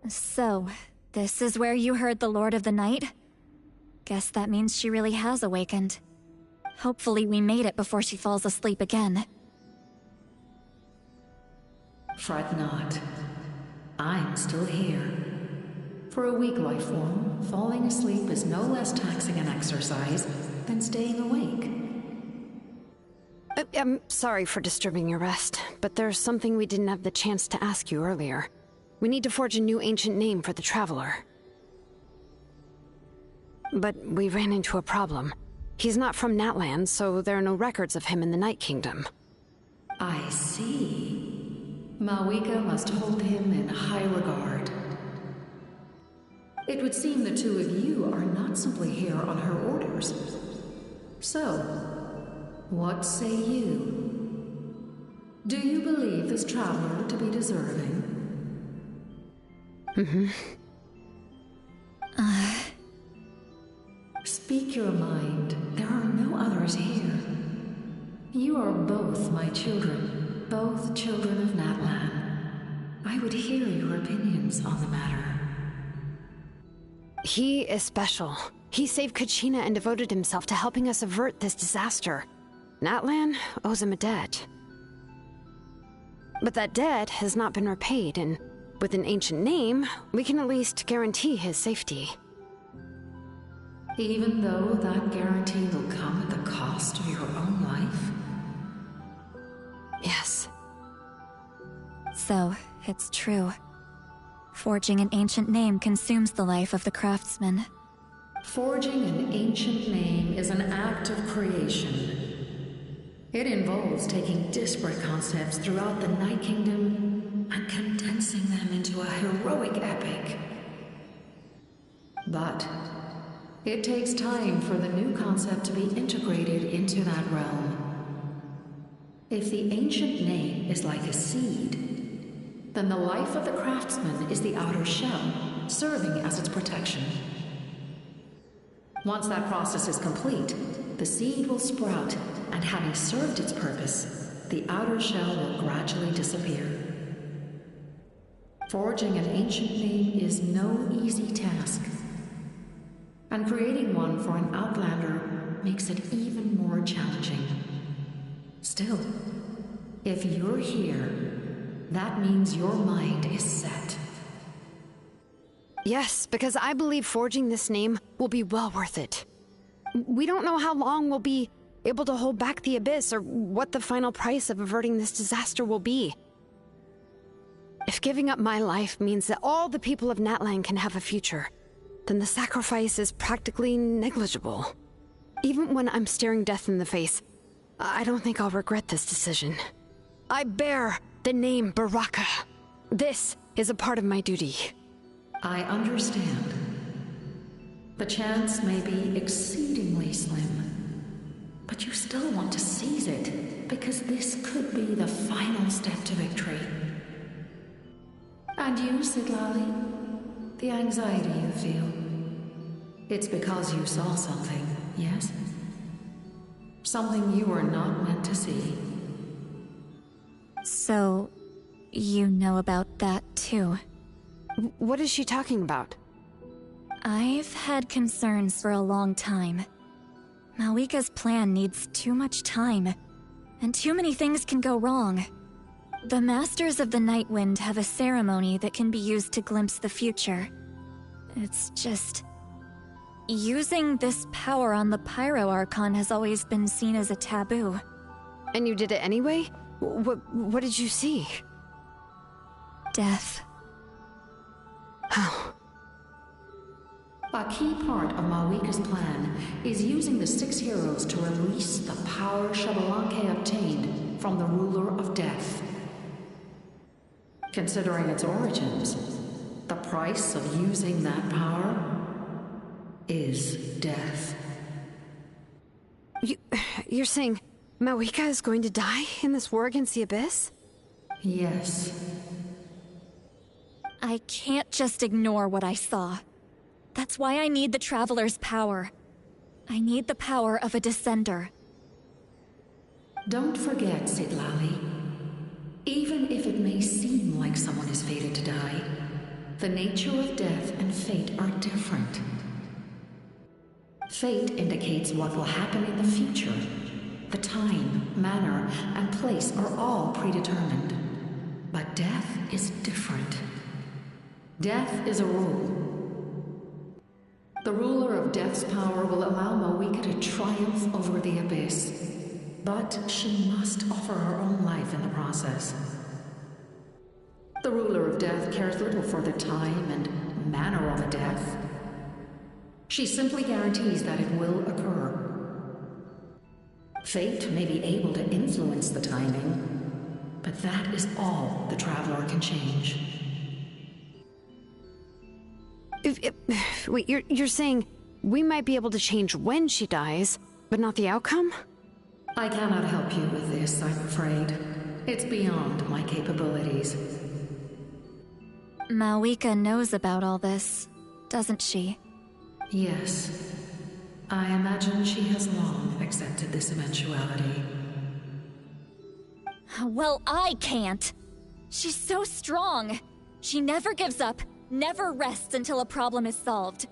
So, this is where you heard the Lord of the Night? Guess that means she really has awakened. Hopefully we made it before she falls asleep again. Fret not. I'm still here. For a weak life form, falling asleep is no less taxing an exercise than staying awake. I'm sorry for disturbing your rest, but there's something we didn't have the chance to ask you earlier. We need to forge a new ancient name for the Traveler. But we ran into a problem. He's not from Natlan, so there are no records of him in the Night Kingdom. I see. Malwika must hold him in high regard. It would seem the two of you are not simply here on her orders. So, what say you? Do you believe this traveler to be deserving? Speak your mind. There are no others here. You are both my children, both children of Natlan. I would hear your opinions on the matter. He is special. He saved Kachina and devoted himself to helping us avert this disaster. Natlan owes him a debt. But that debt has not been repaid, and with an ancient name, we can at least guarantee his safety. Even though that guarantee will come at the cost of your own life? Yes. So, it's true. Forging an ancient name consumes the life of the craftsman. Forging an ancient name is an act of creation. It involves taking disparate concepts throughout the Night Kingdom and condensing them into a heroic epic. But it takes time for the new concept to be integrated into that realm. If the ancient name is like a seed, then the life of the craftsman is the outer shell, serving as its protection. Once that process is complete, the seed will sprout, and having served its purpose, the outer shell will gradually disappear. Forging an ancient name is no easy task, and creating one for an outlander makes it even more challenging. Still, if you're here, that means your mind is set. Yes, because I believe forging this name will be well worth it. We don't know how long we'll be able to hold back the Abyss or what the final price of averting this disaster will be. If giving up my life means that all the people of Natlan can have a future, then the sacrifice is practically negligible. Even when I'm staring death in the face, I don't think I'll regret this decision. I bear the name Baraka. This is a part of my duty. I understand. The chance may be exceedingly slim, but you still want to seize it, because this could be the final step to victory. And you, Sidlali, the anxiety you feel, it's because you saw something, yes? Something you were not meant to see. So, you know about that too. What is she talking about? I've had concerns for a long time. Malika's plan needs too much time, and too many things can go wrong. The Masters of the Night Wind have a ceremony that can be used to glimpse the future. It's just... using this power on the Pyro Archon has always been seen as a taboo. And you did it anyway? What did you see? Death. How? A key part of Malika's plan is using the 6 heroes to release the power Xbalanque obtained from the ruler of death. Considering its origins, the price of using that power is death. You're saying Malika is going to die in this war against the Abyss? Yes. I can't just ignore what I saw. That's why I need the Traveler's power. I need the power of a Descender. Don't forget, Sidlali. Even if it may seem like someone is fated to die, the nature of death and fate are different. Fate indicates what will happen in the future. The time, manner, and place are all predetermined. But death is different. Death is a rule. The ruler of Death's power will allow Malika to triumph over the Abyss. But she must offer her own life in the process. The ruler of Death cares little for the time and manner of a death. She simply guarantees that it will occur. Fate may be able to influence the timing, but that is all the Traveler can change. Wait, you're saying we might be able to change when she dies, but not the outcome? I cannot help you with this, I'm afraid. It's beyond my capabilities. Mawika knows about all this, doesn't she? Yes. I imagine she has long accepted this eventuality. Well, I can't. She's so strong. She never gives up, never rests until a problem is solved.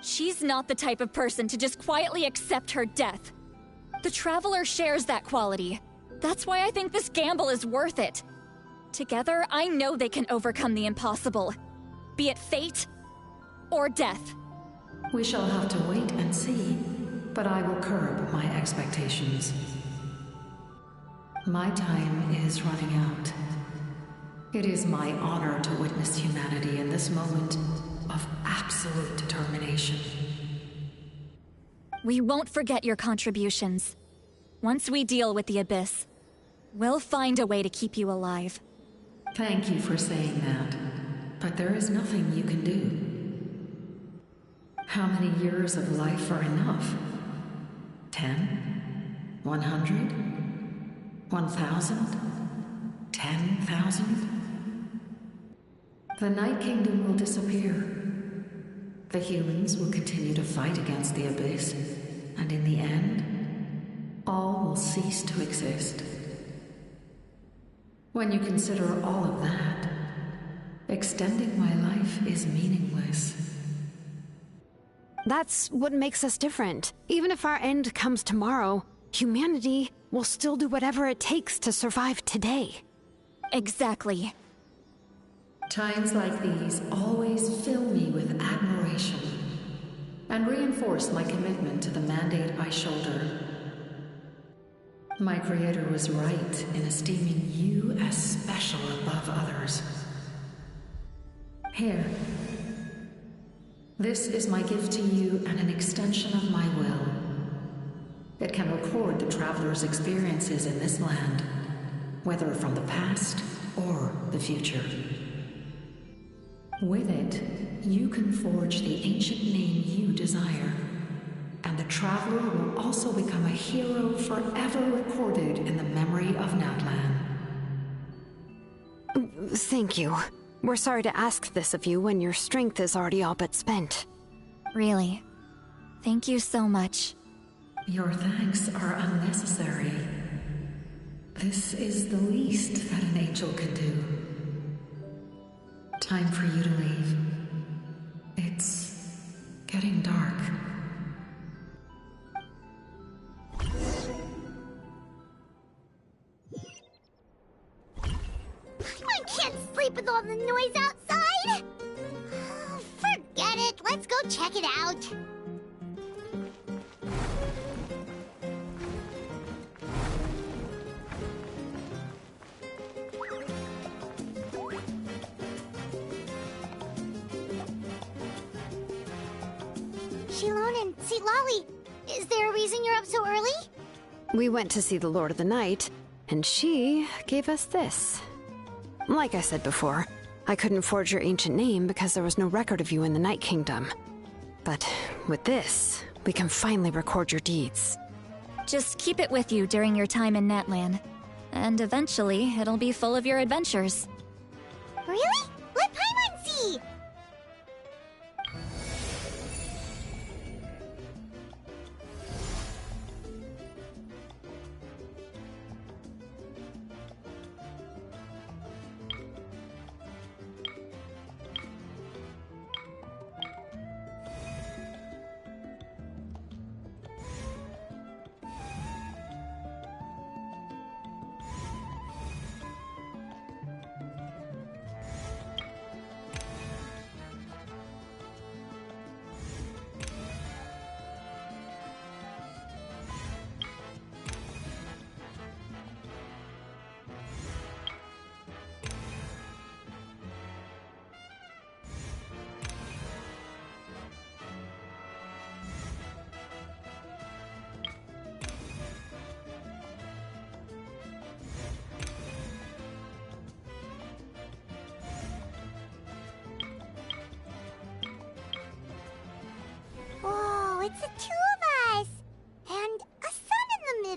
She's not the type of person to just quietly accept her death. The Traveler shares that quality. That's why I think this gamble is worth it. Together, I know they can overcome the impossible. Be it fate or death. We shall have to wait and see, but I will curb my expectations. My time is running out. It is my honor to witness humanity in this moment of absolute determination. We won't forget your contributions. Once we deal with the Abyss, we'll find a way to keep you alive. Thank you for saying that, but there is nothing you can do. How many years of life are enough? 10? 100? 1,000? 10,000? The Night Kingdom will disappear. The humans will continue to fight against the Abyss, and in the end, all will cease to exist. When you consider all of that, extending my life is meaningless. That's what makes us different. Even if our end comes tomorrow, humanity will still do whatever it takes to survive today. Exactly. Times like these always fill me with admiration and reinforce my commitment to the mandate I shoulder. My creator was right in esteeming you as special above others. Here. This is my gift to you and an extension of my will. It can record the traveler's experiences in this land, whether from the past or the future. With it, you can forge the ancient name you desire, and the traveler will also become a hero forever recorded in the memory of Natlan. Thank you. We're sorry to ask this of you when your strength is already all but spent. Really. Thank you so much. Your thanks are unnecessary. This is the least that an angel can do. Time for you to leave. It's getting dark. I can't sleep with all the noise outside! Forget it, let's go check it out. Shilon and Lolly, is there a reason you're up so early? We went to see the Lord of the Night, and she gave us this. Like I said before, I couldn't forge your ancient name because there was no record of you in the Night Kingdom. But with this, we can finally record your deeds. Just keep it with you during your time in Natlan, and eventually it'll be full of your adventures. Really? Let Paimon see!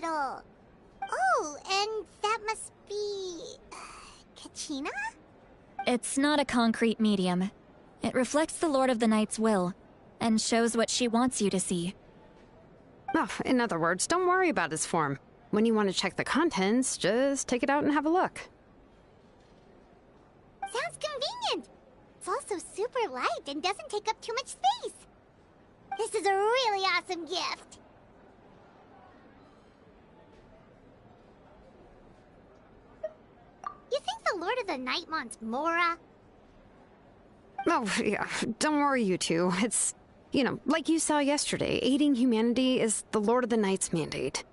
capital. Oh, and that must be... Kachina? It's not a concrete medium. It reflects the Lord of the Night's will, and shows what she wants you to see. Oh, in other words, don't worry about his form. When you want to check the contents, just take it out and have a look. Sounds convenient. It's also super light and doesn't take up too much space. This is a really awesome gift. You think the Lord of the Night wants Mora? Oh, yeah, don't worry, you two. It's, like you saw yesterday, aiding humanity is the Lord of the Night's mandate.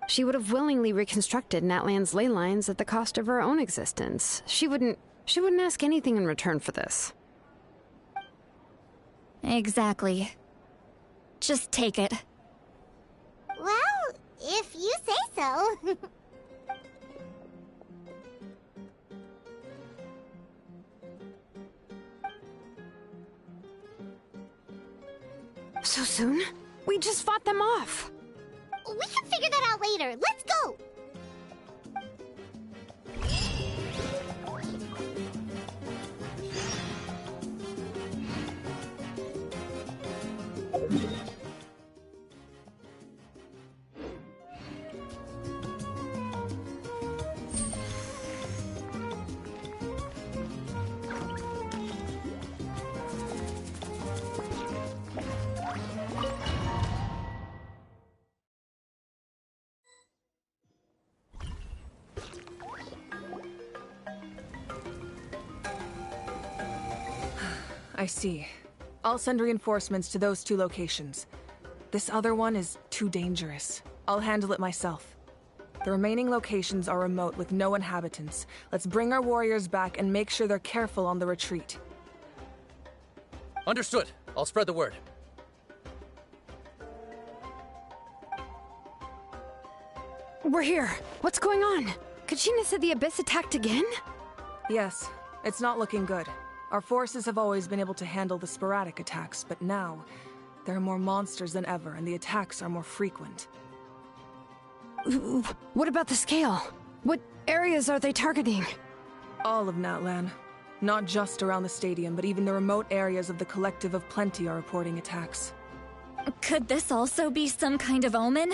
She would have willingly reconstructed Natlan's ley lines at the cost of her own existence. She wouldn't ask anything in return for this. Exactly. Just take it. Well, if you say so. So soon? We just fought them off. We can figure that out later. Let's go! I see. I'll send reinforcements to those 2 locations. This other one is too dangerous. I'll handle it myself. The remaining locations are remote with no inhabitants. Let's bring our warriors back and make sure they're careful on the retreat. Understood. I'll spread the word. We're here. What's going on? Kachina said the Abyss attacked again? Yes, it's not looking good. Our forces have always been able to handle the sporadic attacks, but now, there are more monsters than ever, and the attacks are more frequent. What about the scale? What areas are they targeting? All of Natlan. Not just around the stadium, but even the remote areas of the Collective of Plenty are reporting attacks. Could this also be some kind of omen?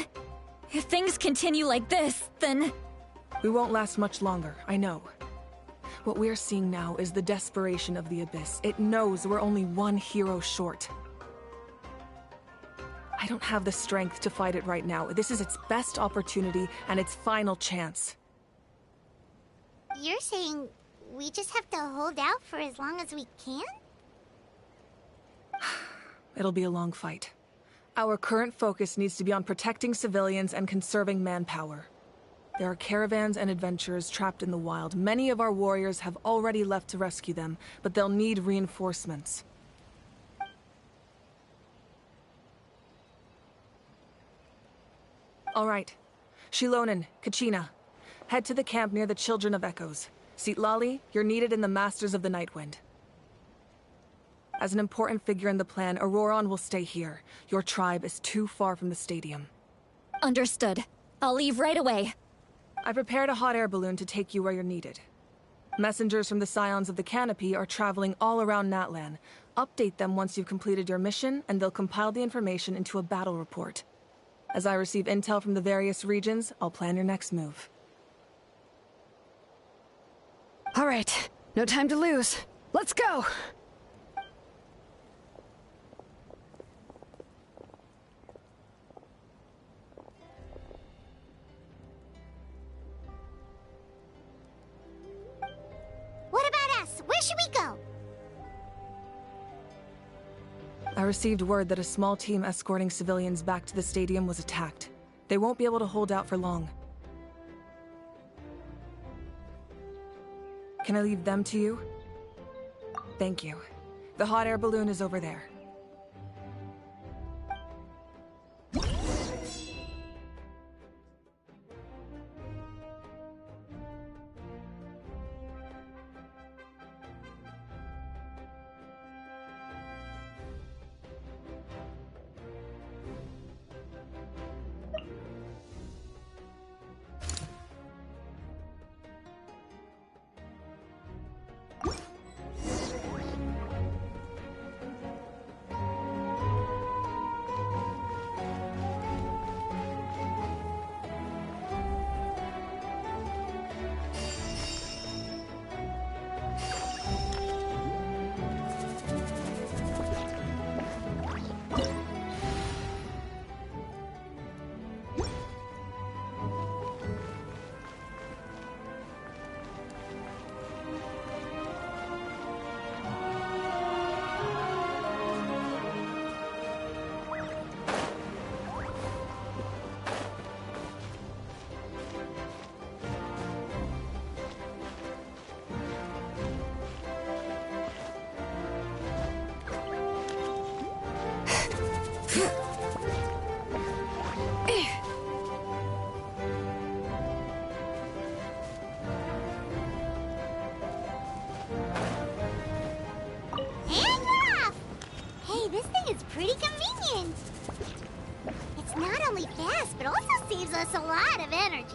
If things continue like this, then... We won't last much longer, I know. What we're seeing now is the desperation of the Abyss. It knows we're only one hero short. I don't have the strength to fight it right now. This is its best opportunity and its final chance. You're saying we just have to hold out for as long as we can? It'll be a long fight. Our current focus needs to be on protecting civilians and conserving manpower. There are caravans and adventurers trapped in the wild. Many of our warriors have already left to rescue them, but they'll need reinforcements. All right. Shilonen, Kachina. Head to the camp near the Children of Echoes. Citlali, you're needed in the Masters of the Nightwind. As an important figure in the plan, Auroron will stay here. Your tribe is too far from the stadium. Understood. I'll leave right away. I prepared a hot air balloon to take you where you're needed. Messengers from the Scions of the Canopy are traveling all around Natlan. Update them once you've completed your mission, and they'll compile the information into a battle report. As I receive intel from the various regions, I'll plan your next move. All right, no time to lose. Let's go! What about us? Where should we go? I received word that a small team escorting civilians back to the stadium was attacked. They won't be able to hold out for long. Can I leave them to you? Thank you. The hot air balloon is over there. us a lot of energy.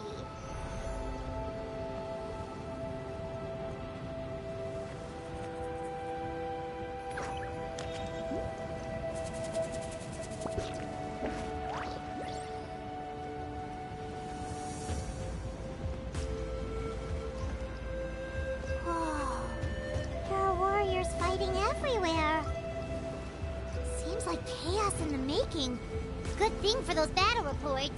There are warriors fighting everywhere. Seems like chaos in the making. Good thing for those battle reports.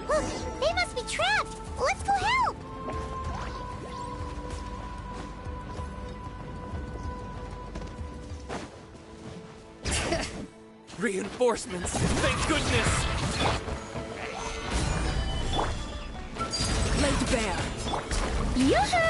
Look, they must be trapped. Let's go help. Reinforcements! Thank goodness! Laid bare. Yoo-hoo!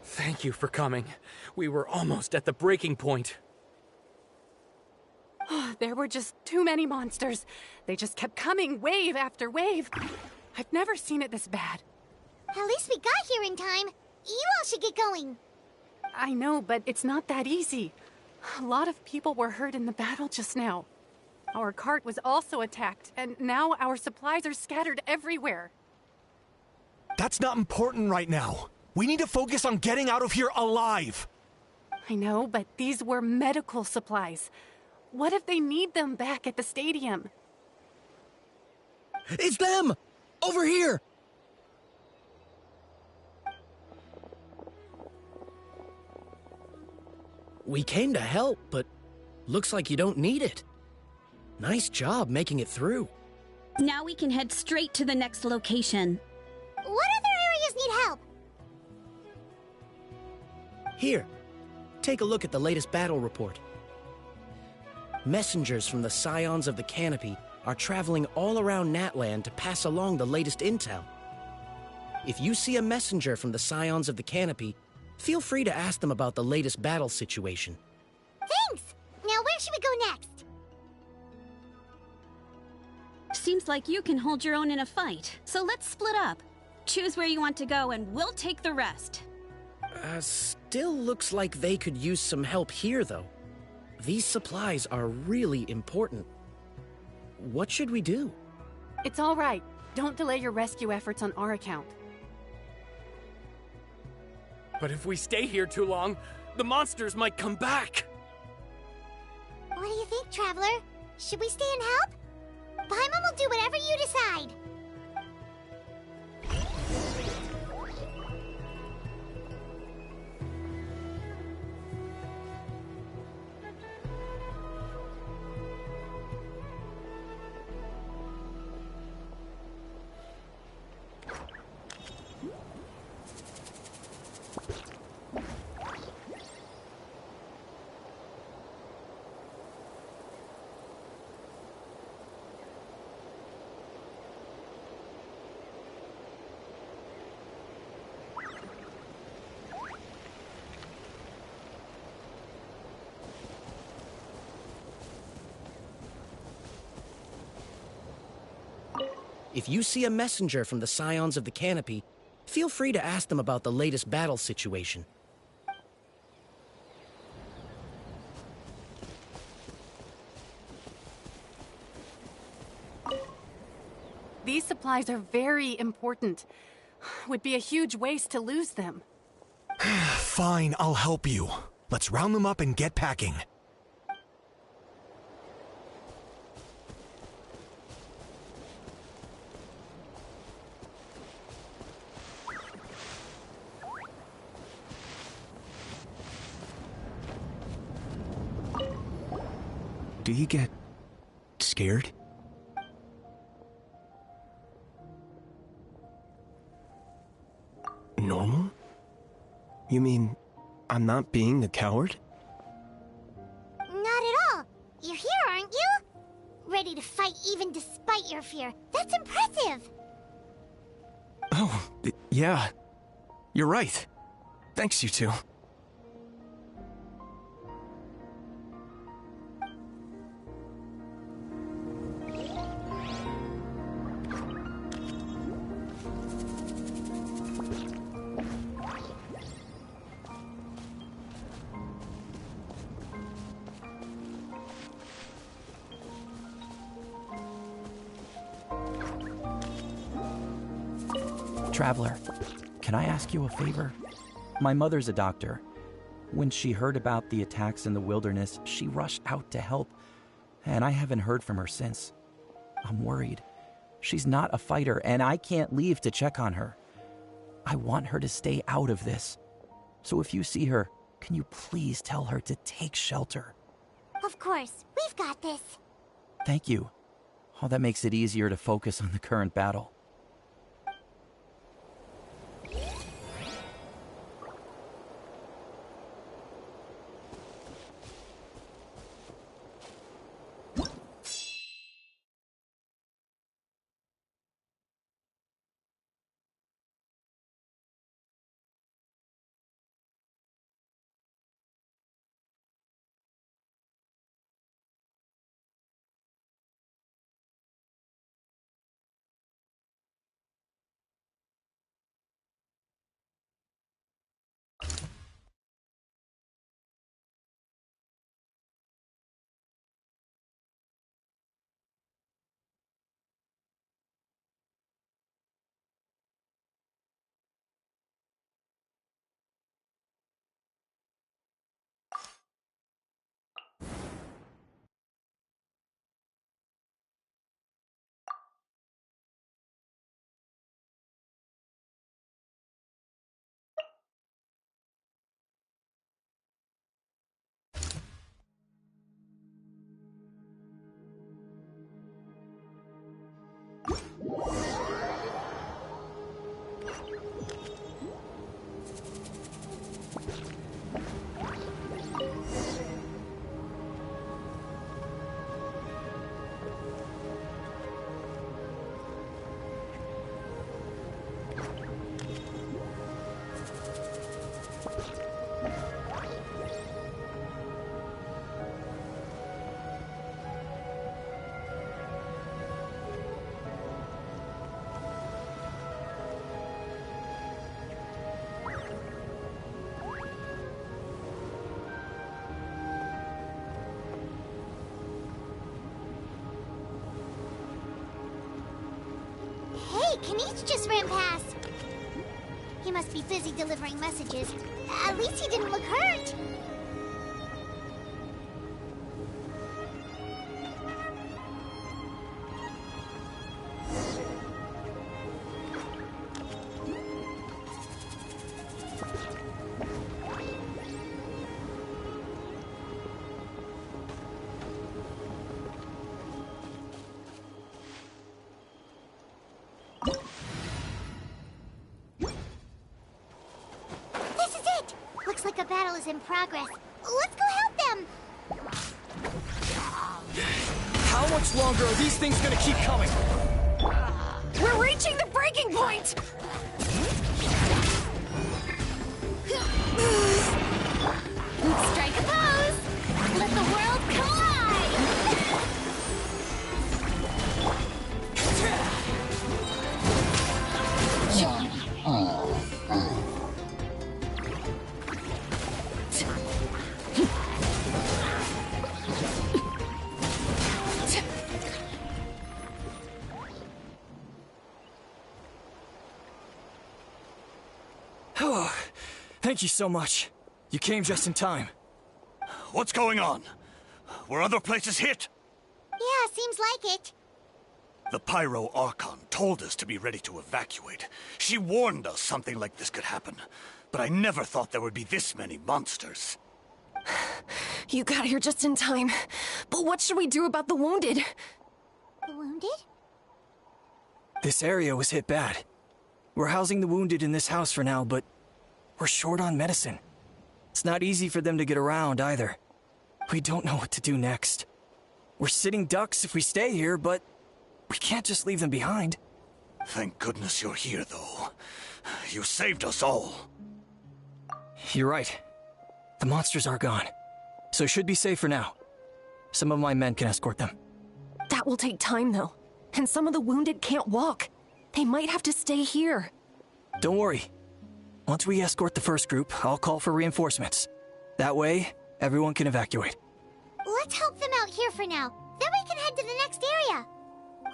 Thank you for coming. We were almost at the breaking point. There were just too many monsters. They just kept coming, wave after wave. I've never seen it this bad. At least we got here in time. You all should get going. I know, but it's not that easy. A lot of people were hurt in the battle just now. Our cart was also attacked, and now our supplies are scattered everywhere. That's not important right now. We need to focus on getting out of here alive. I know, but these were medical supplies. What if they need them back at the stadium? It's them! Over here! We came to help, but looks like you don't need it. Nice job making it through. Now we can head straight to the next location. What other areas need help? Here, take a look at the latest battle report. Messengers from the Scions of the Canopy are traveling all around Natland to pass along the latest intel. If you see a messenger from the Scions of the Canopy, feel free to ask them about the latest battle situation. Thanks! Now where should we go next? Seems like you can hold your own in a fight, so let's split up. Choose where you want to go and we'll take the rest. Still looks like they could use some help here, though. These supplies are really important. What should we do? It's all right. Don't delay your rescue efforts on our account. But if we stay here too long, the monsters might come back. What do you think, Traveler? Should we stay and help? Paimon will do whatever you decide. If you see a messenger from the Scions of the Canopy, feel free to ask them about the latest battle situation. These supplies are very important. Would be a huge waste to lose them. Fine, I'll help you. Let's round them up and get packing. Do you get scared? Normal? You mean I'm not being a coward? Not at all. You're here, aren't you? Ready to fight even despite your fear. That's impressive. Oh, yeah. You're right. Thanks, you two. Traveler, can I ask you a favor? My mother's a doctor. When she heard about the attacks in the wilderness, she rushed out to help, and I haven't heard from her since. I'm worried. She's not a fighter, and I can't leave to check on her. I want her to stay out of this. So if you see her, can you please tell her to take shelter? Of course. We've got this. Thank you. Oh, that makes it easier to focus on the current battle. Hey, Kaniche just ran past. He must be busy delivering messages. At least he didn't look hurt. This is it! Looks like a battle is in progress. Let's go help them! How much longer are these things gonna keep coming? We're reaching the breaking point! Strike a pose! Let the world collide! Thank you so much. You came just in time. What's going on? Were other places hit? Yeah, seems like it. The Pyro Archon told us to be ready to evacuate. She warned us something like this could happen. But I never thought there would be this many monsters. You got here just in time. But what should we do about the wounded? The wounded? This area was hit bad. We're housing the wounded in this house for now, but we're short on medicine. It's not easy for them to get around either. We don't know what to do next. We're sitting ducks if we stay here, but we can't just leave them behind. Thank goodness you're here, though. You saved us all. You're right. The monsters are gone, so should be safe for now. Some of my men can escort them. That will take time, though. And some of the wounded can't walk. They might have to stay here. Don't worry. Once we escort the first group, I'll call for reinforcements. That way, everyone can evacuate. Let's help them out here for now. Then we can head to the next area.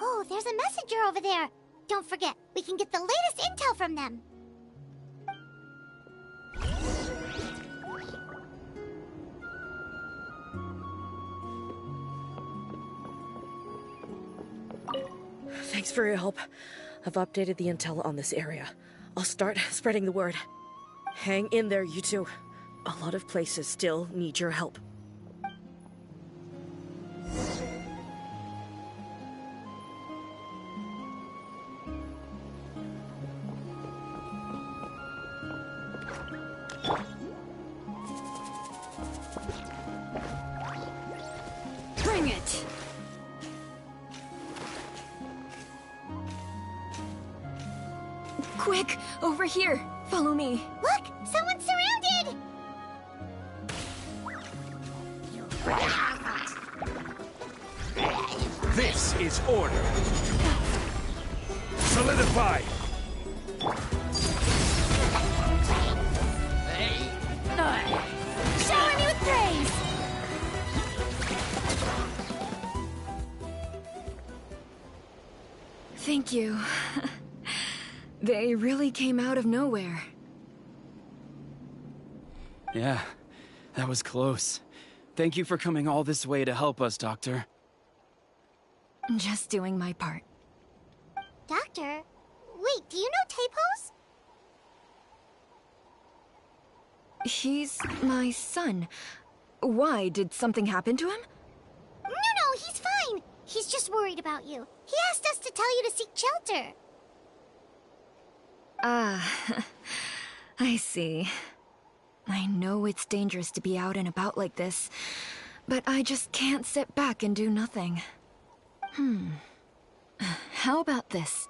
Oh, there's a messenger over there. Don't forget, we can get the latest intel from them. Thanks for your help. I've updated the intel on this area. I'll start spreading the word. Hang in there, you two. A lot of places still need your help. Bring it! Quick! Over here! Follow me! Look! Someone's surrounded! This is order. Solidify! Shower me with praise! Thank you. They really came out of nowhere. Yeah, that was close. Thank you for coming all this way to help us, Doctor. Just doing my part. Doctor? Wait, do you know Tapos? He's my son. Why? Did something happen to him? No, he's fine. He's just worried about you. He asked us to tell you to seek shelter. Ah, I see. I know it's dangerous to be out and about like this, but I just can't sit back and do nothing. How about this?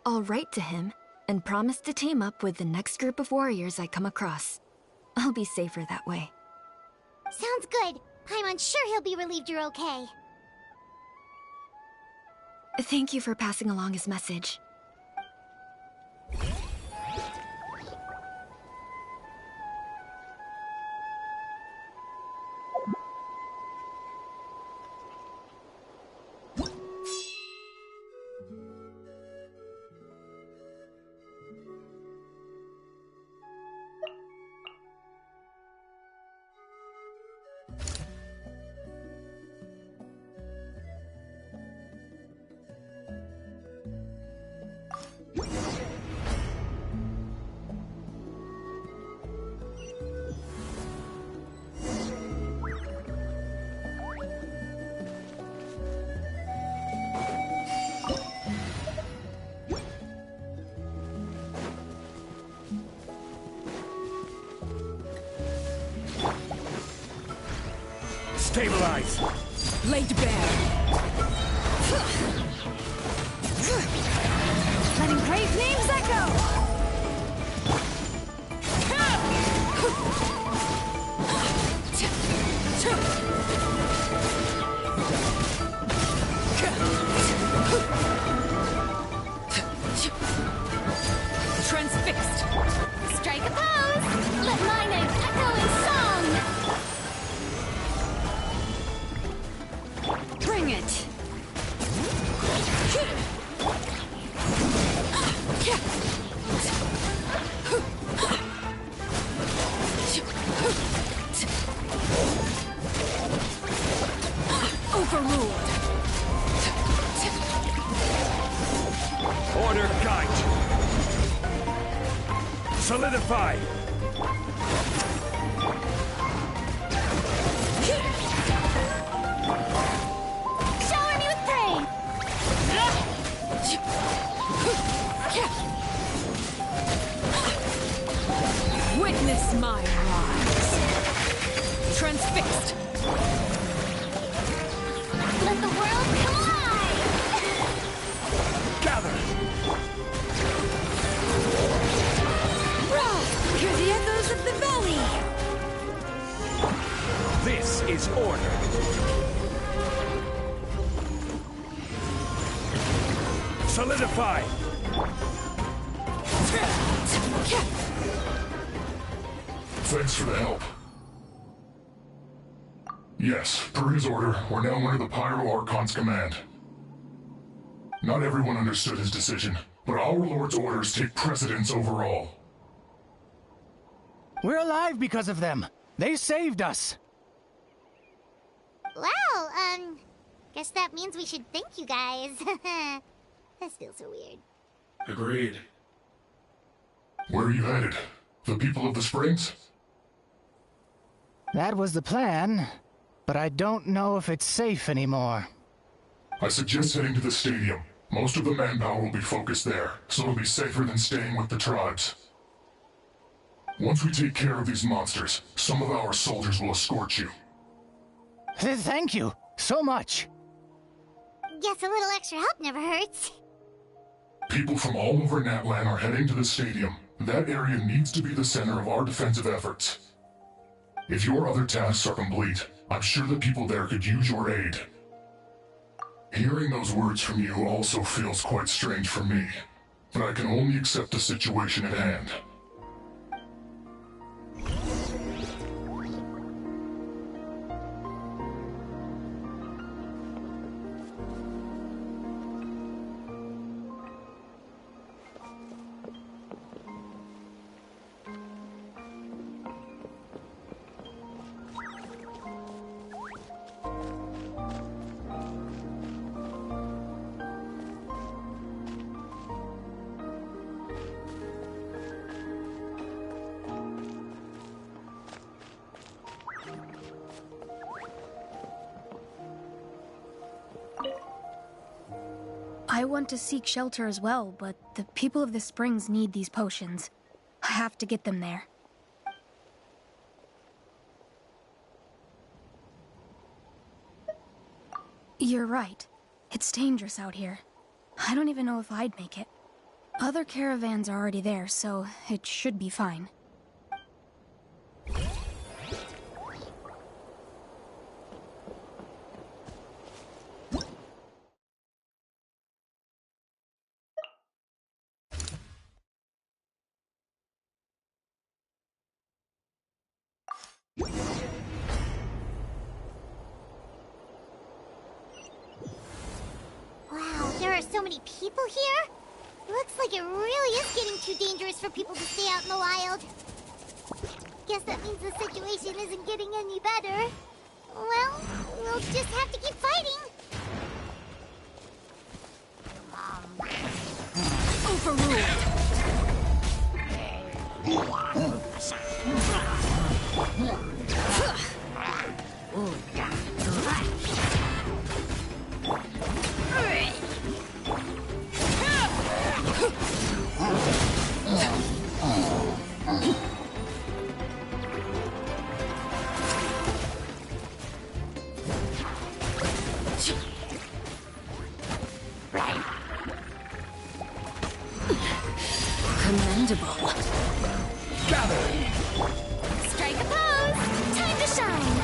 I'll write to him and promise to team up with the next group of warriors I come across. I'll be safer that way. Sounds good. I'm unsure he'll be relieved you're okay. Thank you for passing along his message. Stabilize! Laid bare. Letting great names echo! Transfixed. Strike a pose. Let my name echo in song. Bring it! Overruled. Order guide. Solidify. Shower me with pain! Witness my rise. Transfixed. Let the world collide! Gather! Hear the echoes of the valley. This is order. Solidify! Thanks for the help. Yes, per his order, we're now under the Pyro Archon's command. Not everyone understood his decision, but our Lord's orders take precedence over all. We're alive because of them. They saved us. Well, guess that means we should thank you guys. This feels so weird. Agreed. Where are you headed? The people of the Springs? That was the plan, but I don't know if it's safe anymore. I suggest heading to the stadium. Most of the manpower will be focused there, so it'll be safer than staying with the tribes. Once we take care of these monsters, some of our soldiers will escort you. Thank you so much. Guess a little extra help never hurts. People from all over Natlan are heading to the stadium. That area needs to be the center of our defensive efforts. If your other tasks are complete, I'm sure the people there could use your aid. Hearing those words from you also feels quite strange for me, but I can only accept the situation at hand. I want to seek shelter as well, but the people of the Springs need these potions. I have to get them there. You're right. It's dangerous out here. I don't even know if I'd make it. Other caravans are already there, so it should be fine. Wow, there are so many people here? Looks like it really is getting too dangerous for people to stay out in the wild. Guess that means the situation isn't getting any better. Well, we'll just have to keep fighting. Commendable. Gather! Strike a pose! Time to shine!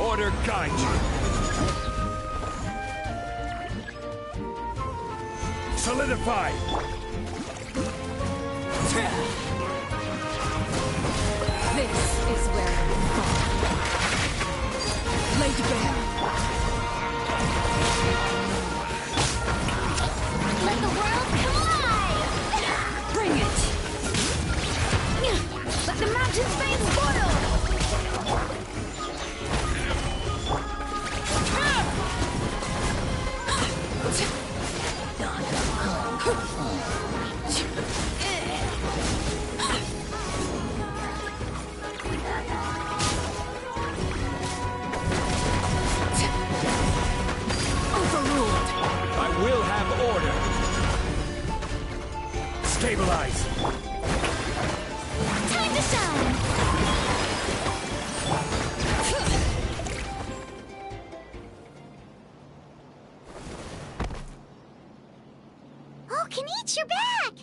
Order guide you. Solidify! This is where I'm going. Laid bare. Let the world collide! Bring it! Let the mountains fade spoil! Stabilize! Time to shine! Oh, Kanich, you're back!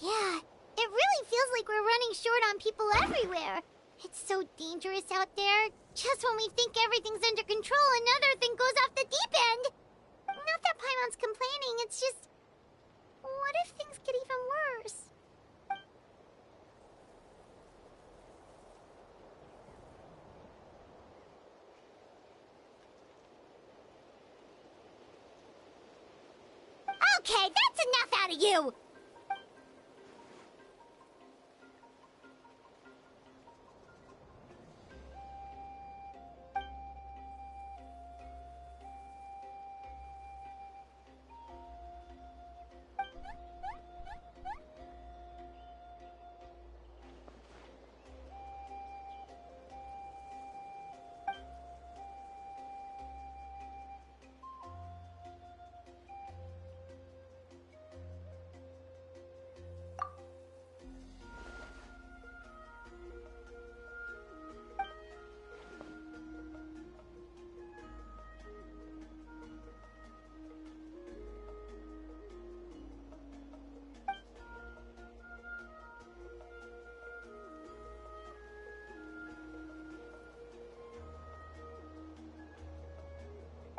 Yeah, it really feels like we're running short on people everywhere. It's so dangerous out there. Just when we think everything's under control, another thing goes off the deep end. Not that Paimon's complaining, it's just... What if things get even worse? Okay, that's enough out of you!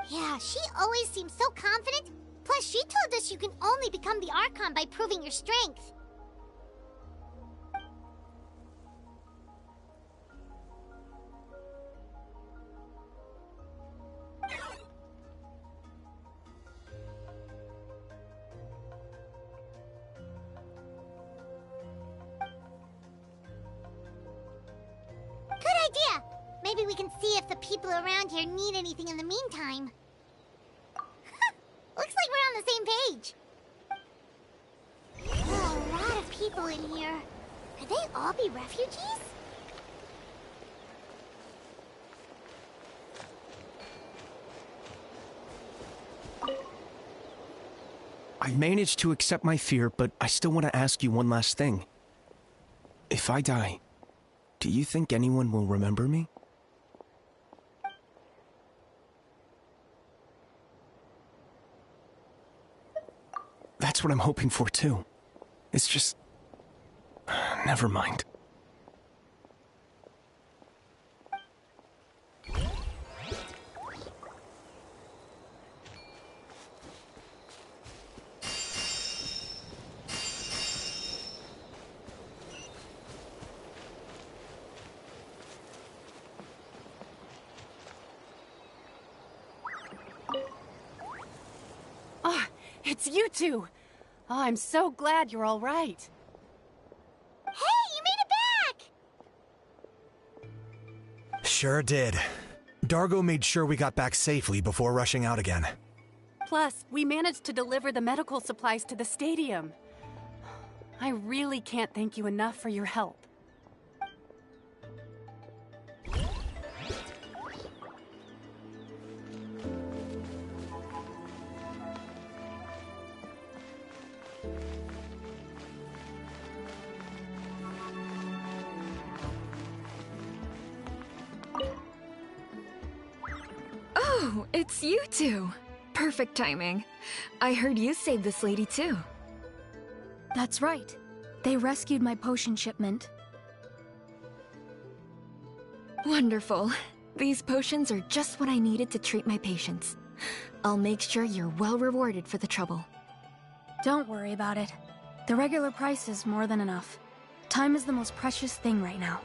Yeah, she always seems so confident. Plus, she told us you can only become the Archon by proving your strength. Good idea! Maybe we can see if the people around here need anything in the meantime. Looks like we're on the same page. Oh, a lot of people in here. Could they all be refugees? I managed to accept my fear, but I still want to ask you one last thing. If I die, do you think anyone will remember me? That's what I'm hoping for, too. It's just... never mind. Ah, it's you two! Oh, I'm so glad you're all right. Hey, you made it back! Sure did. Dargo made sure we got back safely before rushing out again. Plus, we managed to deliver the medical supplies to the stadium. I really can't thank you enough for your help. Oh, it's you two. Perfect timing. I heard you saved this lady too. That's right. They rescued my potion shipment. Wonderful. These potions are just what I needed to treat my patients. I'll make sure you're well rewarded for the trouble. Don't worry about it. The regular price is more than enough. Time is the most precious thing right now.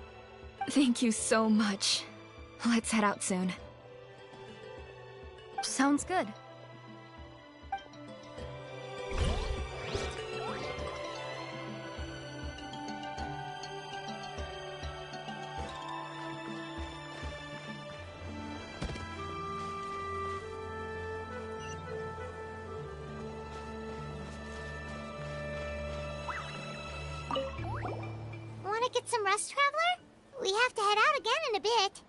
Thank you so much. Let's head out soon. Sounds good. Wanna get get some rest, Traveler? We have to head out again in a bit.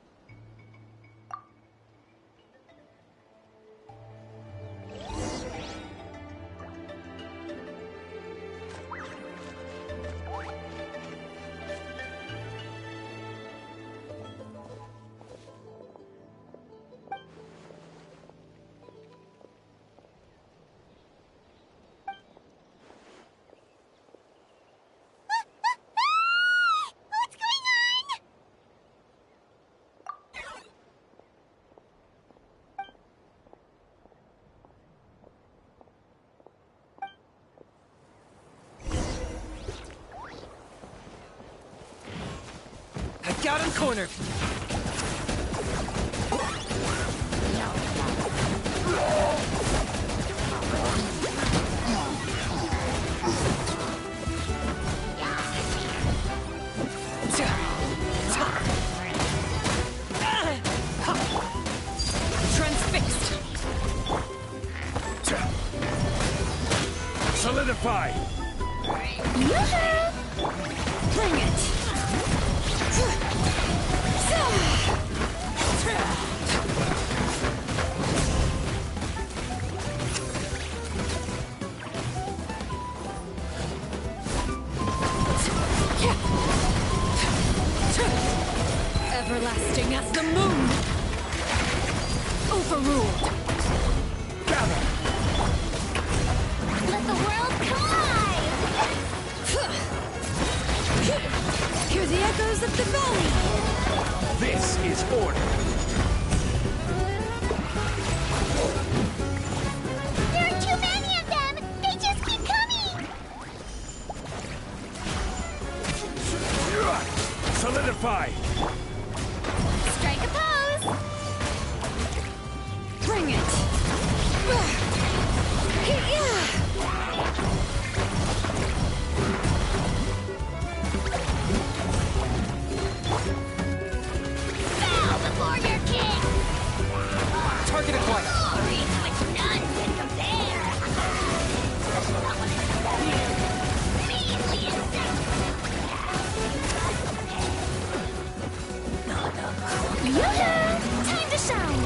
Got him cornered. Transfixed. Solidify. Bring it. Everlasting as the moon. Overruled. Gather. Let the world collide! Hear the echoes of the valley. This is order. There are too many of them! They just keep coming! Solidify. Strike a pose! Bring it. Bow before your king! Target acquired. Glory which none can compare! Meanly Yoo-hoo! Time to shine!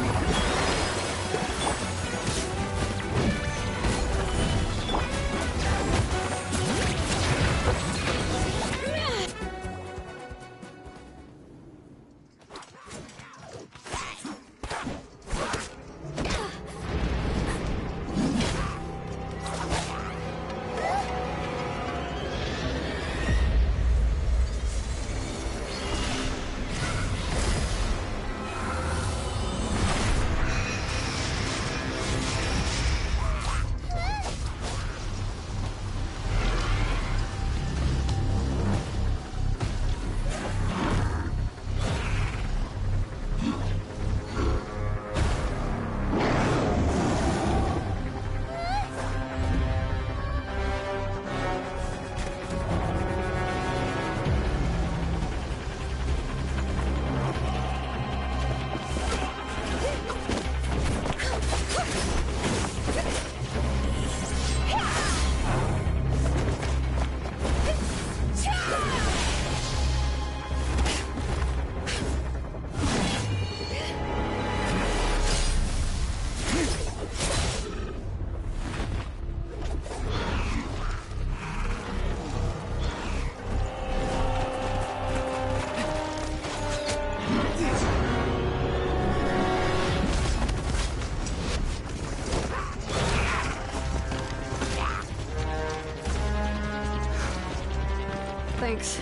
Thanks.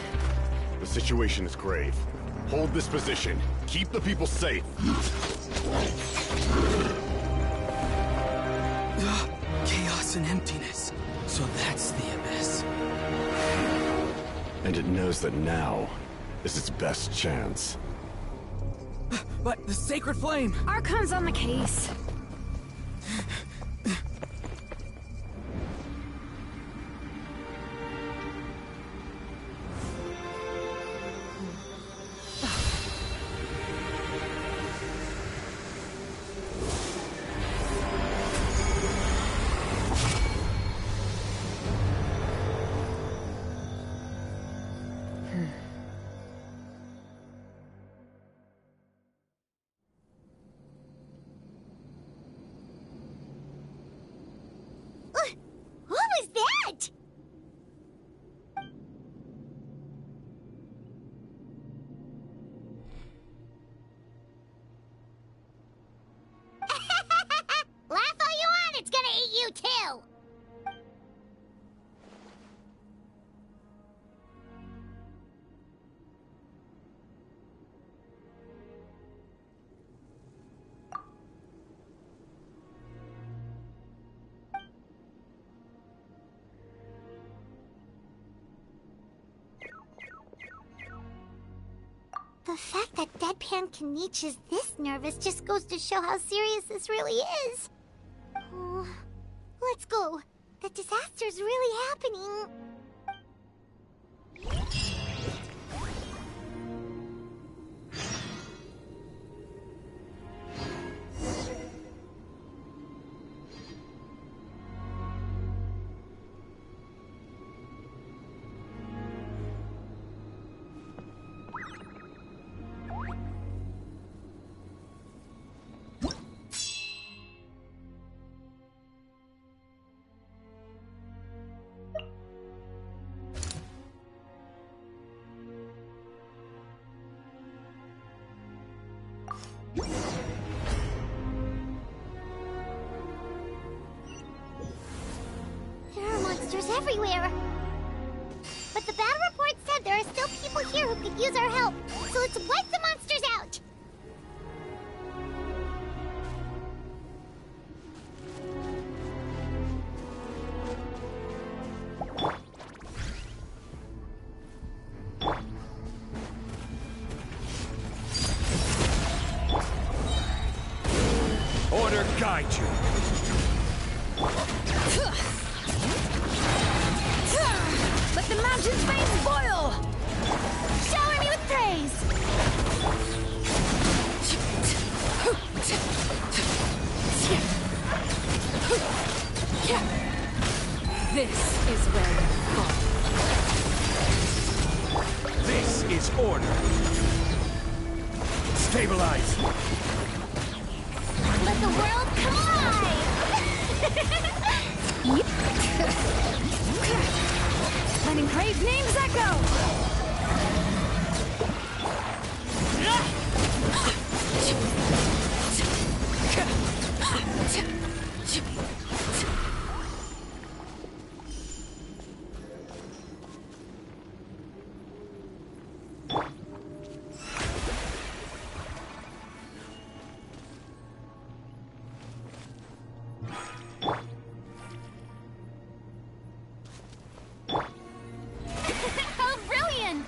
The situation is grave. Hold this position. Keep the people safe. Chaos and emptiness. So that's the abyss. And it knows that now is its best chance. But the sacred flame! Archon's on the case. The fact that Deadpan Kaniche is this nervous just goes to show how serious this really is. Oh, let's go. The disaster's really happening. There are monsters everywhere. But the battle report said there are still people here who could use our help. So let's wipe the monsters out. Order guide you. Let the mountain's veins boil! Shower me with praise! This is where you fall. This is order. Stabilize. Let the world come alive! Letting Crave's names echo! How brilliant!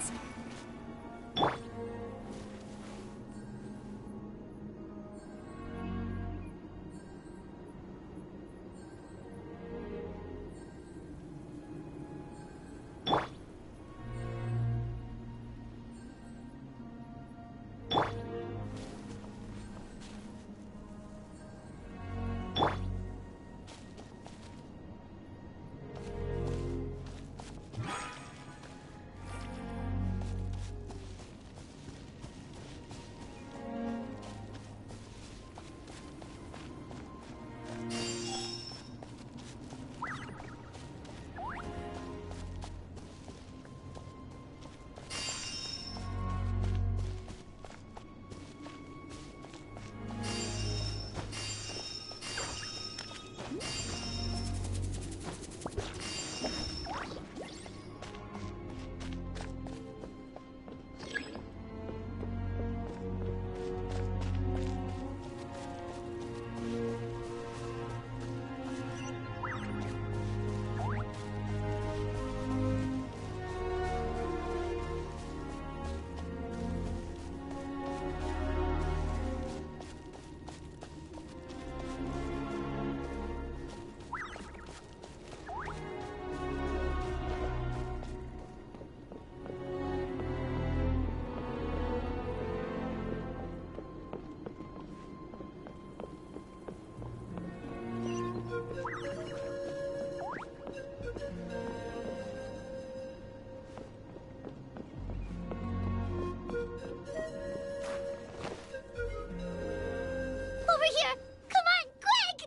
Over here! Come on, quick!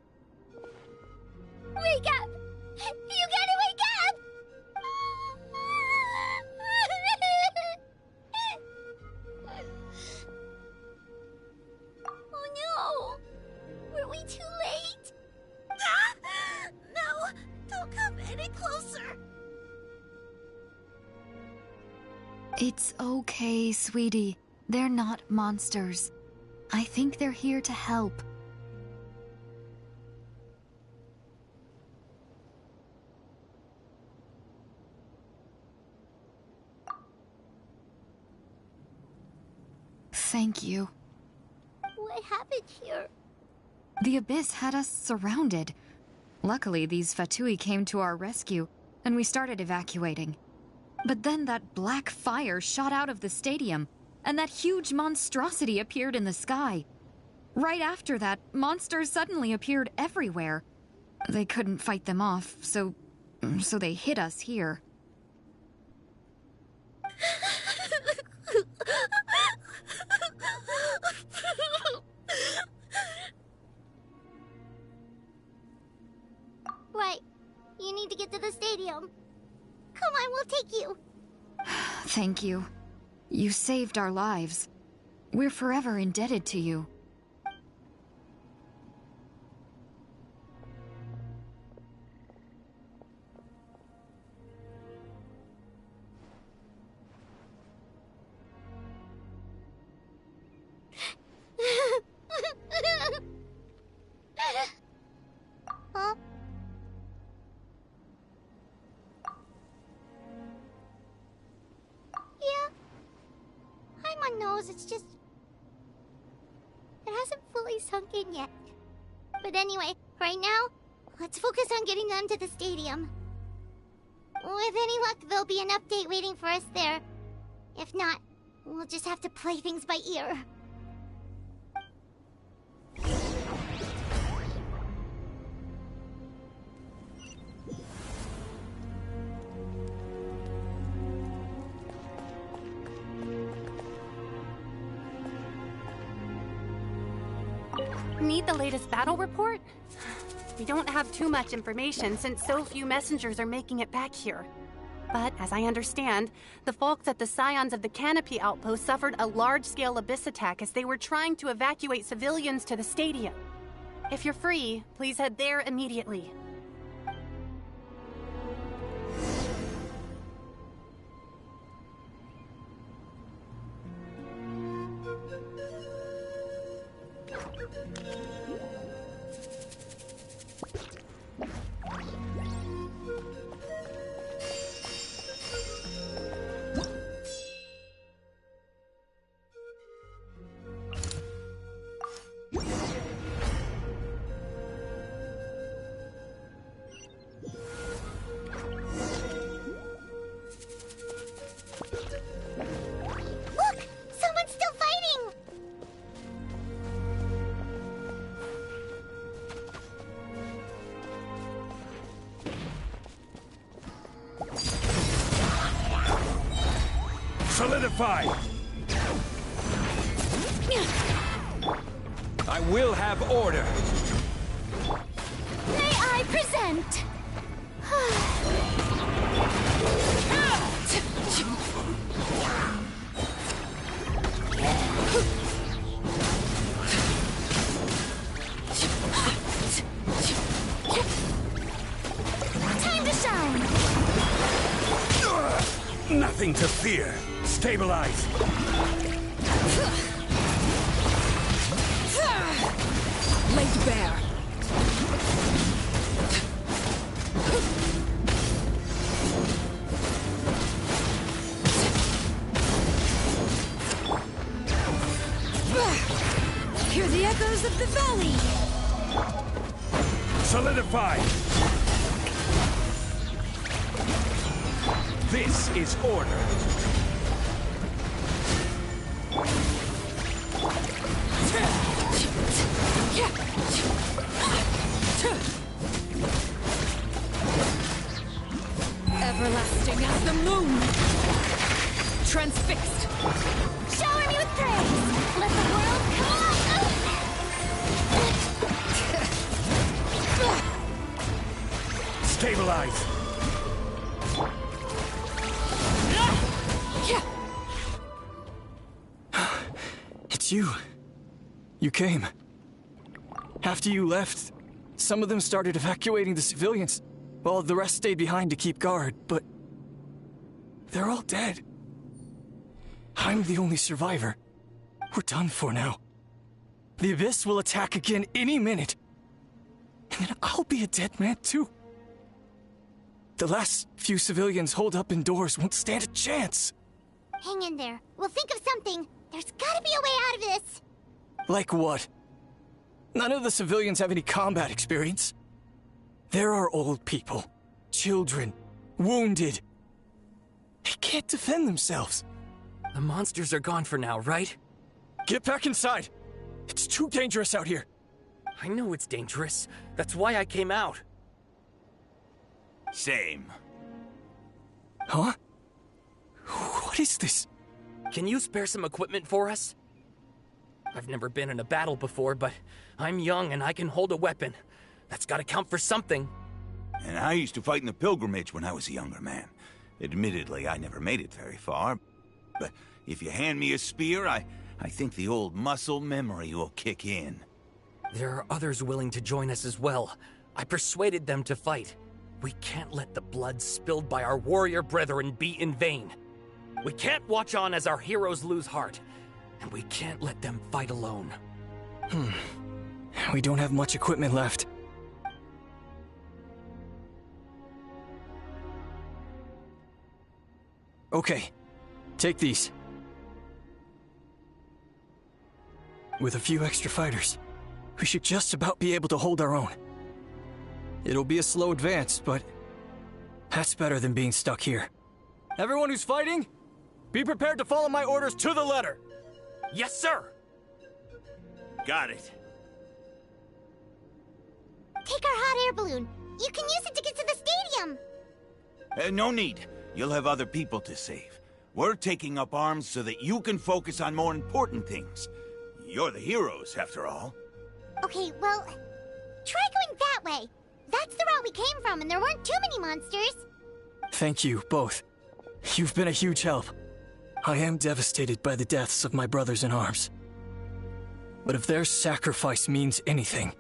Wake up! You gotta wake up! Oh no! Were we too late? No! Don't come any closer! It's okay, sweetie. They're not monsters. I think they're here to help. Thank you. What happened here? The Abyss had us surrounded. Luckily, these Fatui came to our rescue, and we started evacuating. But then that black fire shot out of the stadium, and that huge monstrosity appeared in the sky. Right after that, monsters suddenly appeared everywhere. They couldn't fight them off, so they hit us here. Right. You need to get to the stadium. Come on, we'll take you. Thank you. You saved our lives. We're forever indebted to you. Huh? Yeah. Paimon knows, it's just... it hasn't fully sunk in yet. But anyway, right now, let's focus on getting them to the stadium. With any luck, there'll be an update waiting for us there. If not, we'll just have to play things by ear. Need the latest battle report? We don't have too much information since so few messengers are making it back here. But, as I understand, the folks at the Scions of the Canopy outpost suffered a large-scale abyss attack as they were trying to evacuate civilians to the stadium. If you're free, please head there immediately. Look! Someone's still fighting! Solidify! I will have order. May I present? Time to shine! Nothing to fear. Stabilize. Laid bare. Hear the echoes of the valley! Solidify! This is order. Everlasting as the moon! Transfixed! Shower me with praise! Let the world come Stabilize! It's you. You came. After you left, some of them started evacuating the civilians, while the rest stayed behind to keep guard, but they're all dead. I'm the only survivor. We're done for now. The Abyss will attack again any minute. And then I'll be a dead man too. The last few civilians holed up indoors won't stand a chance. Hang in there. We'll think of something. There's gotta be a way out of this! Like what? None of the civilians have any combat experience. There are old people, children, wounded. They can't defend themselves. The monsters are gone for now, right? Get back inside! It's too dangerous out here. I know it's dangerous. That's why I came out. Same. Huh? What is this? Can you spare some equipment for us? I've never been in a battle before, but I'm young and I can hold a weapon. That's gotta count for something. And I used to fight in the pilgrimage when I was a younger man. Admittedly, I never made it very far. But if you hand me a spear, I think the old muscle memory will kick in. There are others willing to join us as well. I persuaded them to fight. We can't let the blood spilled by our warrior brethren be in vain. We can't watch on as our heroes lose heart. And we can't let them fight alone. We don't have much equipment left. Okay, take these. With a few extra fighters, we should just about be able to hold our own. It'll be a slow advance, but that's better than being stuck here. Everyone who's fighting, be prepared to follow my orders to the letter. Yes, sir! Got it. Take our hot air balloon. You can use it to get to the stadium. No need. You'll have other people to save. We're taking up arms so that you can focus on more important things. You're the heroes, after all. Okay, well, try going that way. That's the route we came from, and there weren't too many monsters. Thank you, both. You've been a huge help. I am devastated by the deaths of my brothers in arms. But if their sacrifice means anything,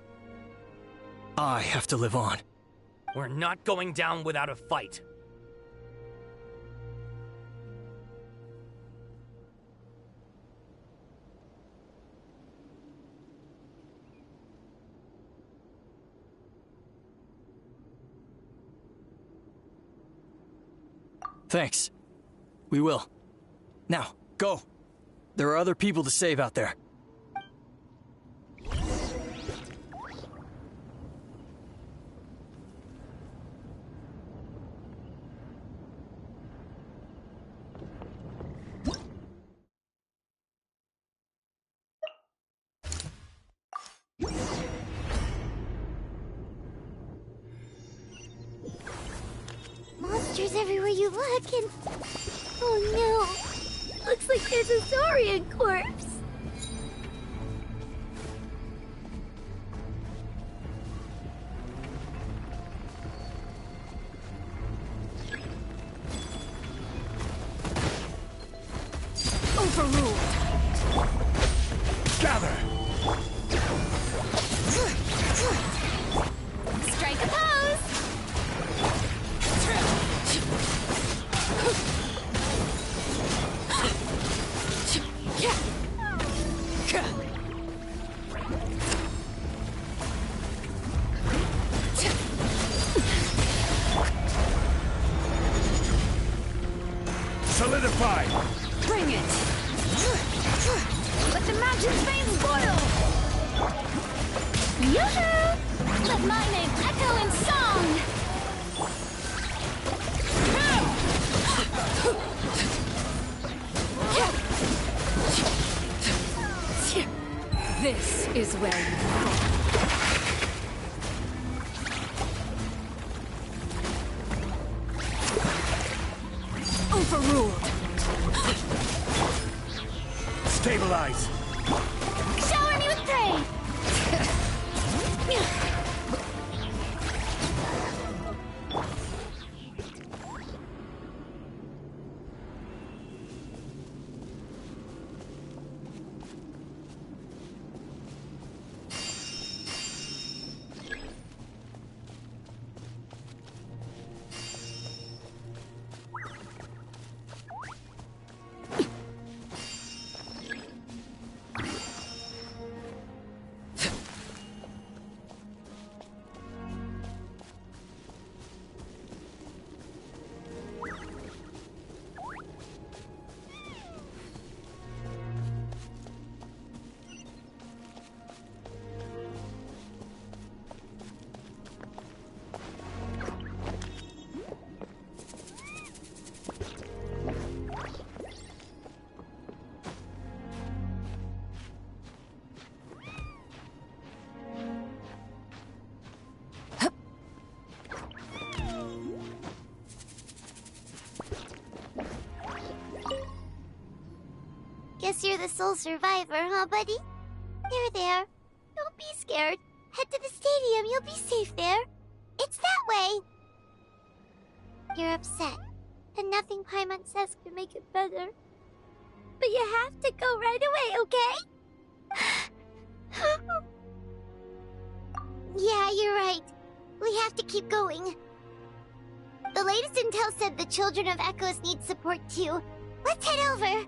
I have to live on. We're not going down without a fight. Thanks. We will. Now, go. There are other people to save out there. Monsters everywhere you look, and... oh no! Looks like there's a Saurian corpse! Overruled! Gather! Strike a pose! Solidify! Bring it! Let the mountain's veins boil! Yoo-hoo! Let my name echo in song! This is where you fall. Overruled! Stabilize! Shower me with praise! Guess you're the sole survivor, huh, buddy? There. Don't be scared. Head to the stadium, you'll be safe there. It's that way. You're upset, and nothing Paimon says can make it better. But you have to go right away, okay? Yeah, you're right. We have to keep going. The latest intel said the Children of Echoes need support too. Let's head over.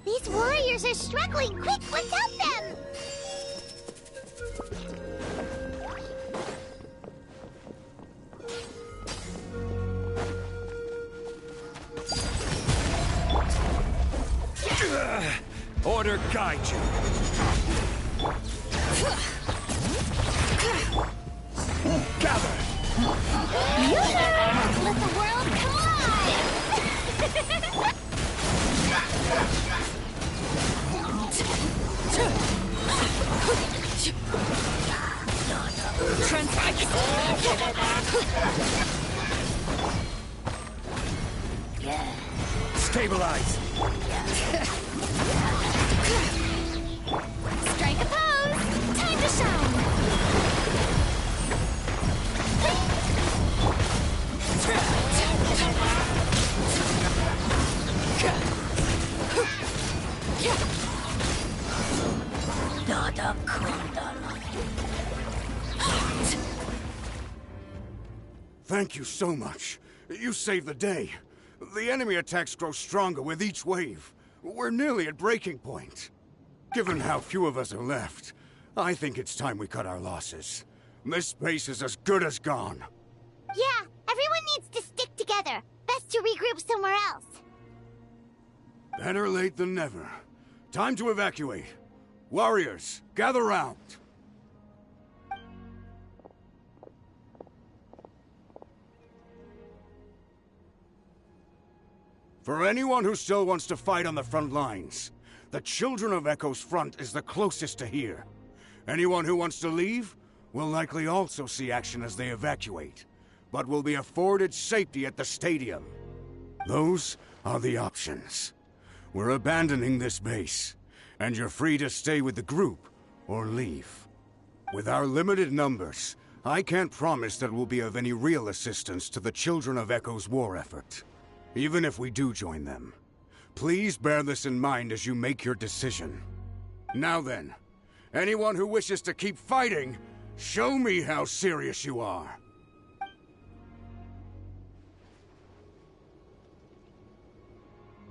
These warriors are struggling! Quick, let's help them! Order guide you. Gather! Let the world collide! Stabilize! Strike a pose! Time to shine! Thank you so much. You saved the day. The enemy attacks grow stronger with each wave. We're nearly at breaking point. Given how few of us are left, I think it's time we cut our losses. This base is as good as gone. Yeah, everyone needs to stick together. Best to regroup somewhere else. Better late than never. Time to evacuate. Warriors, gather round. For anyone who still wants to fight on the front lines, the Children of Echo's front is the closest to here. Anyone who wants to leave will likely also see action as they evacuate, but will be afforded safety at the stadium. Those are the options. We're abandoning this base, and you're free to stay with the group or leave. With our limited numbers, I can't promise that we'll be of any real assistance to the Children of Echo's war effort. Even if we do join them, please bear this in mind as you make your decision. Now then, anyone who wishes to keep fighting, show me how serious you are.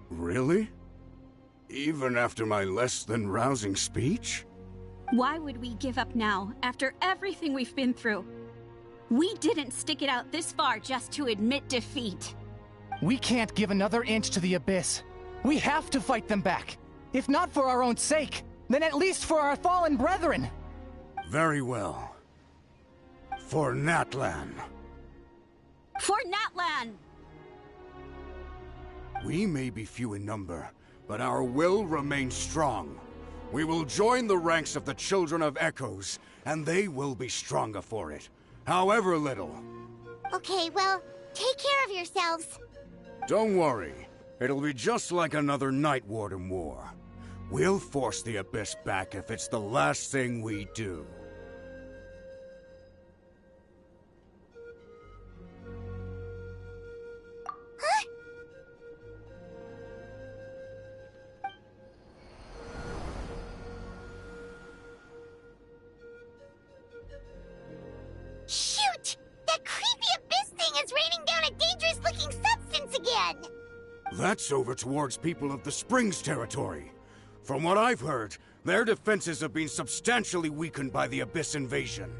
Really? Even after my less than rousing speech? Why would we give up now, after everything we've been through? We didn't stick it out this far just to admit defeat. We can't give another inch to the Abyss. We have to fight them back. If not for our own sake, then at least for our fallen brethren. Very well. For Natlan. For Natlan! We may be few in number, but our will remains strong. We will join the ranks of the Children of Echoes, and they will be stronger for it, however little. Okay, well, take care of yourselves. Don't worry. It'll be just like another Night Warden war. We'll force the Abyss back if it's the last thing we do. Huh? Shoot! That creepy Abyss thing is raining down a dangerous-looking substance again! That's over towards people of the Springs territory. From what I've heard, their defenses have been substantially weakened by the Abyss invasion.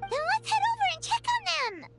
Then let's head over and check on them!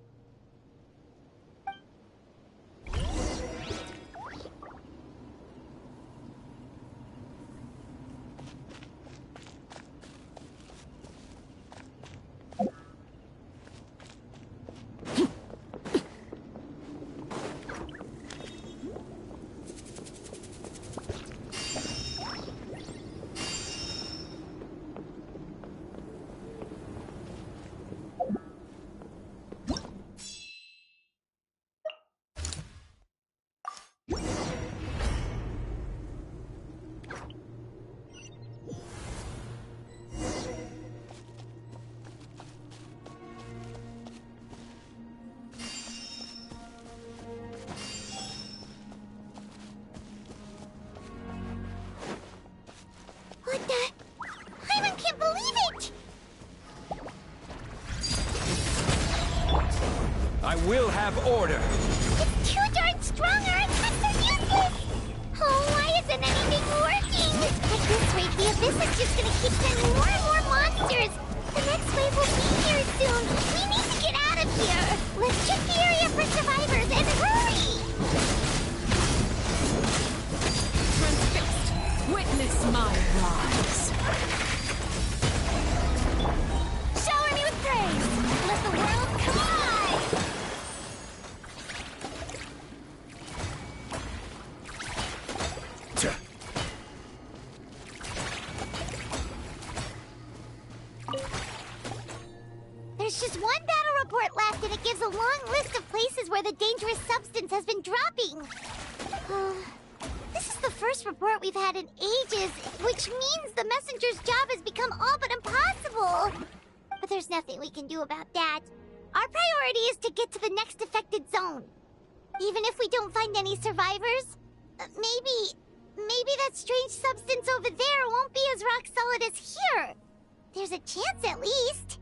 have order. It's too darn strong, or it's so useless! Oh, why isn't anything working? At this rate, the Abyss is just gonna keep sending more and more monsters. The next wave will be here soon. We need to get out of here. Let's check the area for survivors, and hurry! Transfixed. Witness my rise. Shower me with praise! Let the world collide! There's just one battle report left, and it gives a long list of places where the dangerous substance has been dropping. This is the first report we've had in ages, which means the messenger's job has become all but impossible. But there's nothing we can do about that. Our priority is to get to the next affected zone. Even if we don't find any survivors, maybe that strange substance over there won't be as rock solid as here. There's a chance at least.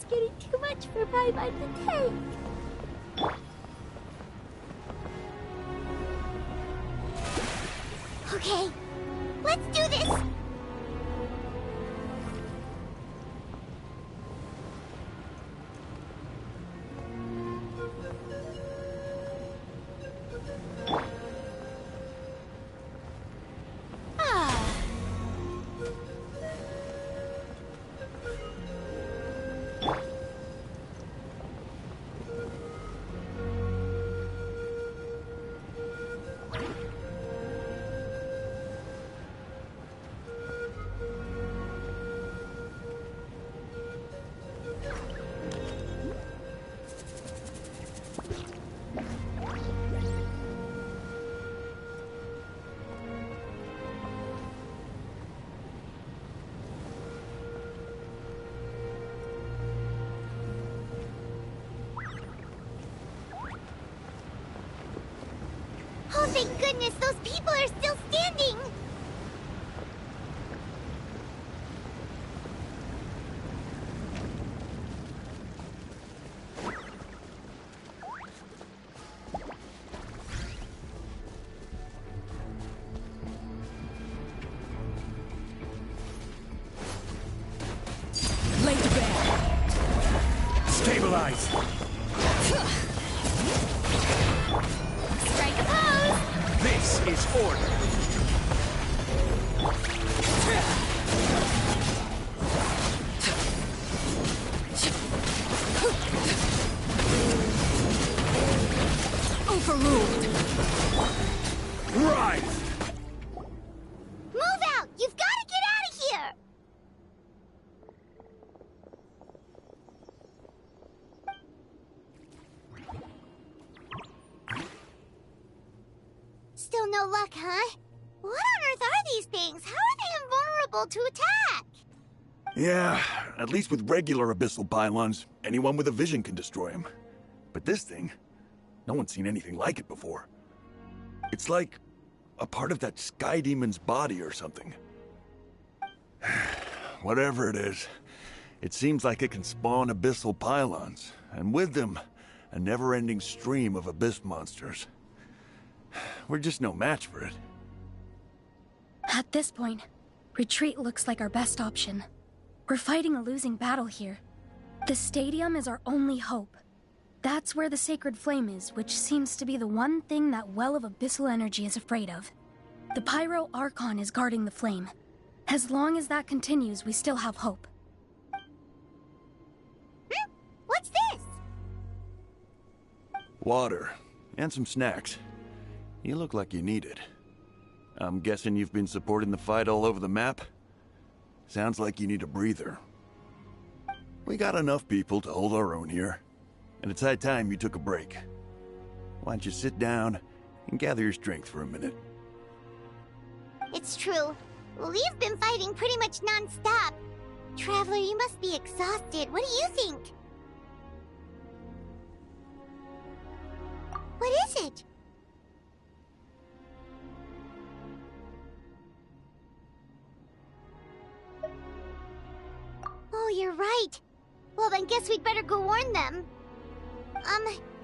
is getting too much for Paimon to take. Okay, let's do this! Oh, thank goodness, those people are still standing! Lay to bear. Stabilize. Strike a pose! This is order. Overruled. Right. Move out! You've got to get out of here! Still no luck, huh? What on earth are these things? How are they invulnerable to attack? Yeah, at least with regular abyssal pylons, anyone with a vision can destroy them. But this thing, no one's seen anything like it before. It's like a part of that sky demon's body or something. Whatever it is, it seems like it can spawn abyssal pylons, and with them, a never-ending stream of abyss monsters. We're just no match for it. At this point, retreat looks like our best option. We're fighting a losing battle here. The stadium is our only hope. That's where the sacred flame is, which seems to be the one thing that well of abyssal energy is afraid of. The Pyro Archon is guarding the flame. As long as that continues, we still have hope. What's this? Water, and some snacks. You look like you need it. I'm guessing you've been supporting the fight all over the map? Sounds like you need a breather. We got enough people to hold our own here, and it's high time you took a break. Why don't you sit down and gather your strength for a minute? It's true. We've been fighting pretty much non-stop. Traveler, you must be exhausted. What do you think? What is it? Oh, you're right. Well, then guess we'd better go warn them.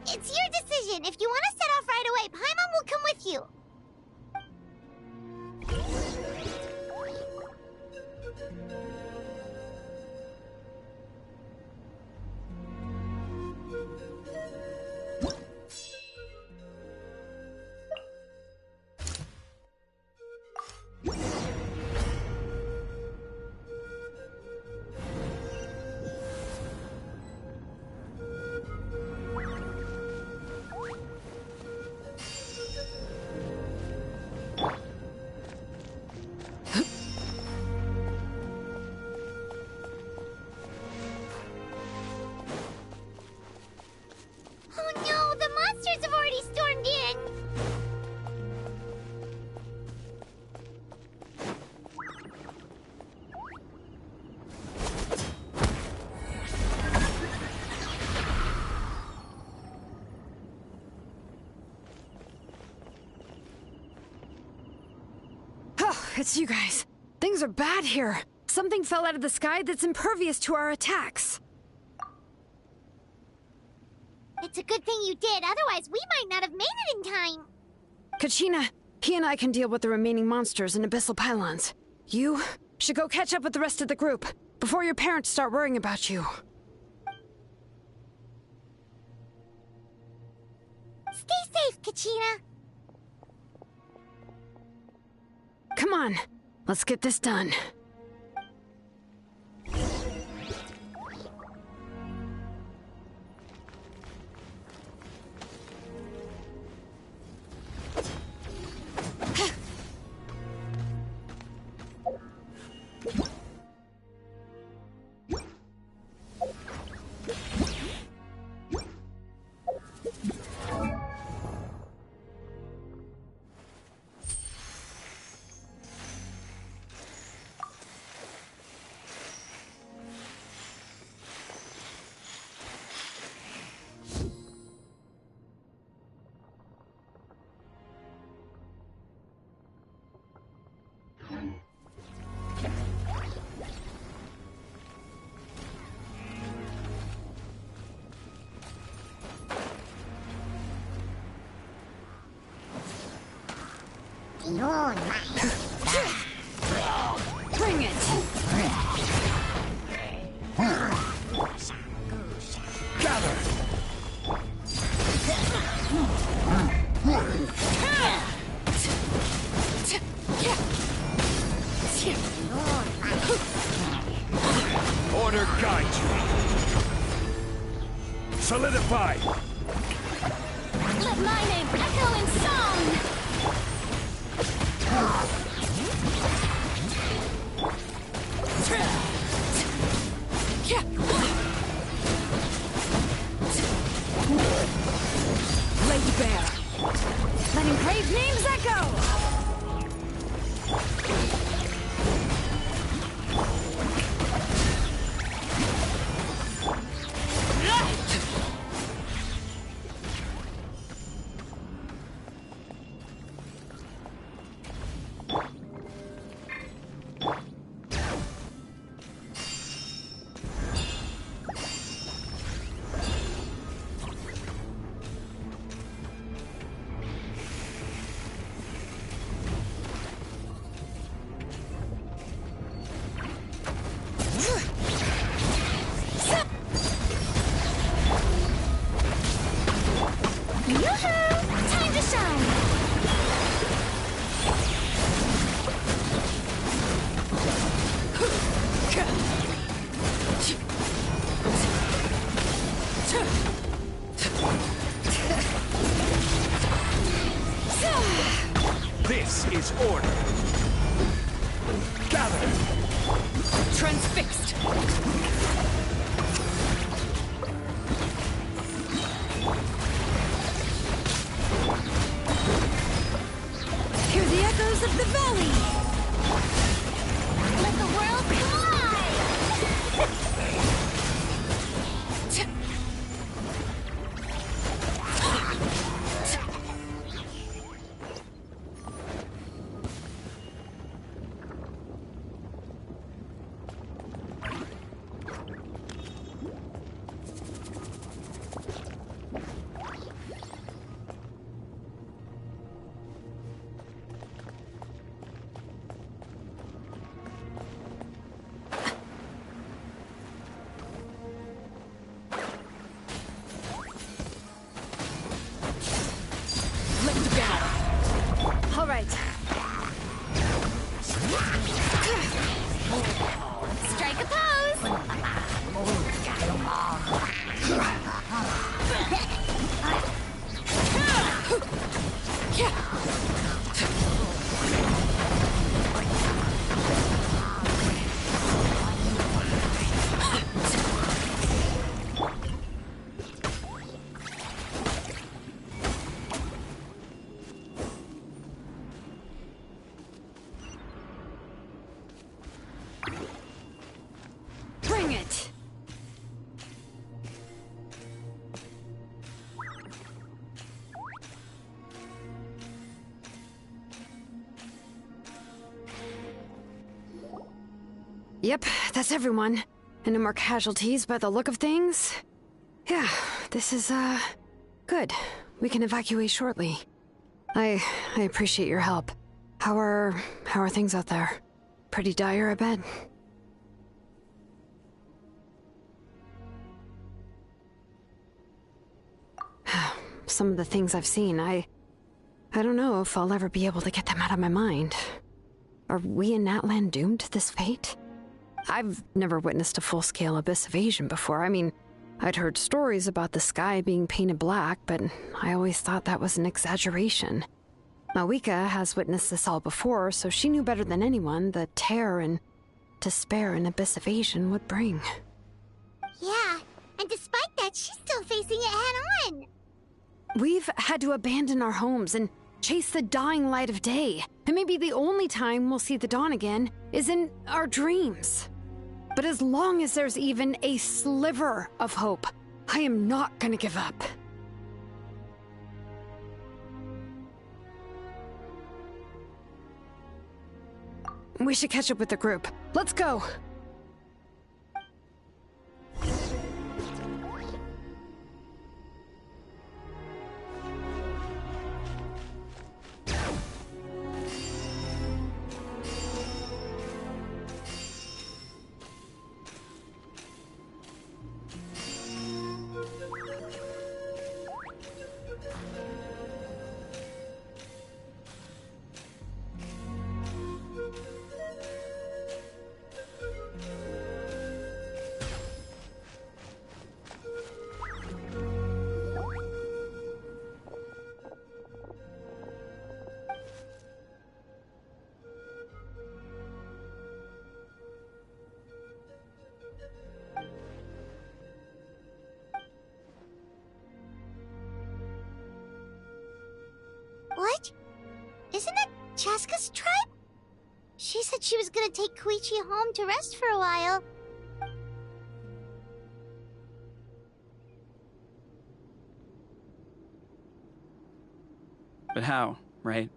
It's your decision. If you want to set off right away, Paimon will come with you. It's you guys. Things are bad here. Something fell out of the sky that's impervious to our attacks. It's a good thing you did, otherwise we might not have made it in time. Kachina, he and I can deal with the remaining monsters and abyssal pylons. You should go catch up with the rest of the group before your parents start worrying about you. Stay safe, Kachina. Come on, let's get this done. Bring it! Gather! Order guide you. Solidify! Let my name echo in song! Laid bare. Let engraved names echo! This is order. Gather. Transfixed. Hear the echoes of the valley. Let the world collide! All right. Strike a pose! Bring it! Yep, that's everyone. And no more casualties by the look of things. Yeah, This is, good. We can evacuate shortly. I appreciate your help. How are things out there? Pretty dire, I bet. Some of the things I've seen, I don't know if I'll ever be able to get them out of my mind. Are we in Natlan doomed to this fate? I've never witnessed a full-scale abyss invasion before. I mean, I'd heard stories about the sky being painted black, but I always thought that was an exaggeration. Mawika has witnessed this all before, so she knew better than anyone the terror and despair an abyss invasion would bring. Yeah, and despite that, she's still facing it head-on. We've had to abandon our homes and chase the dying light of day. And maybe the only time we'll see the dawn again is in our dreams. But as long as there's even a sliver of hope, I am not gonna give up. We should catch up with the group. Let's go! What? Isn't that Chaska's tribe? She said she was gonna take Koichi home to rest for a while. But how, right?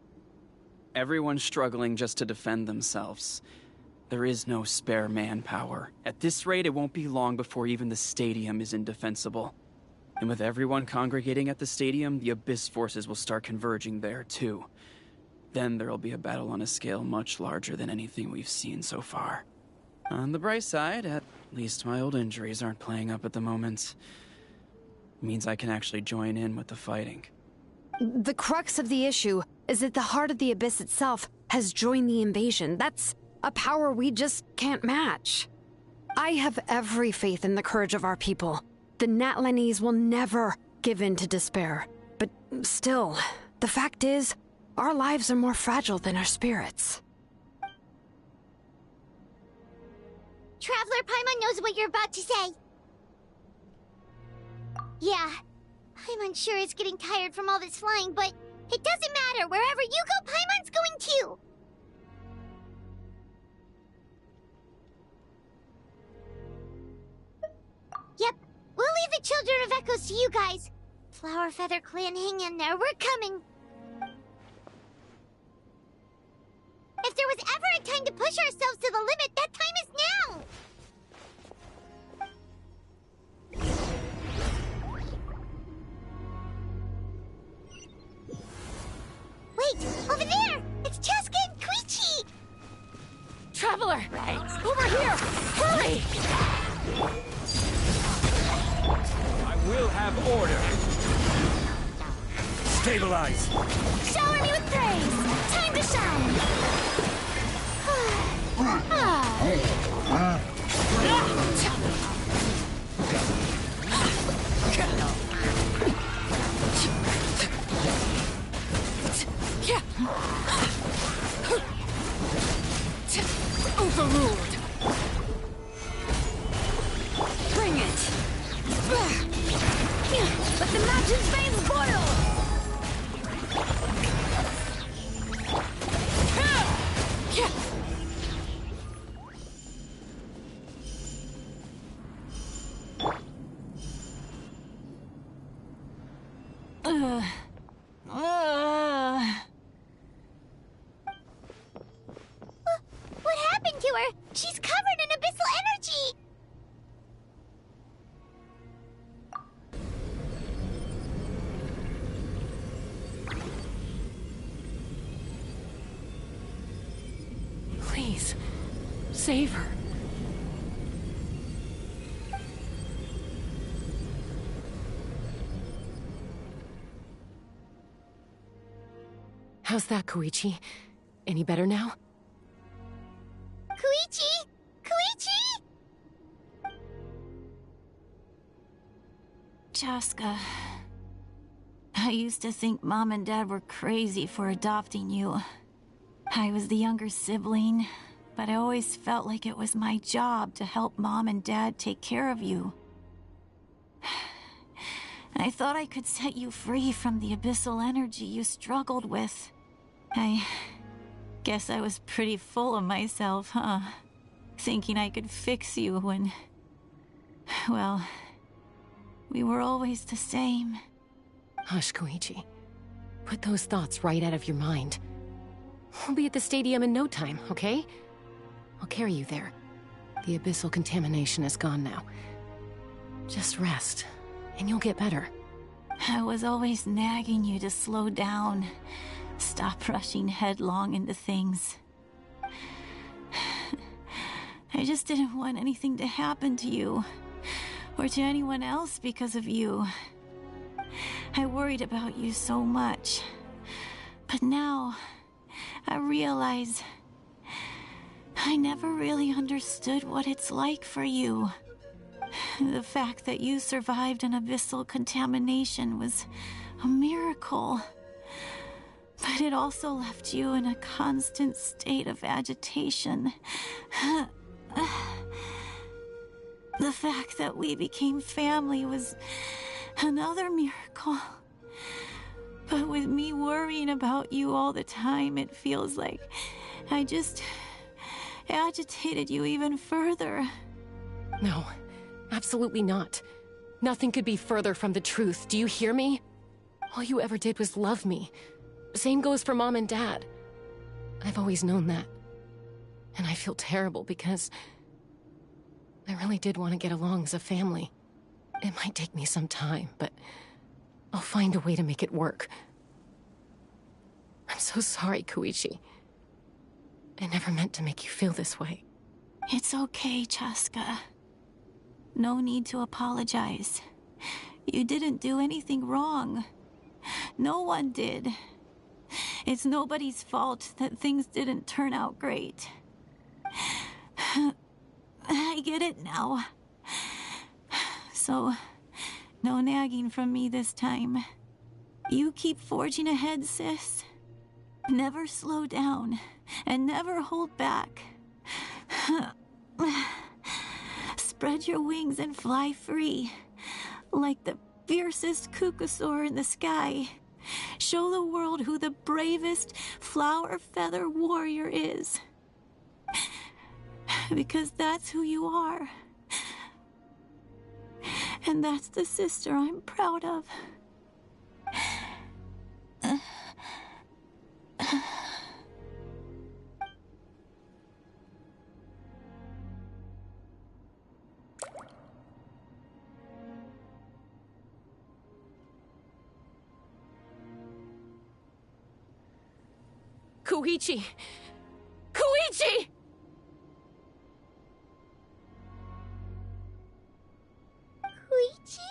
Everyone's struggling just to defend themselves. There is no spare manpower. At this rate, it won't be long before even the stadium is indefensible. And with everyone congregating at the stadium, the Abyss forces will start converging there, too. Then there'll be a battle on a scale much larger than anything we've seen so far. On the bright side, at least my old injuries aren't playing up at the moment. It means I can actually join in with the fighting. The crux of the issue is that the heart of the Abyss itself has joined the invasion. That's a power we just can't match. I have every faith in the courage of our people. The Natlanese will never give in to despair. But still, the fact is, our lives are more fragile than our spirits. Traveler Paimon knows what you're about to say. Yeah, I'm unsure it's getting tired from all this flying, but it doesn't matter. Wherever you go, Paimon's going too. Yep, we'll leave the Children of Echoes to you guys. Flower Feather Clan, hang in there. We're coming. If there was ever a time to push ourselves to the limit, that time is now! Wait! Over there! It's Chaska and Koichi! Traveler! Over here! Hurry! I will have order. Stabilize. Shower me with praise! Time to shine! Overruled! Bring it! Let the magic's veins boil! What happened to her? She's covered in abyssal energy! Please, save her. How's that, Koichi? Any better now? Koichi! Koichi! Chaska, I used to think Mom and Dad were crazy for adopting you. I was the younger sibling, but I always felt like it was my job to help Mom and Dad take care of you. I thought I could set you free from the abyssal energy you struggled with. I guess I was pretty full of myself, huh? Thinking I could fix you when... well, we were always the same. Hush, Koichi. Put those thoughts right out of your mind. We'll be at the stadium in no time, okay? I'll carry you there. The abyssal contamination is gone now. Just rest, and you'll get better. I was always nagging you to slow down. Stop rushing headlong into things. I just didn't want anything to happen to you, or to anyone else because of you. I worried about you so much. But now, I realize I never really understood what it's like for you. The fact that you survived an abyssal contamination was a miracle. But it also left you in a constant state of agitation. The fact that we became family was another miracle. But with me worrying about you all the time, it feels like I just agitated you even further. No, absolutely not. Nothing could be further from the truth. Do you hear me? All you ever did was love me. Same goes for Mom and Dad. I've always known that. And I feel terrible because I really did want to get along as a family. It might take me some time, but I'll find a way to make it work. I'm so sorry, Koichi. I never meant to make you feel this way. It's okay, Chaska. No need to apologize. You didn't do anything wrong. No one did. It's nobody's fault that things didn't turn out great. I get it now. So, no nagging from me this time. You keep forging ahead, sis. Never slow down, and never hold back. Spread your wings and fly free, like the fiercest kukusaur in the sky. Show the world who the bravest flower feather warrior is. Because that's who you are. And that's the sister I'm proud of. Koichi! Koichi! Koichi?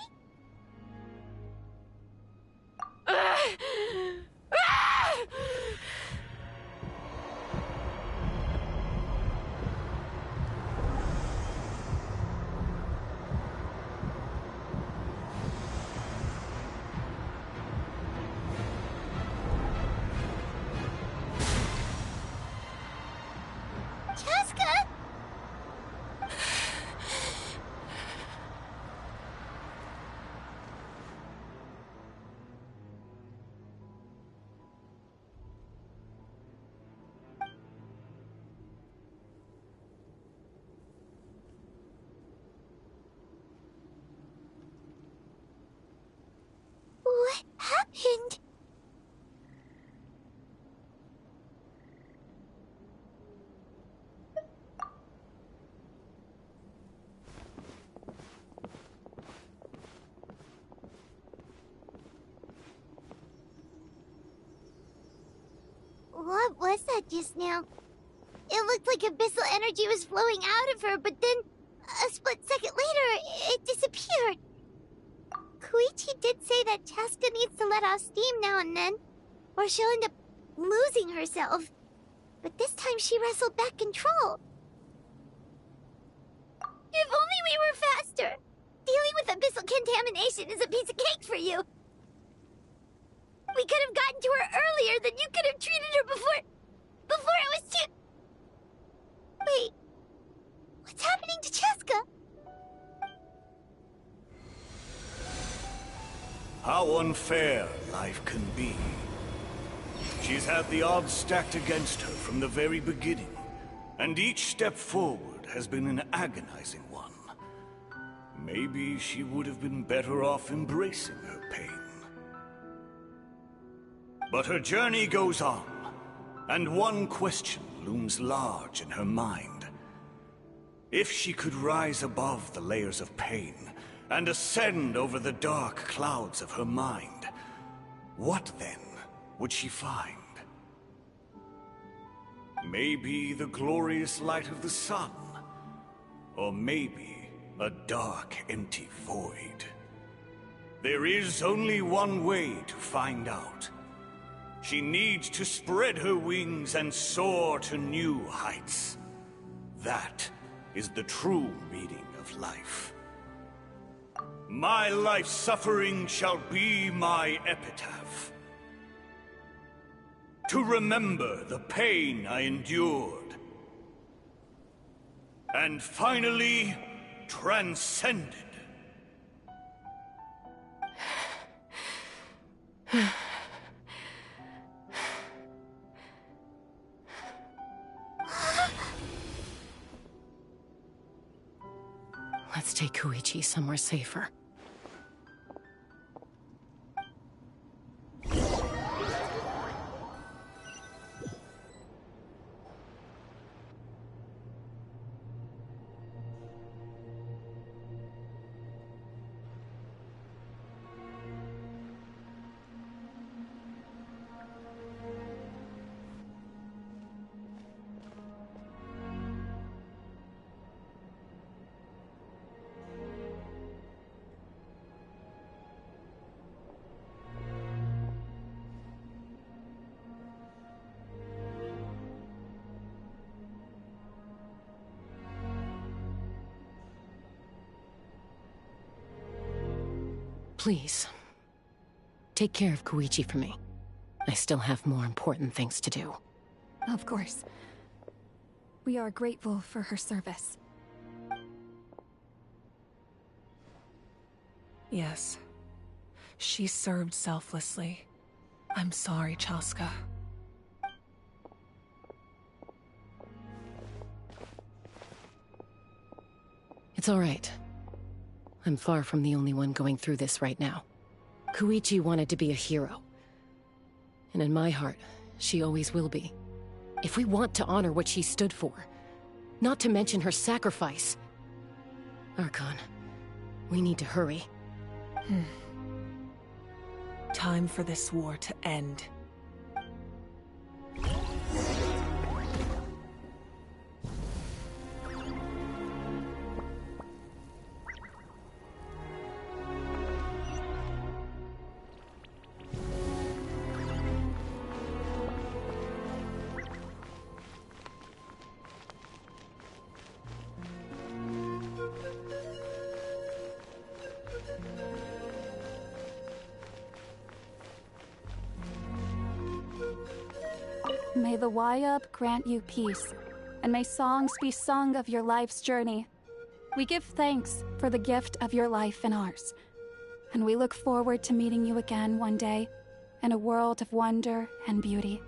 Chaska! What happened? What was that just now? It looked like abyssal energy was flowing out of her, but then a split second later, it disappeared. Koichi did say that Chaska needs to let off steam now and then, or she'll end up losing herself. But this time she wrestled back control. If only we were faster! Dealing with abyssal contamination is a piece of cake for you. We could have gotten to her earlier, then you could have treated her before it was too... Wait, what's happening to Chaska? How unfair life can be. She's had the odds stacked against her from the very beginning, and each step forward has been an agonizing one. Maybe she would have been better off embracing her pain. But her journey goes on, and one question looms large in her mind. If she could rise above the layers of pain and ascend over the dark clouds of her mind, what then would she find? Maybe the glorious light of the sun, or maybe a dark, empty void. There is only one way to find out. She needs to spread her wings and soar to new heights. That is the true meaning of life. My life's suffering shall be my epitaph. To remember the pain I endured. And finally, transcended. Let's take Koichi somewhere safer. Please, take care of Koichi for me. I still have more important things to do. Of course. We are grateful for her service. Yes. She served selflessly. I'm sorry, Chaska. It's all right. I'm far from the only one going through this right now. Koichi wanted to be a hero. And in my heart, she always will be. If we want to honor what she stood for, not to mention her sacrifice. Archon, we need to hurry. Time for this war to end. May the Wayub grant you peace, and may songs be sung of your life's journey. We give thanks for the gift of your life and ours, and we look forward to meeting you again one day in a world of wonder and beauty.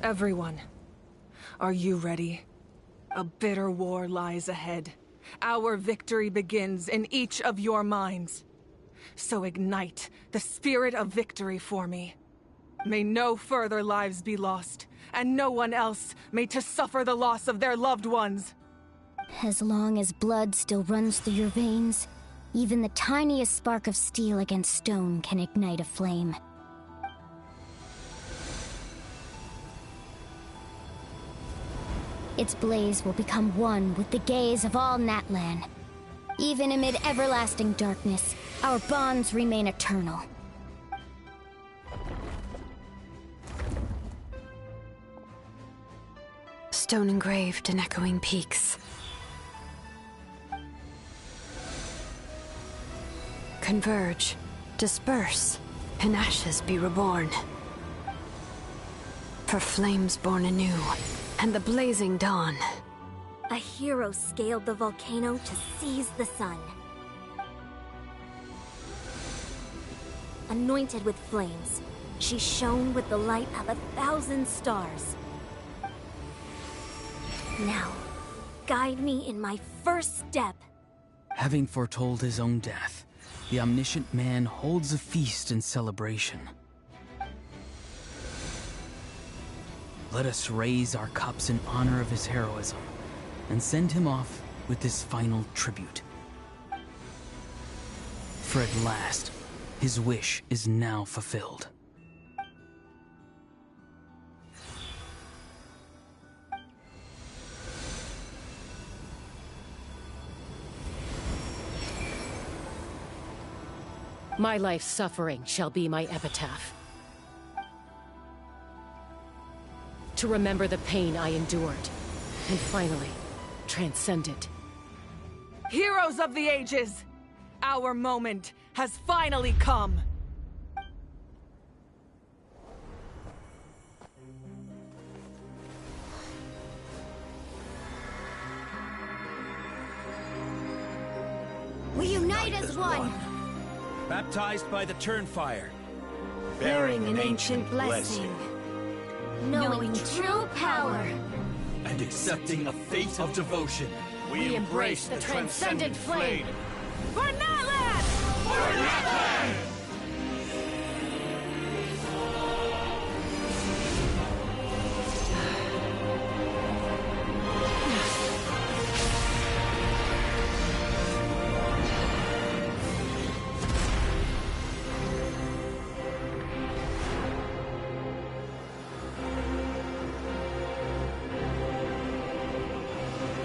Everyone, are you ready? A bitter war lies ahead. Our victory begins in each of your minds. So ignite the spirit of victory for me. May no further lives be lost, and no one else may to suffer the loss of their loved ones. As long as blood still runs through your veins, even the tiniest spark of steel against stone can ignite a flame. Its blaze will become one with the gaze of all Natlan. Even amid everlasting darkness, our bonds remain eternal. Stone engraved in echoing peaks. Converge, disperse, in ashes be reborn. For flames born anew, and the blazing dawn. A hero scaled the volcano to seize the sun. Anointed with flames, she shone with the light of 1,000 stars. Now, guide me in my first step. Having foretold his own death, the omniscient man holds a feast in celebration. Let us raise our cups in honor of his heroism, and send him off with this final tribute. For at last, his wish is now fulfilled. My life's suffering shall be my epitaph. To remember the pain I endured, and finally, transcend it. Heroes of the ages! Our moment has finally come! We unite as one! Baptized by the Turnfire. Bearing an ancient blessing. Knowing true power. And accepting a fate of devotion. We embrace the transcendent flame. For Natlan! For Natlan!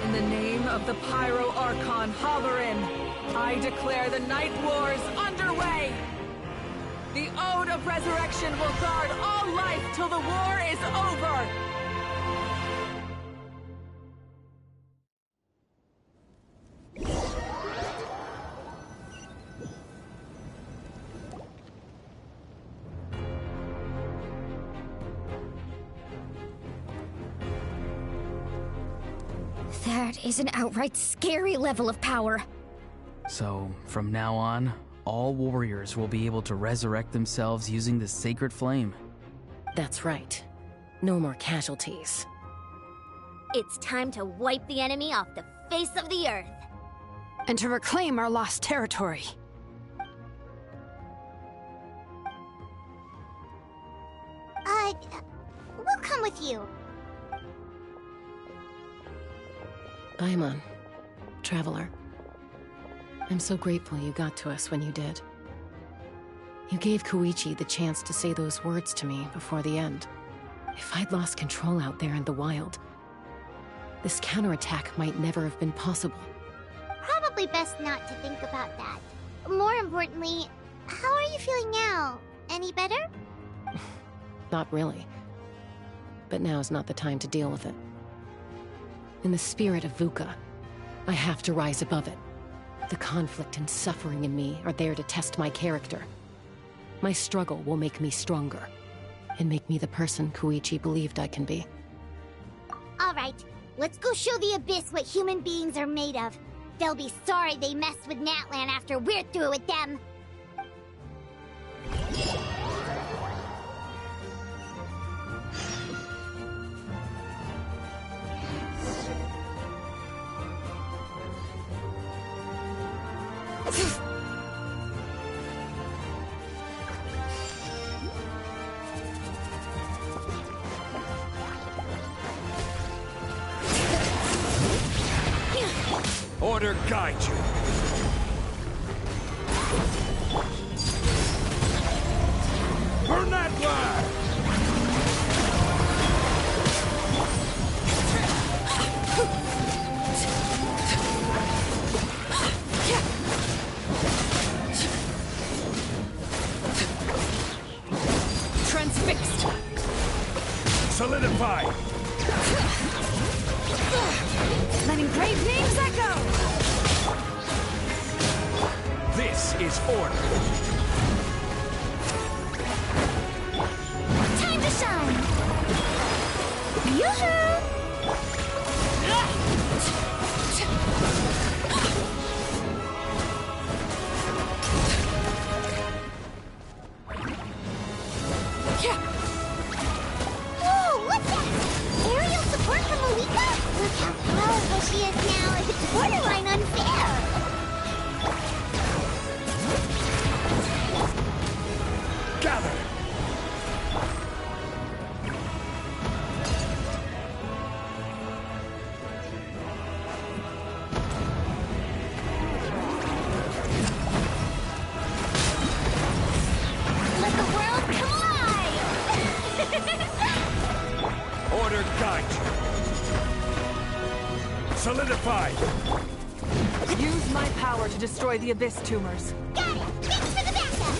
In the name of the Pyro Archon Halarin, I declare the Night Wars underway! The Ode of Resurrection will guard all life till the war is over! That is an outright scary level of power. So, from now on, all warriors will be able to resurrect themselves using the sacred flame. That's right. No more casualties. It's time to wipe the enemy off the face of the earth. And to reclaim our lost territory. We'll come with you. Paimon, Traveler. I'm so grateful you got to us when you did. You gave Koichi the chance to say those words to me before the end. If I'd lost control out there in the wild, this counterattack might never have been possible. Probably best not to think about that. more importantly, how are you feeling now? Any better? Not really. But now's not the time to deal with it. In the spirit of VUCA, I have to rise above it. The conflict and suffering in me are there to test my character. My struggle will make me stronger, and make me the person Koichi believed I can be. Alright, let's go show the Abyss what human beings are made of. They'll be sorry they messed with Natlan after we're through with them. Order guide you. Burn that flag! Transfixed. Solidify. Letting brave names echo. This is order. Time to shine! Yoo-hoo! Whoa, look that! Aerial support from Malika? Look how powerful she is now. It's borderline unfair. Gather! Let the world come alive! Order guide you. Solidify. Use my power to destroy the Abyss tumors. Got it! Thanks for the backup!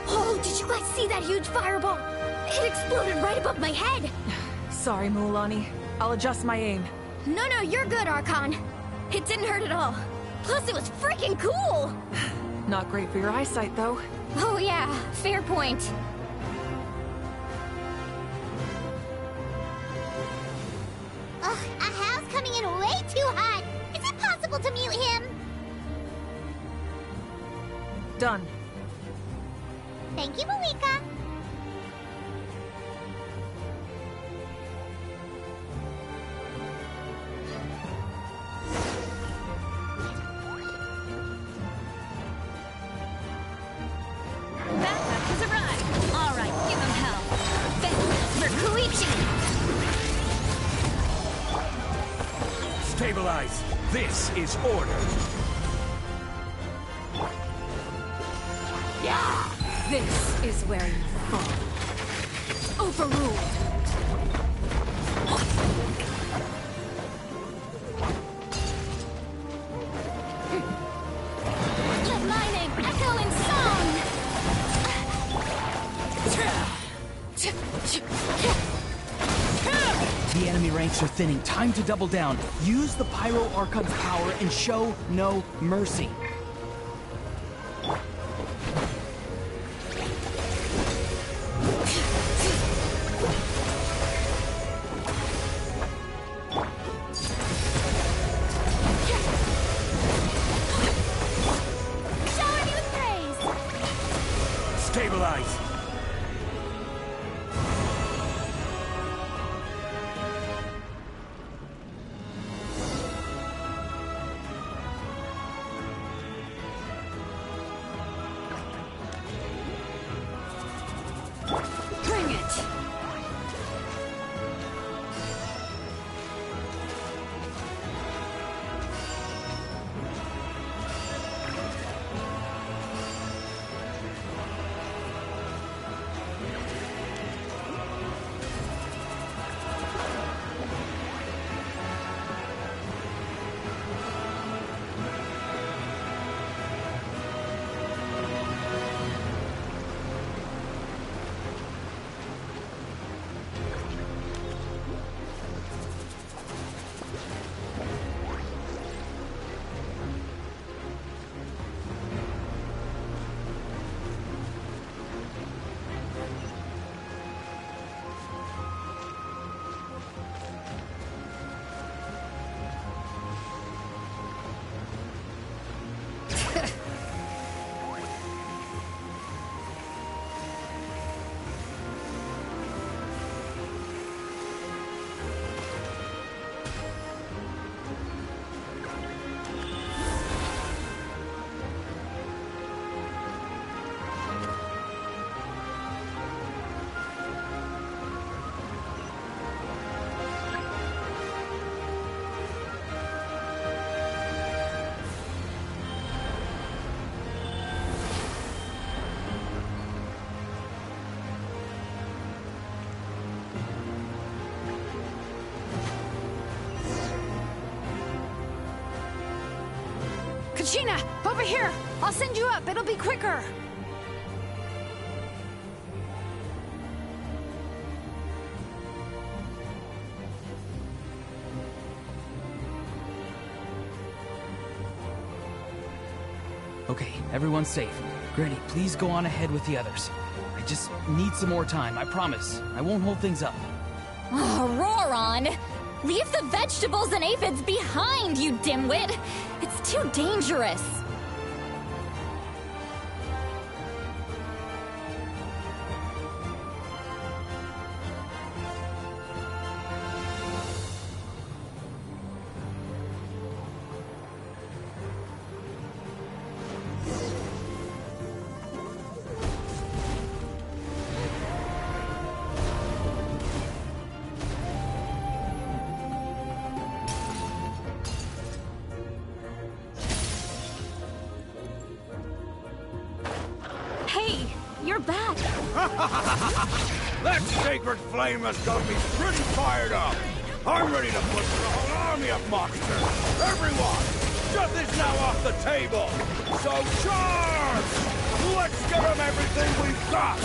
Oh, did you guys see that huge fireball? It exploded right above my head! Sorry, Mulan. I'll adjust my aim. No, you're good, Archon. It didn't hurt at all. Plus, it was freaking cool! Not great for your eyesight, though. Oh yeah, fair point. Ugh, Ahal's coming in way too hot! Is it possible to mute him? Done. Thank you, Malika. Backup has arrived. All right, give him hell. Vengeance for Koichi. Stabilize. This is order. Yeah! This is where you fall. Overruled. Let my name echo in song! The enemy ranks are thinning. Time to double down. Use the Pyro Archon's power and show no mercy. Show place. Bring it! Kachina, over here! I'll send you up, it'll be quicker! Okay, everyone's safe. Granny, please go on ahead with the others. I just need some more time, I promise. I won't hold things up. Oh, roar on! Leave the vegetables and aphids behind, you dimwit! It's too dangerous! Hey, you're back! That sacred flame has got me pretty fired up! I'm ready to put the whole army of monsters! Everyone! Shut this now off the table! So charge! Let's give them everything we've got!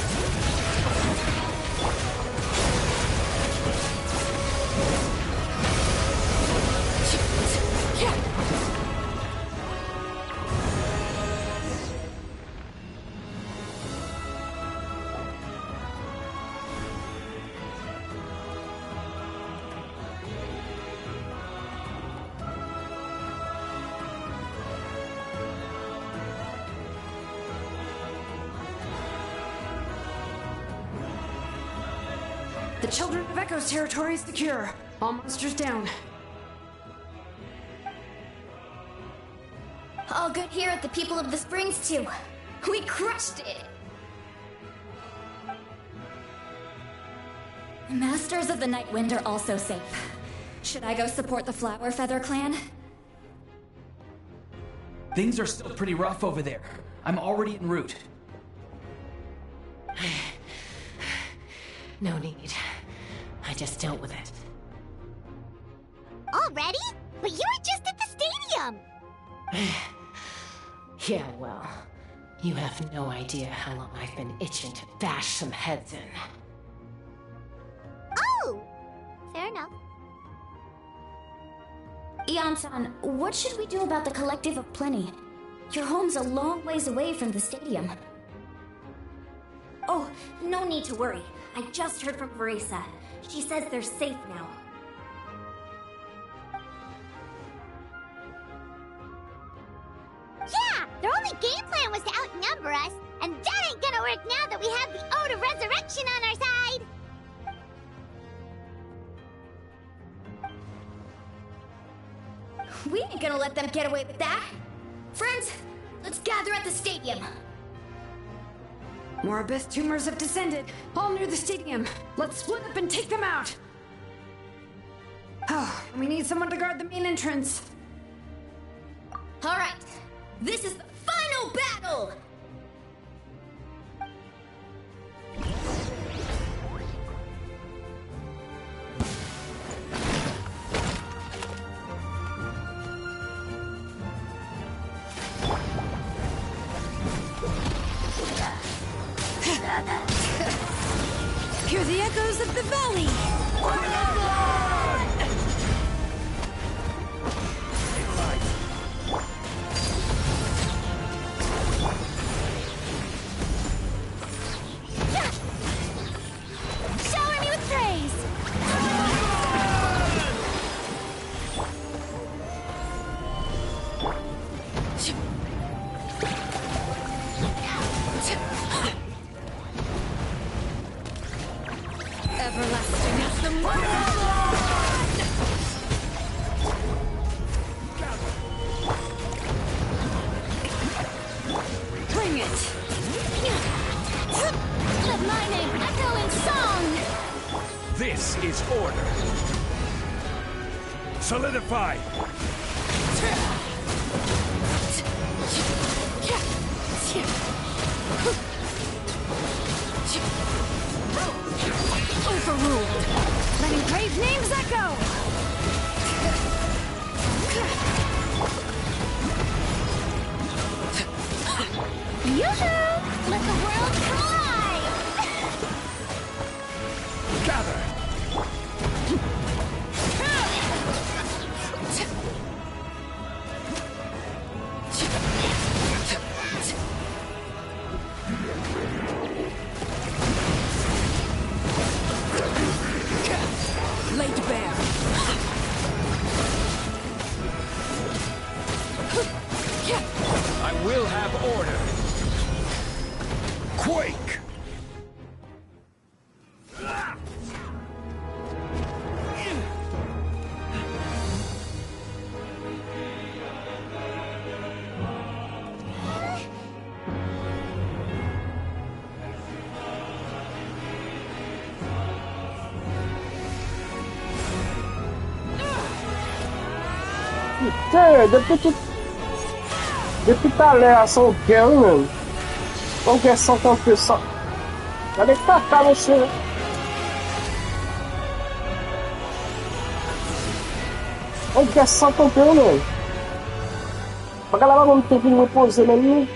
The Children of Echo's territory is secure. All monsters down. All good here at the People of the Springs, too. We crushed it! Masters of the Night Wind are also safe. Should I go support the Flower Feather clan? Things are still pretty rough over there. I'm already en route. No need. I just dealt with it. Already? But you were just at the stadium! Yeah, well, you have no idea how long I've been itching to bash some heads in. Oh! Fair enough. Ian-san, what should we do about the Collective of Plenty? Your home's a long ways away from the stadium. Oh, no need to worry. I just heard from Veresa. She says they're safe now. Yeah! Their only game plan was to outnumber us, and that ain't gonna work now that we have the Ode of Resurrection on our side! We ain't gonna let them get away with that! Friends, let's gather at the stadium! More abyss tumors have descended, all near the stadium. Let's split up and take them out! Oh, we need someone to guard the main entrance. Alright, this is the final battle! Hear the echoes of the valley! Shower me with praise! Everlasting as the moon! Bring it! Let my name echo in song! This is order. Solidify. Overruled! Let engraved names echo! Yoo-hoo! Let the world collide! Gather. Laid bare! I will have order. Quake. Putain, depuis tout à l'heure, son gang, on quer 50%. Allez, catar, monsieur. On quer 51, não. A galera não tem que me reposer ali.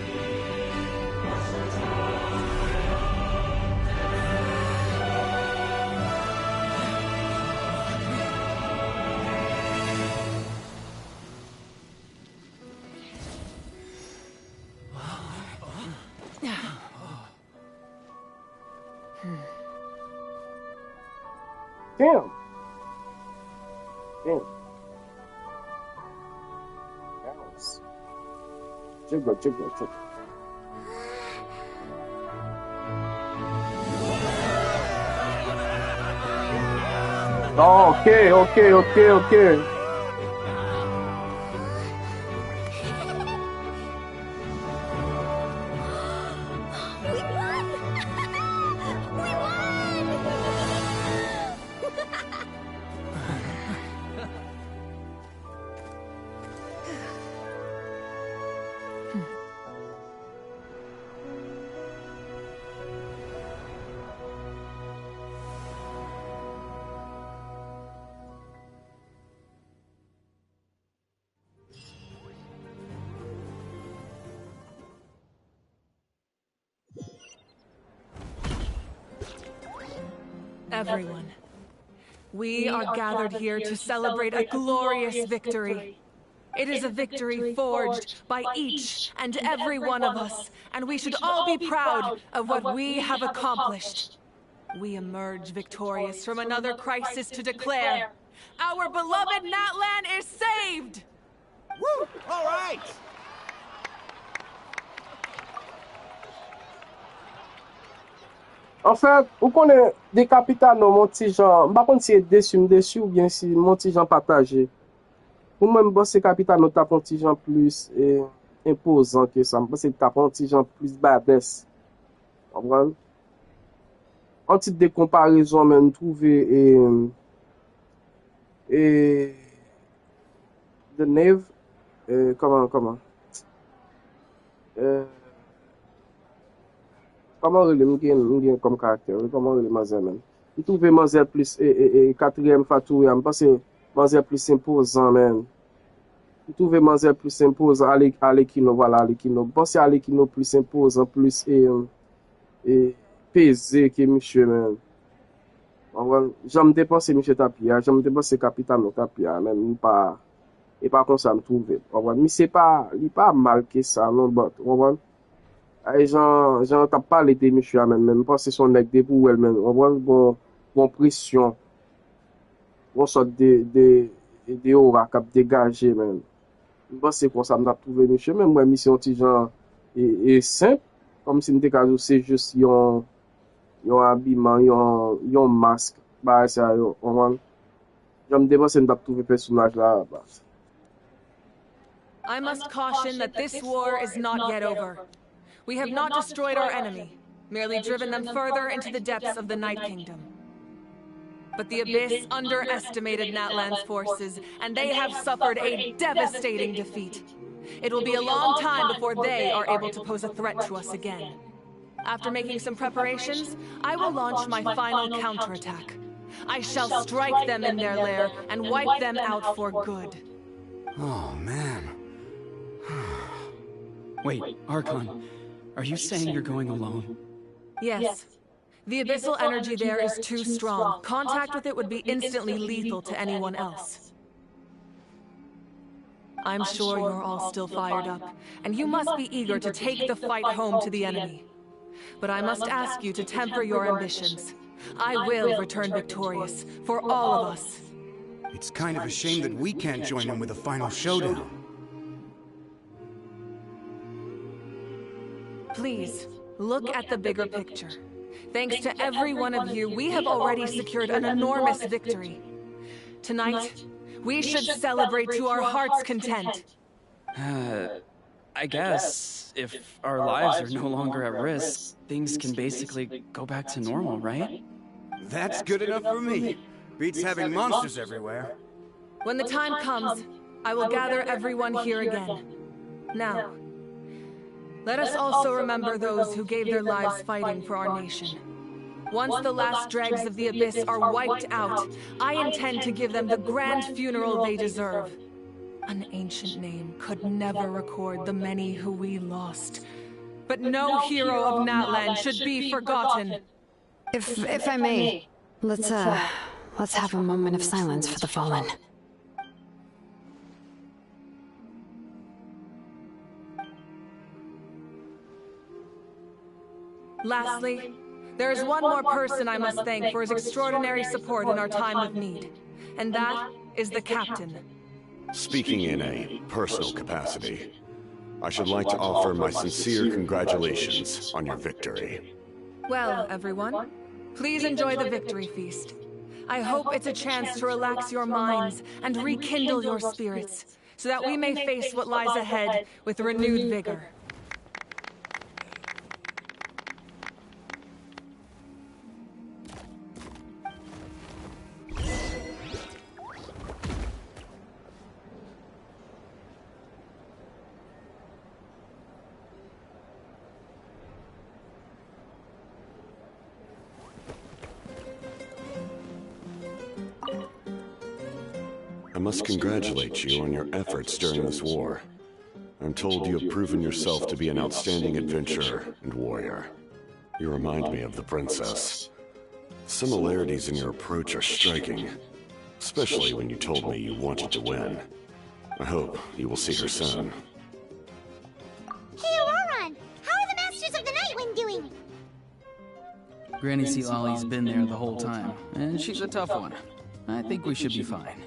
Damn. Balance. Jiggle. Oh, okay. Everyone, we are gathered here to celebrate a glorious victory. It is a victory forged by each and every one of us, and we should all be proud of what we have accomplished. We emerge victorious from another crisis to declare, our beloved Natlan is saved! Woo! All right! En fait, ou konen de kapitano mon ti jan, mba kon si e desu ou bien si mon ti jan pataje. Ou mwen mba se kapitano ta kon ti jan plus imposant que ça. Mba se ta kon ti jan plus badass. Comprenez? En titre de comparaison, même trouver The Knave, comment relève comme caractère, comment relève Mazel même. Je trouve Mazel plus quatrième Fatou, je pense que Mazel plus imposant même. Je trouve Mazel plus imposant à l'Ekino, voilà, à l'Ekino. Je pense que l'Ekino plus imposant, plus pesé que monsieur même. J'aime dépenser monsieur Tapia, j'aime dépenser Capitano Tapia, même pas. Et pas comme ça me trouver. Mais c'est pas, il pas mal que ça, non, but, et j'en t'as pas l'été, monsieur, même pas c'est son nec de pour elle-même, bon pression, bon sorte de aura cap dégagé, même. Bon, c'est comme ça me trouver, monsieur, même moi, mission, petit genre, et simple, comme si m'était cas c'est juste, yon habillement, yon masque, bah, ça, j'aime dépenser me trouver personnage là, bah. I must caution that this war is not yet over. We have not destroyed our enemy, merely driven them further into the depths of the Night Kingdom. But the Abyss underestimated Natlan's forces, and they have suffered a devastating defeat. It will be a long time before they are able to pose a threat to us again. After making some preparations, I will launch my final counterattack. I shall strike them in their lair and wipe them out for good. Oh, man. Wait, Archon, are you saying you're going alone? Yes. The abyssal energy there is too strong. Contact with it would be instantly lethal to anyone else. I'm sure you're all still fired up, and you must be eager to take the fight home to the enemy. But I must ask you to temper your ambitions. I will return victorious, for all of us. It's kind of a shame that we can't join them with a final showdown. Please, look at the bigger picture. Thanks to every one of you, we have already secured an enormous victory. Tonight, we should celebrate to our heart's content. I guess if our lives are no longer at risk, things can basically go back to normal, right? That's good enough for me. Beats having monsters everywhere. When the time comes, I will gather everyone here again. Now, let us also remember those who gave their lives fighting for our nation. Once the last dregs of the Abyss are wiped out, I intend to give them the grand funeral they deserve. An ancient name could never record the many who we lost. But no hero of Natlan should be forgotten. If I may, let's have a moment of silence for the fallen. Lastly, there is one more person I must thank for his extraordinary support in our time of need, and that is the Captain. Speaking in a personal capacity, I should like to offer my sincere congratulations on your victory. Well, everyone, please enjoy the victory feast. I hope it's a chance to relax your minds and rekindle your spirits, so that we may face what lies ahead with renewed vigor. I must congratulate you on your efforts during this war. I'm told you have proven yourself to be an outstanding adventurer and warrior. You remind me of the princess. Similarities in your approach are striking, especially when you told me you wanted to win. I hope you will see her soon. Hey, Auroron! How are the Masters of the Nightwind doing? Granny Sealolly's been there the whole time, and she's a tough one. I think we should be fine.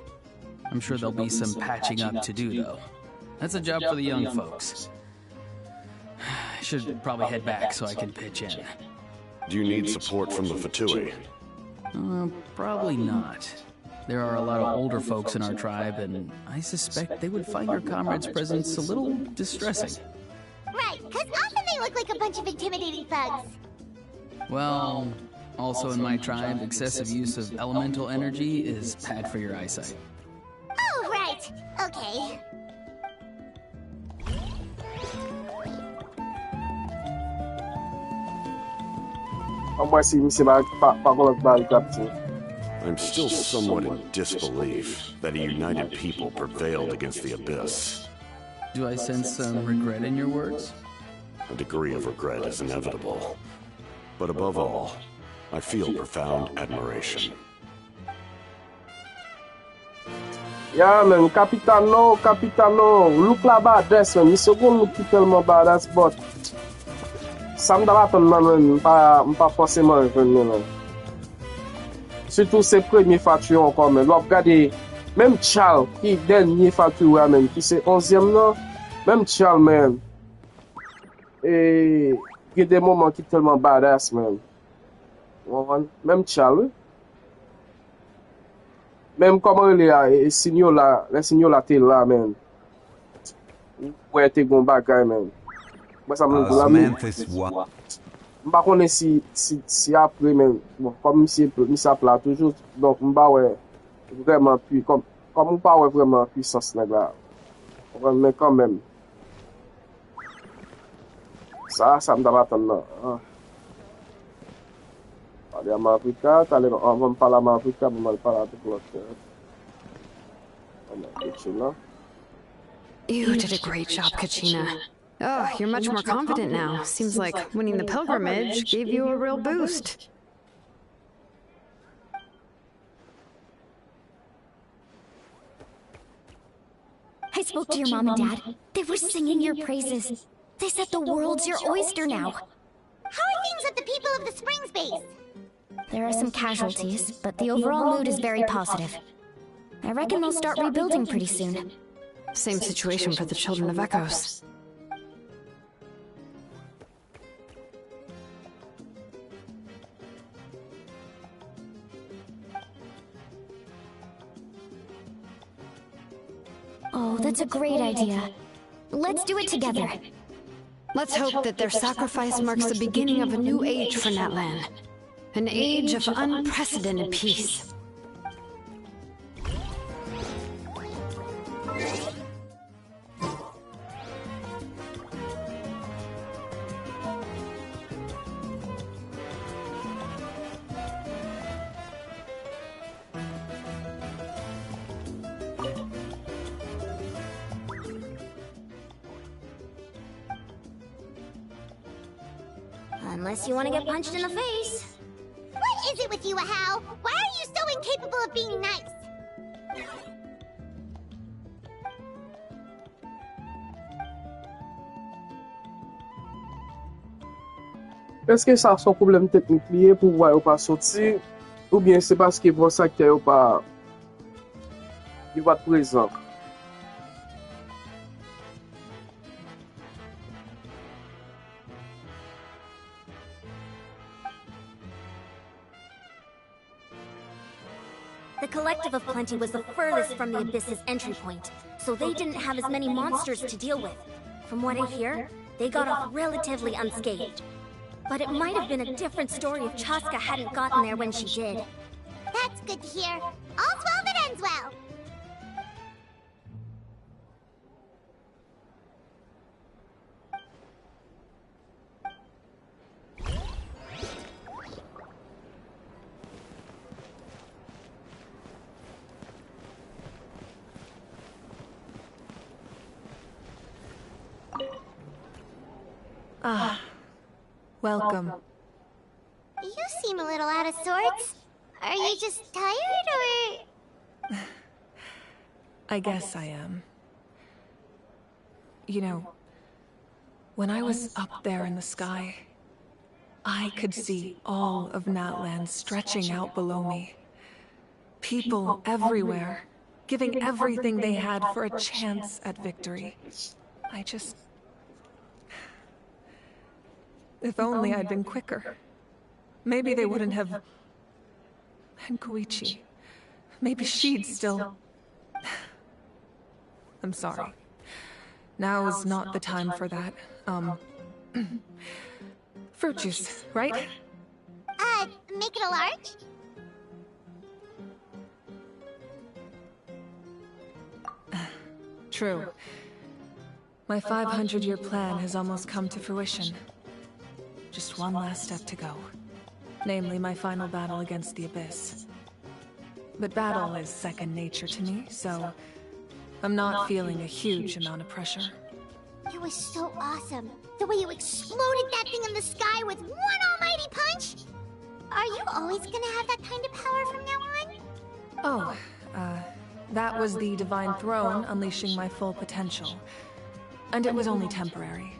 I'm sure there'll be some patching up to do, though. That's a job for the young folks. I should probably head back so I can pitch in. Do you need support from the Fatui? Probably not. There are a lot of older folks in our tribe, and I suspect they would find your comrade's presence a little distressing. Right, because often they look like a bunch of intimidating thugs. Well, also in my tribe, excessive use of elemental energy is bad for your eyesight. Oh, right. Okay. I'm still somewhat in disbelief that a united people prevailed against the Abyss. Do I sense some regret in your words? A degree of regret is inevitable. But above all, I feel profound admiration. Yeah, man, Capitano, look la badass, man. Mi second look ki tellement badass, but ça me dava ton man, pas forcément revenir, man. Surtout ces premiers factures encore, man. L'op gade, même Charles, qui dernier facture, man, qui c'est 11e là, même Charles, man. Et il y a des moments qui tellement badass, man. Même Charles, même comment les signaux là t'es là, man. Ouais, t'es bon bagay, man. Moi, ça me dit là, m'pa connais si après, man. Bon, comme monsieur plat toujours, donc m'pa ouais, vraiment puis, comme m'pa ouais vraiment puissance, là. Mais quand même. Ça me donne attendre, là. Allez à Africa, on va me parler à Africa, on va me parler à tout l'autre. You did a great job, Kachina. Oh, you're much more confident now. Seems like winning the pilgrimage gave you a real boost. I spoke to your mom and dad. They were singing your praises. They said the world's your oyster now. How are things with the people of the Springs base? There are some casualties, but the overall mood is very positive. I reckon they'll start rebuilding pretty soon. Same situation for the Children of Echoes. Oh, that's a great idea. Let's do it together. Let's hope that their sacrifice marks the beginning of a new age for Natlan. An age of unprecedented peace. Unless you want to get punched in the face. What is it with you, Ahau? Why are you so incapable of being nice? Est-ce que ça son problème technique lié pour voir ou pas sortir, ou bien c'est parce que pour ça qu'il pas il va présent? The Collective of Plenty was the furthest from the Abyss's entry point, so they didn't have as many monsters to deal with. From what I hear, they got off relatively unscathed. But it might have been a different story if Chaska hadn't gotten there when she did. That's good to hear. All's well that ends well. Ah, welcome. You seem a little out of sorts. Are you just tired, or...? I guess I am. You know, when I was up there in the sky, I could see all of Natlan stretching out below me. People everywhere, giving everything they had for a chance at victory. If only I'd been quicker. maybe they wouldn't have... And Koichi. Maybe she'd still... I'm sorry. Now is not the time for that. Fruit juice, right? Make it a large? True. My 500-year plan has almost come to fruition. Just one last step to go. Namely, my final battle against the Abyss. But battle is second nature to me, so I'm not feeling a huge amount of pressure. It was so awesome. The way you exploded that thing in the sky with one almighty punch! Are you always gonna have that kind of power from now on? Oh, that was the Divine Throne unleashing my full potential. And it was only temporary.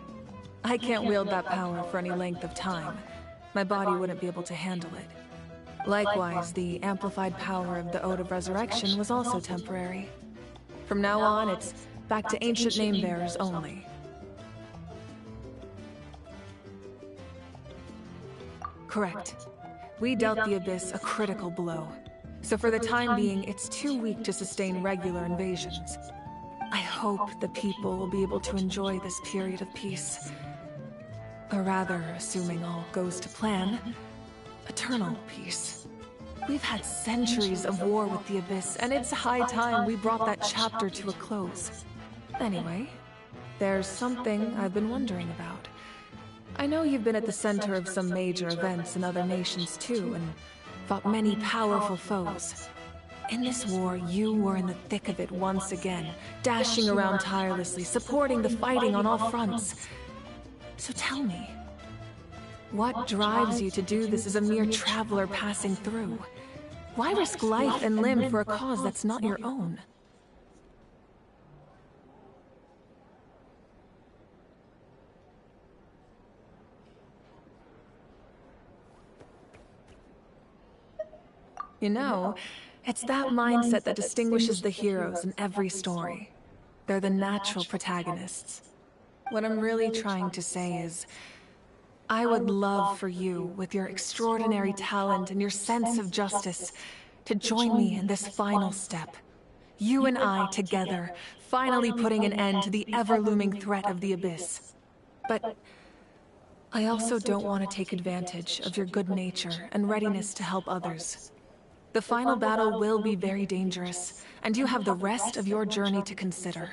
I can't wield that power for any length of time. My body wouldn't be able to handle it. Likewise, the amplified power of the Ode of Resurrection was also temporary. From now on, it's back to ancient name-bearers only. Correct. We dealt the Abyss a critical blow. So for the time being, it's too weak to sustain regular invasions. I hope the people will be able to enjoy this period of peace. Or rather, assuming all goes to plan, eternal peace. We've had centuries of war with the Abyss, and it's high time we brought that chapter to a close. Anyway, there's something I've been wondering about. I know you've been at the center of some major events in other nations too, and fought many powerful foes. In this war, you were in the thick of it once again, dashing around tirelessly, supporting the fighting on all fronts. So tell me, what drives you to do this as a mere traveler passing through? Why risk life and limb for a cause that's not your own? You know, it's that mindset that distinguishes the heroes in every story. They're the natural protagonists. What I'm really trying to say is, I would love for you, with your extraordinary talent and your sense of justice, to join me in this final step. You and I together, finally putting an end to the ever-looming threat of the Abyss. But I also don't want to take advantage of your good nature and readiness to help others. The final battle will be very dangerous, and you have the rest of your journey to consider.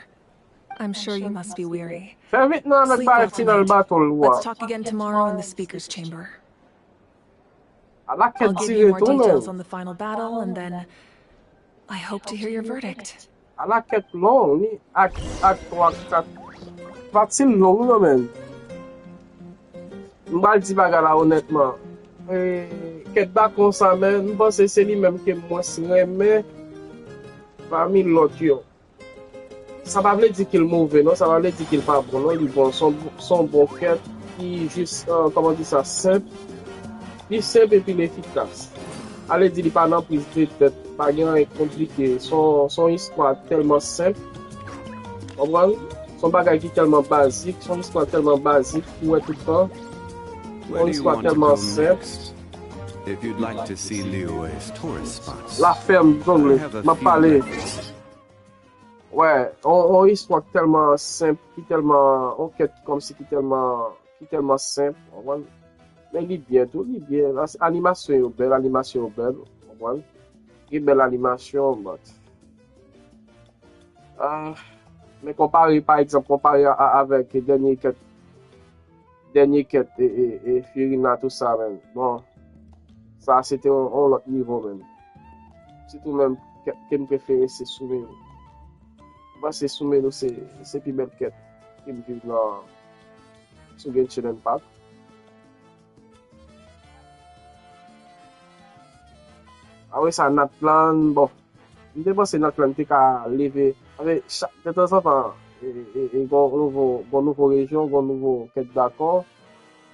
I'm sure you must be weary. Sleep well tonight. Let's talk again tomorrow in the Speaker's Chamber. I'll give you more details on the final battle, and then I hope to hear your verdict. Ket ba kon sa men, m'pense se li menm ke mwen si reme parmi lot yo. Sa pa vle di qu'il mauvais, non? Ça va vle di qu'il pas bon, non? Il bon, son bon ket, qui juste, comment dire ça, simple. Il simple et puis efficace. Allez dire, il pas nan prise de tête, pas rien compliqué. Son histoire tellement simple. Comprendre? Son bagage qui tellement basique, son histoire tellement basique, ouais tout le temps. Son histoire tellement simple. If you'd like to see Liyue's tourist spots. La ferme, donc, m'a parlé. Ouais, on histoire tellement simple, qui tellement, on quête comme si qui tellement simple. Mais il est bien, tout, il est bien. L'animation est belle, l'animation est belle. Il est belle animation, mais comparé, par exemple, avec dernier quête et Furina, tout ça, même. Bon. Ça, c'était un autre niveau même. C'est tout même que me préfère, c'est Soumeno. Parce que Soumeno, c'est plus belle quête qui me vit dans Genshin Impact. Ah oui, ça, notre plan, bon. Je pense que notre plan était qu'à lever. De temps en temps, il y a une nouvelle région, une nouvelle quête d'accord.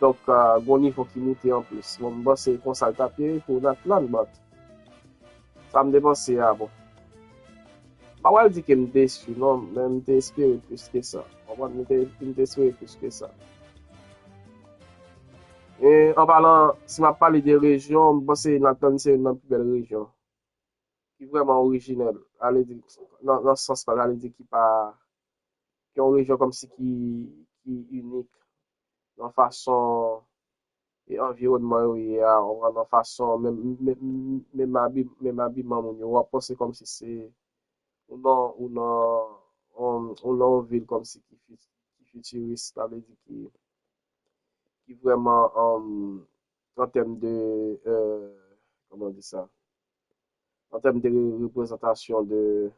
Donc, bon niveau qui monte en plus. Bon, boss, c'est qu'on s'en tape pour notre plan, but ça me dépense, bon. Pas mal dit que me déçu, non, mais me espéré plus que ça. On va me espérer plus que ça. Et en parlant, si m'a parlé de région, c'est Nathan, c'est une plus belle région. Qui est vraiment originelle. Dans ce sens, elle dit qui pas, qui est une région comme si qui unique. Dans façon, et environnement, oui, dans façon, même habillement, on va penser comme si c'est, on ville comme si qui futuriste, ça veut dire qui vraiment, en termes de, comment on dit ça, en termes de représentation de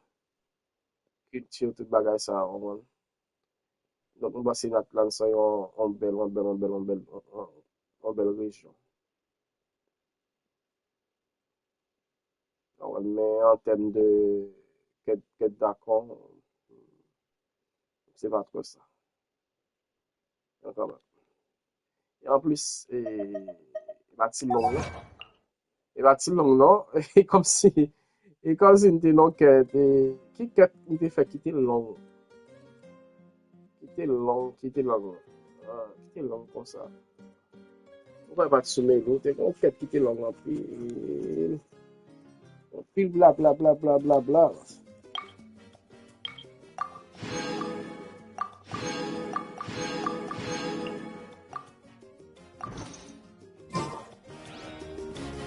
culture, tout bagay ça, donc on va essayer d'atteindre ça en belle région. Mais en termes de qu'être d'accord, c'est pas trop ça. Encore. Et en plus, bâti long, là. Et bâti long, non? Et comme si n'était non que, qui n'était fait quitter long. Quitter long comme ça. Pourquoi pas de sommeil, t'es qu'on fait quitter long, puis bla bla bla bla bla bla.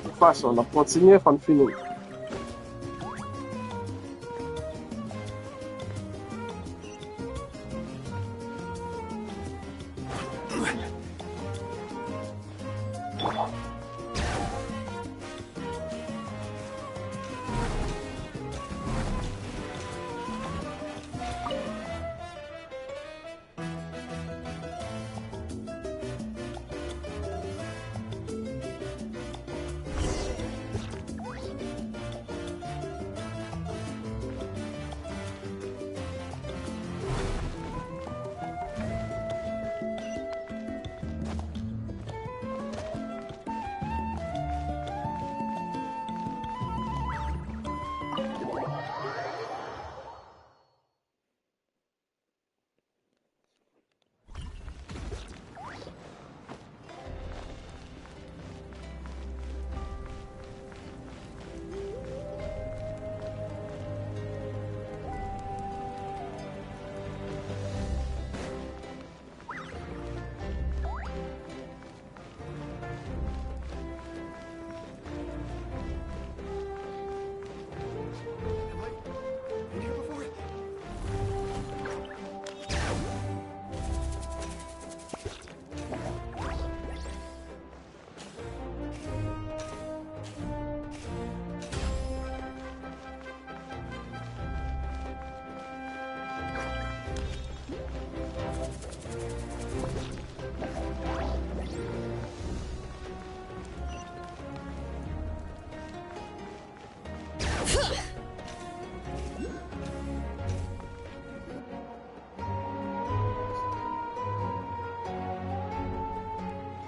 De toute façon, on va continuer à finir.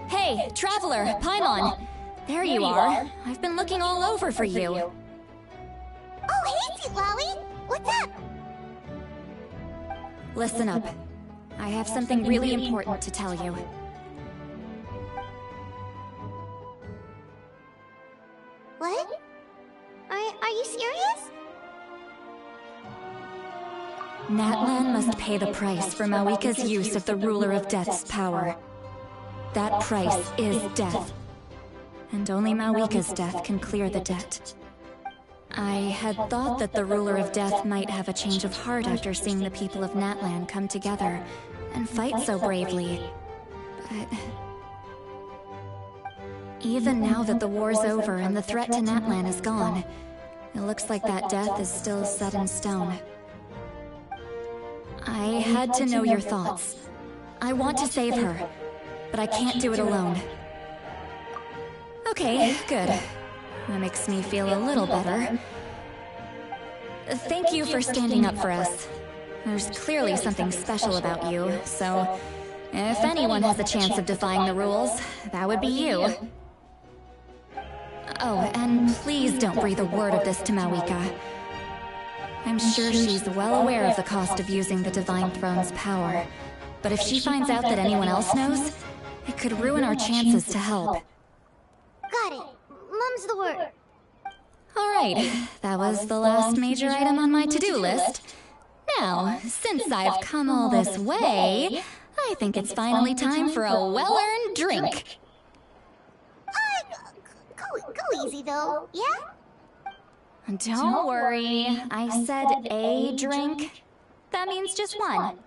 Hey, Traveler, Paimon! There you are. I've been looking all over for you. Oh, hey, T-Lolly! What's up? Listen up. I have something really important to tell you. What? Are you serious? Natlan must pay the price for Mawika's use of the Ruler of Death's power. That price is death. And only Mawika's death can clear the debt. I had thought that the Ruler of Death might have a change of heart after seeing the people of Natlan come together and fight so bravely. But even now that the war's over and the threat to Natlan is gone, it looks like that death is still set in stone. I had to know your thoughts. I want to save her, but I can't do it alone. Okay, good. That makes me feel a little better. Thank you for standing up for us. There's clearly something special about you, so if anyone has a chance of defying the rules, that would be you. Oh, and please don't breathe a word of this to Mawika. I'm sure she's well aware of the cost of using the Divine Throne's power, but if she finds out that anyone else knows, It could ruin our chances to help. Got it. Mum's the word. Alright, that was the last major item on my to-do list. Now, since I've come all this way, I think it's finally time for a well-earned drink. Go easy though, yeah? Don't worry, I said a drink. That means just one.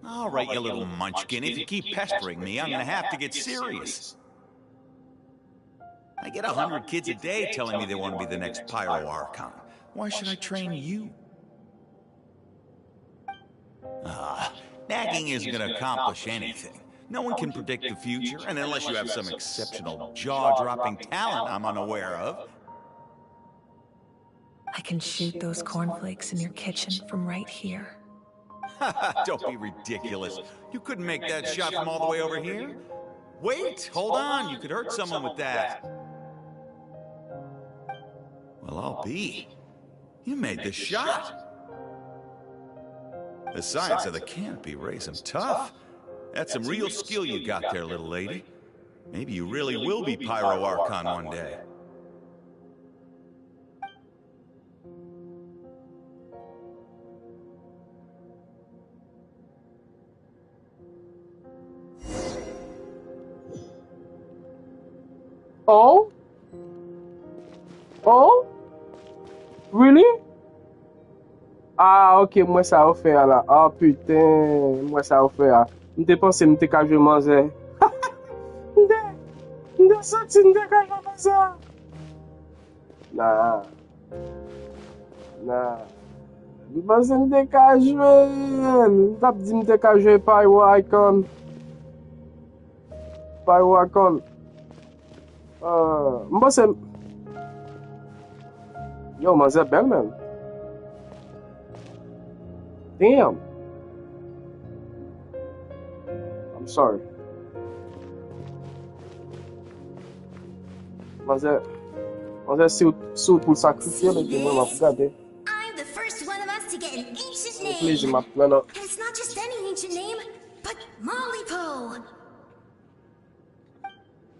All right, you little munchkin. If you keep pestering me, I'm gonna have to get serious. I get 100 kids a day telling me they want to be the next Pyro Archon. Why should I train you? Nagging isn't gonna accomplish anything. No one can predict the future, and unless you have some exceptional jaw-dropping talent I'm unaware of. I can shoot those cornflakes in your kitchen from right here. Don't be ridiculous. You couldn't make that shot from all the way over here? Wait, hold on. You could hurt someone with that. Well, I'll be. You made the shot. The science of the canopy rays, I'm tough. That's some real skill you got there, little lady. Maybe you really will be Pyro Archon one day. Oh? Oh? Really? Ah, ok, mwen sa ou fe la. Ah, putain, mwen sa ou fe la. Mwen te pense mwen te ka jwe manje. Mwen soti mwen te ka jwe manje. Nah. Mwen pense mwen te ka jwe. Mwen tap di mwen te ka jwe Pyro Archon. Pyro Archon. Mwen pense... Yo, manje bel men. Damn. I'm sorry. Manje sou pou sakrifye men ke mwen ap gade. I'm the first one of us to get an ancient name. Please, map plan up. And it's not just any ancient name, but Mollypo.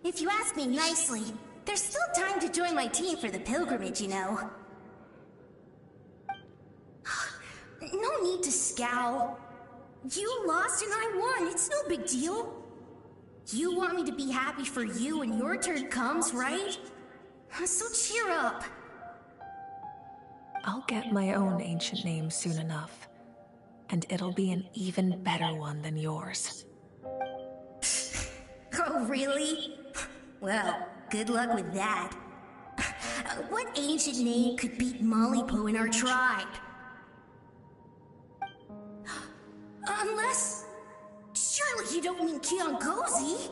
If you ask me nicely, there's still time to join my team for the pilgrimage, you know. No need to scowl. You lost and I won. It's no big deal. You want me to be happy for you when your turn comes, right? So cheer up. I'll get my own ancient name soon enough. And it'll be an even better one than yours. Oh, really? Well, good luck with that. What ancient name could beat Mollypo in our tribe? Unless... Surely you don't mean Kiangozi?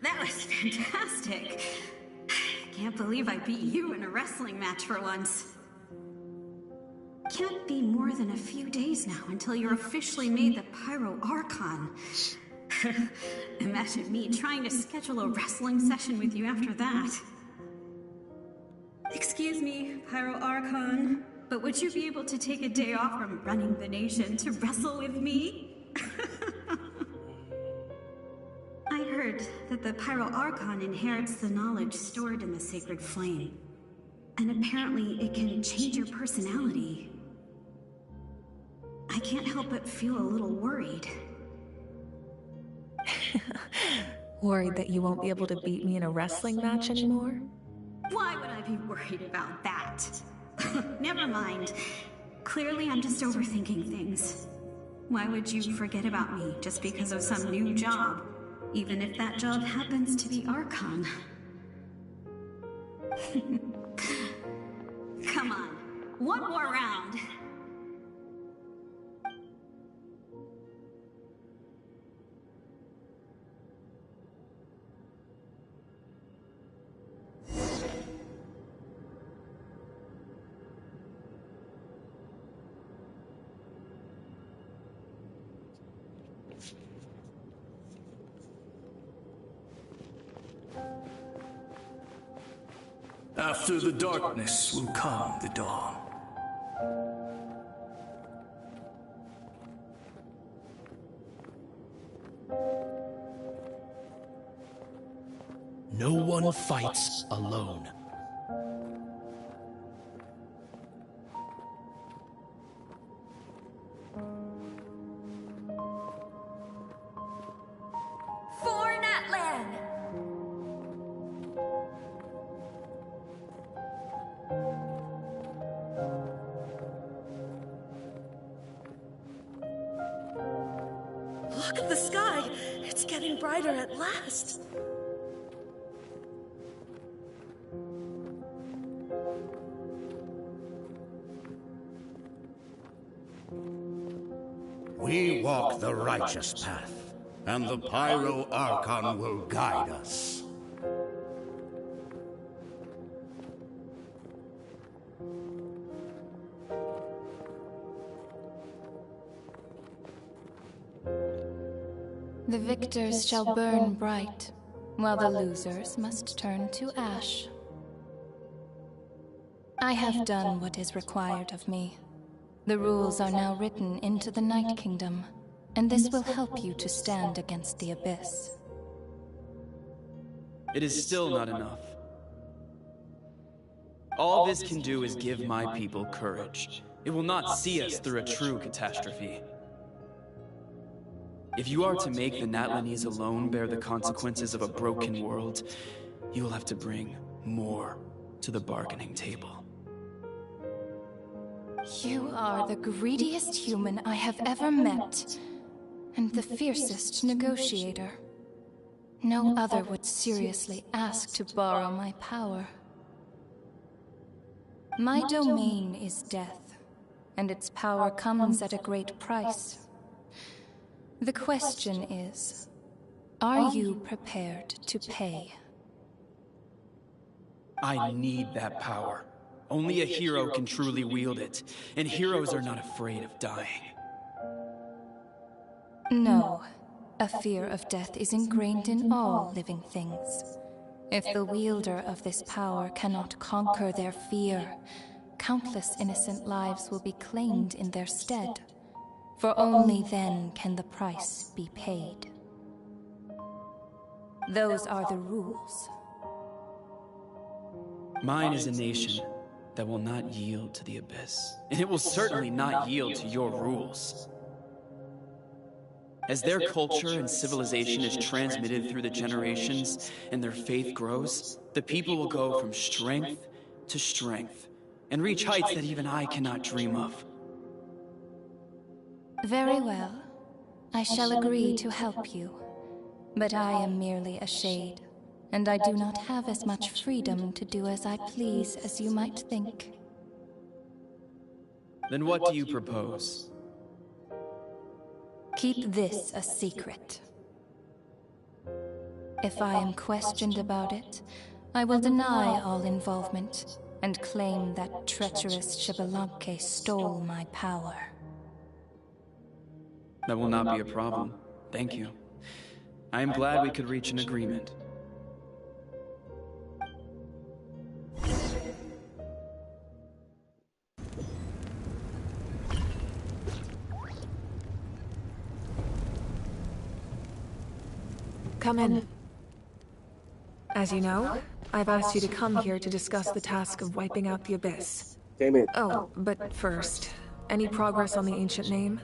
That was fantastic. Can't believe I beat you in a wrestling match for once. Can't be more than a few days now until you're officially made the Pyro Archon. Imagine me trying to schedule a wrestling session with you after that. Excuse me, Pyro Archon, but would you be able to take a day off from running the nation to wrestle with me? I heard that the Pyro Archon inherits the knowledge stored in the sacred flame. And apparently it can change your personality. I can't help but feel a little worried. Worried that you won't be able to beat me in a wrestling match anymore? Why would I be worried about that? Never mind. Clearly I'm just overthinking things. Why would you forget about me just because of some new job? Even if that job happens to be Archon. Come on, one more round. After the darkness will come the dawn. No one fights alone. For Natlan! Look at the sky! It's getting brighter at last! We walk the righteous path, and the Pyro Archon will guide us. The victors shall burn bright, while the losers must turn to ash. I have done what is required of me. The rules are now written into the Night Kingdom, and this will help you to stand against the Abyss. It is still not enough. All this can do is give my people courage. It will not see us through a true catastrophe. If you are to make the Natlanese alone bear the consequences of a broken world, you will have to bring more to the bargaining table. You are the greediest human I have ever met, and the fiercest negotiator. No other would seriously ask to borrow my power. My domain is death, and its power comes at a great price. The question is, are you prepared to pay? I need that power. Only a hero can truly wield it, and heroes are not afraid of dying. No. A fear of death is ingrained in all living things. If the wielder of this power cannot conquer their fear, countless innocent lives will be claimed in their stead. For only then can the price be paid. Those are the rules. Mine is a nation that will not yield to the Abyss, and it will certainly not yield to your rules. As their culture and civilization is transmitted through the generations and their faith grows, the people will go from strength to strength and reach heights that even I cannot dream of. Very well. I shall agree to help you. But I am merely a shade, and I do not have as much freedom to do as I please as you might think. Then what do you propose? Keep this a secret. If I am questioned about it, I will deny all involvement and claim that treacherous Xbalanque stole my power. That will not be a problem. Thank you. I am glad we could reach an agreement. Come in. As you know, I've asked you to come here to discuss the task of wiping out the Abyss. Came in. Oh, but first, any progress on the ancient name?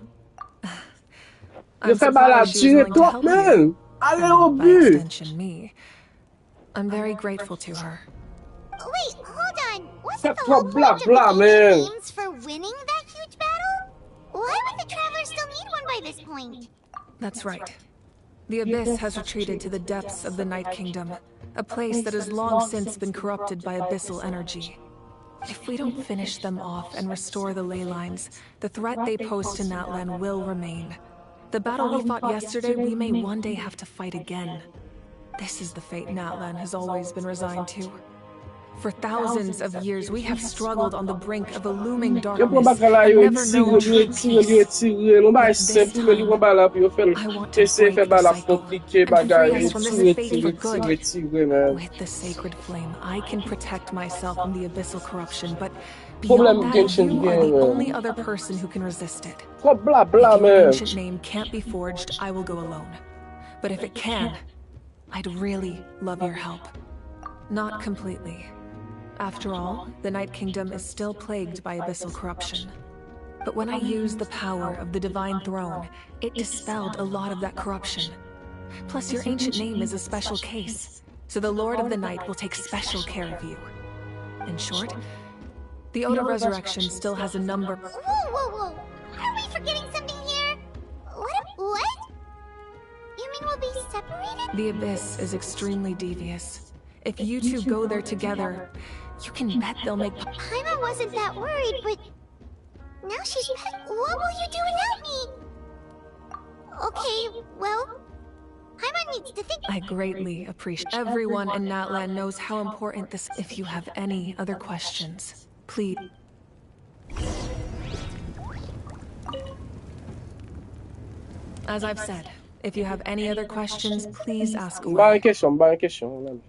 Je fais balader toi même. Allez au By but. extension, me. I'm very grateful to her. Wait, hold on. Wasn't That's the whole what blah point blah, of man. ancient names for winning that huge battle? Why would the Travelers still need one by this point? That's right. The Abyss has retreated to the depths of the Night Kingdom, a place that has long since been corrupted by abyssal energy. If we don't finish them off and restore the ley lines, the threat they pose to Natlan will remain. The battle we fought yesterday, we may one day have to fight again. This is the fate Natlan has always been resigned to. For thousands of years, we have struggled on the brink of a looming Yo darkness pou bakala and yo never known true peace. Non ba But this simple, li wan time, bala pi yo fel. I want to Ese fe break the bala cycle komplike and to free bagay, us from this fate for good. man. With the sacred flame, I can protect myself from the abyssal corruption, but Problem beyond that, Genshin you are game, the man. only other person who can resist it. Blah If blah, your man. ancient name can't be forged, I will go alone. But if it can, I'd really love your help. Not completely. After all, the Night Kingdom is still plagued by abyssal corruption. But when I used the power of the Divine Throne, it dispelled a lot of that corruption. Plus, your ancient name is a special case, so the Lord of the Night will take special care of you. In short, the Ode of Resurrection still has a number... Whoa. Are we forgetting something here? What? You mean we'll be separated? The Abyss is extremely devious. If you two go there together, you can bet they'll make... Paimon wasn't that worried, but... Now she's back. What will you do without me? Okay, well... Paimon needs to think... I greatly appreciate... Everyone in Natlan knows how important this... If you have any other questions, please... As I've said, if you have any other questions, please ask away. Ba yon question.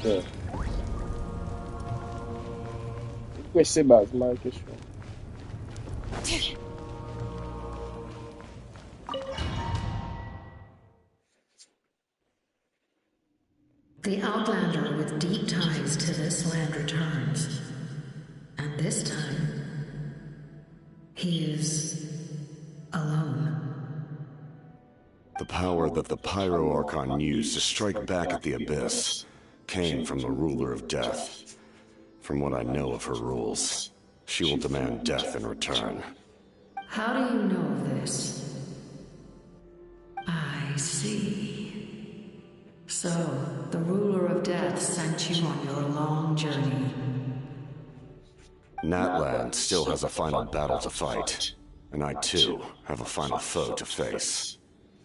Yeah. Kwe se baz, ba yon question. The Outlander with deep ties to this land returns. And this time, he is alone. The power that the Pyro Archon used to strike back at the Abyss came from the Ruler of Death. From what I know of her rules, she will demand death in return. How do you know this? I see. So, the Ruler of Death sent you on your long journey. Natlan still has a final battle to fight, and I too have a final foe to face.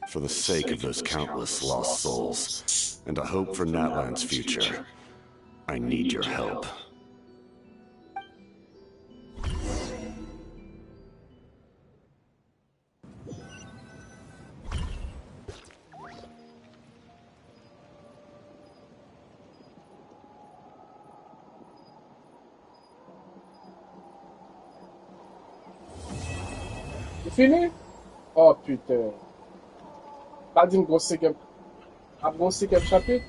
For the sake of those countless lost souls, and a hope for Natlan's future, I need your help. You fini? Oh putain. Pas d'une grosse cinquième. Un bon cinquième chapitre?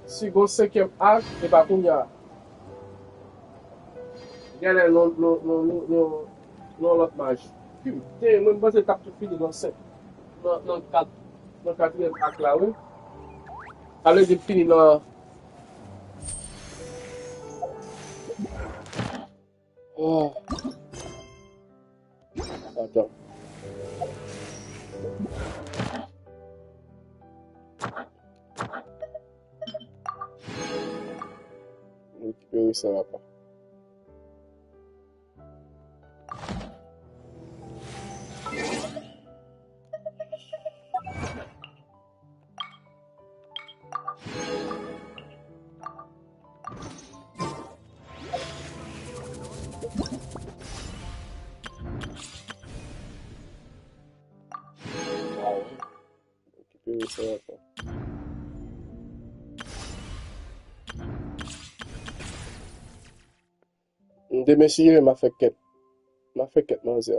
Si grosse cinquième acte, et pas qu'on y a. Regardez l'autre match. Putain, moi, je tape tout fini dans 5. Dans le 4e acte là, oui. Allez, j'ai fini dans. Oh. Attends. Récupérer ça va pas. Récupérer ça va pas. Demesiye m'a fait quête. M'a fait quête man ça.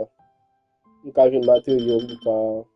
Nous avons une matériau pour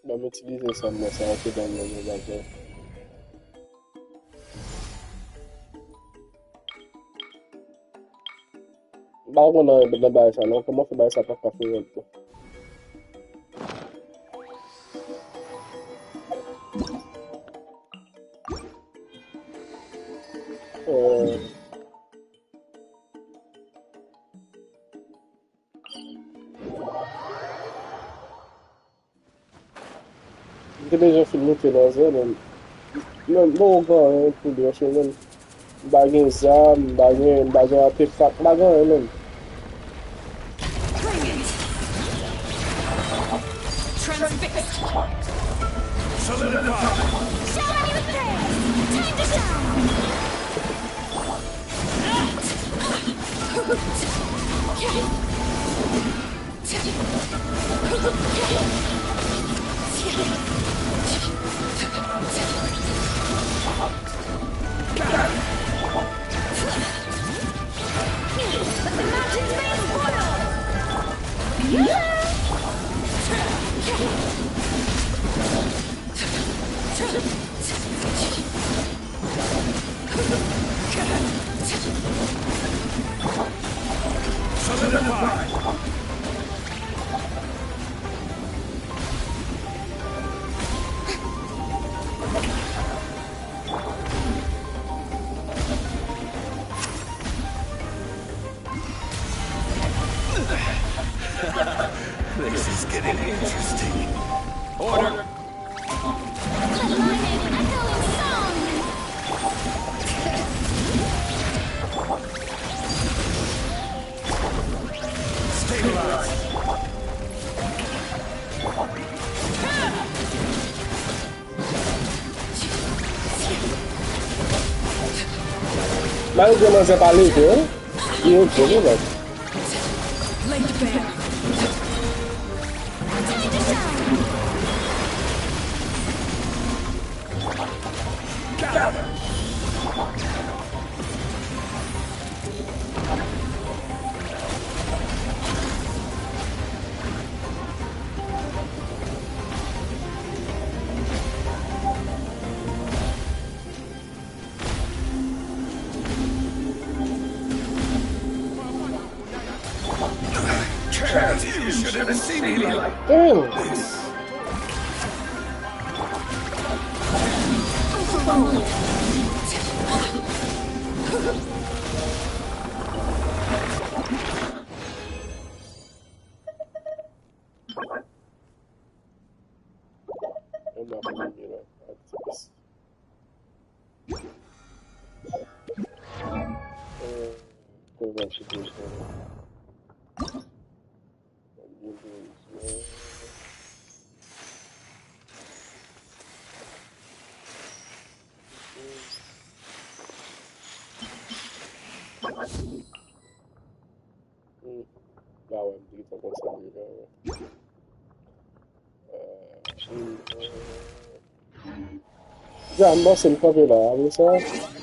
Ba mwen utilize sa mwen sa anke dan mwen bakè. Ba kon nan bay sa non? Koman fe bay sa pa ka fe yon to? Mwen deja filme te nan zè men. Men, mwen gan pou de yon men. Bagen zam, bagen artefak, bagen men. Transfixed. Solidify. Shower me with praise. Time to shine. The mountain's made boil. Solidify. This is getting interesting. Order! Stabilize. Mas eu não sei para ali, viu? E eu digo, velho. Laid bare. You should have seen me like this. Já, nossa, ele tá vendo a árvore, certo?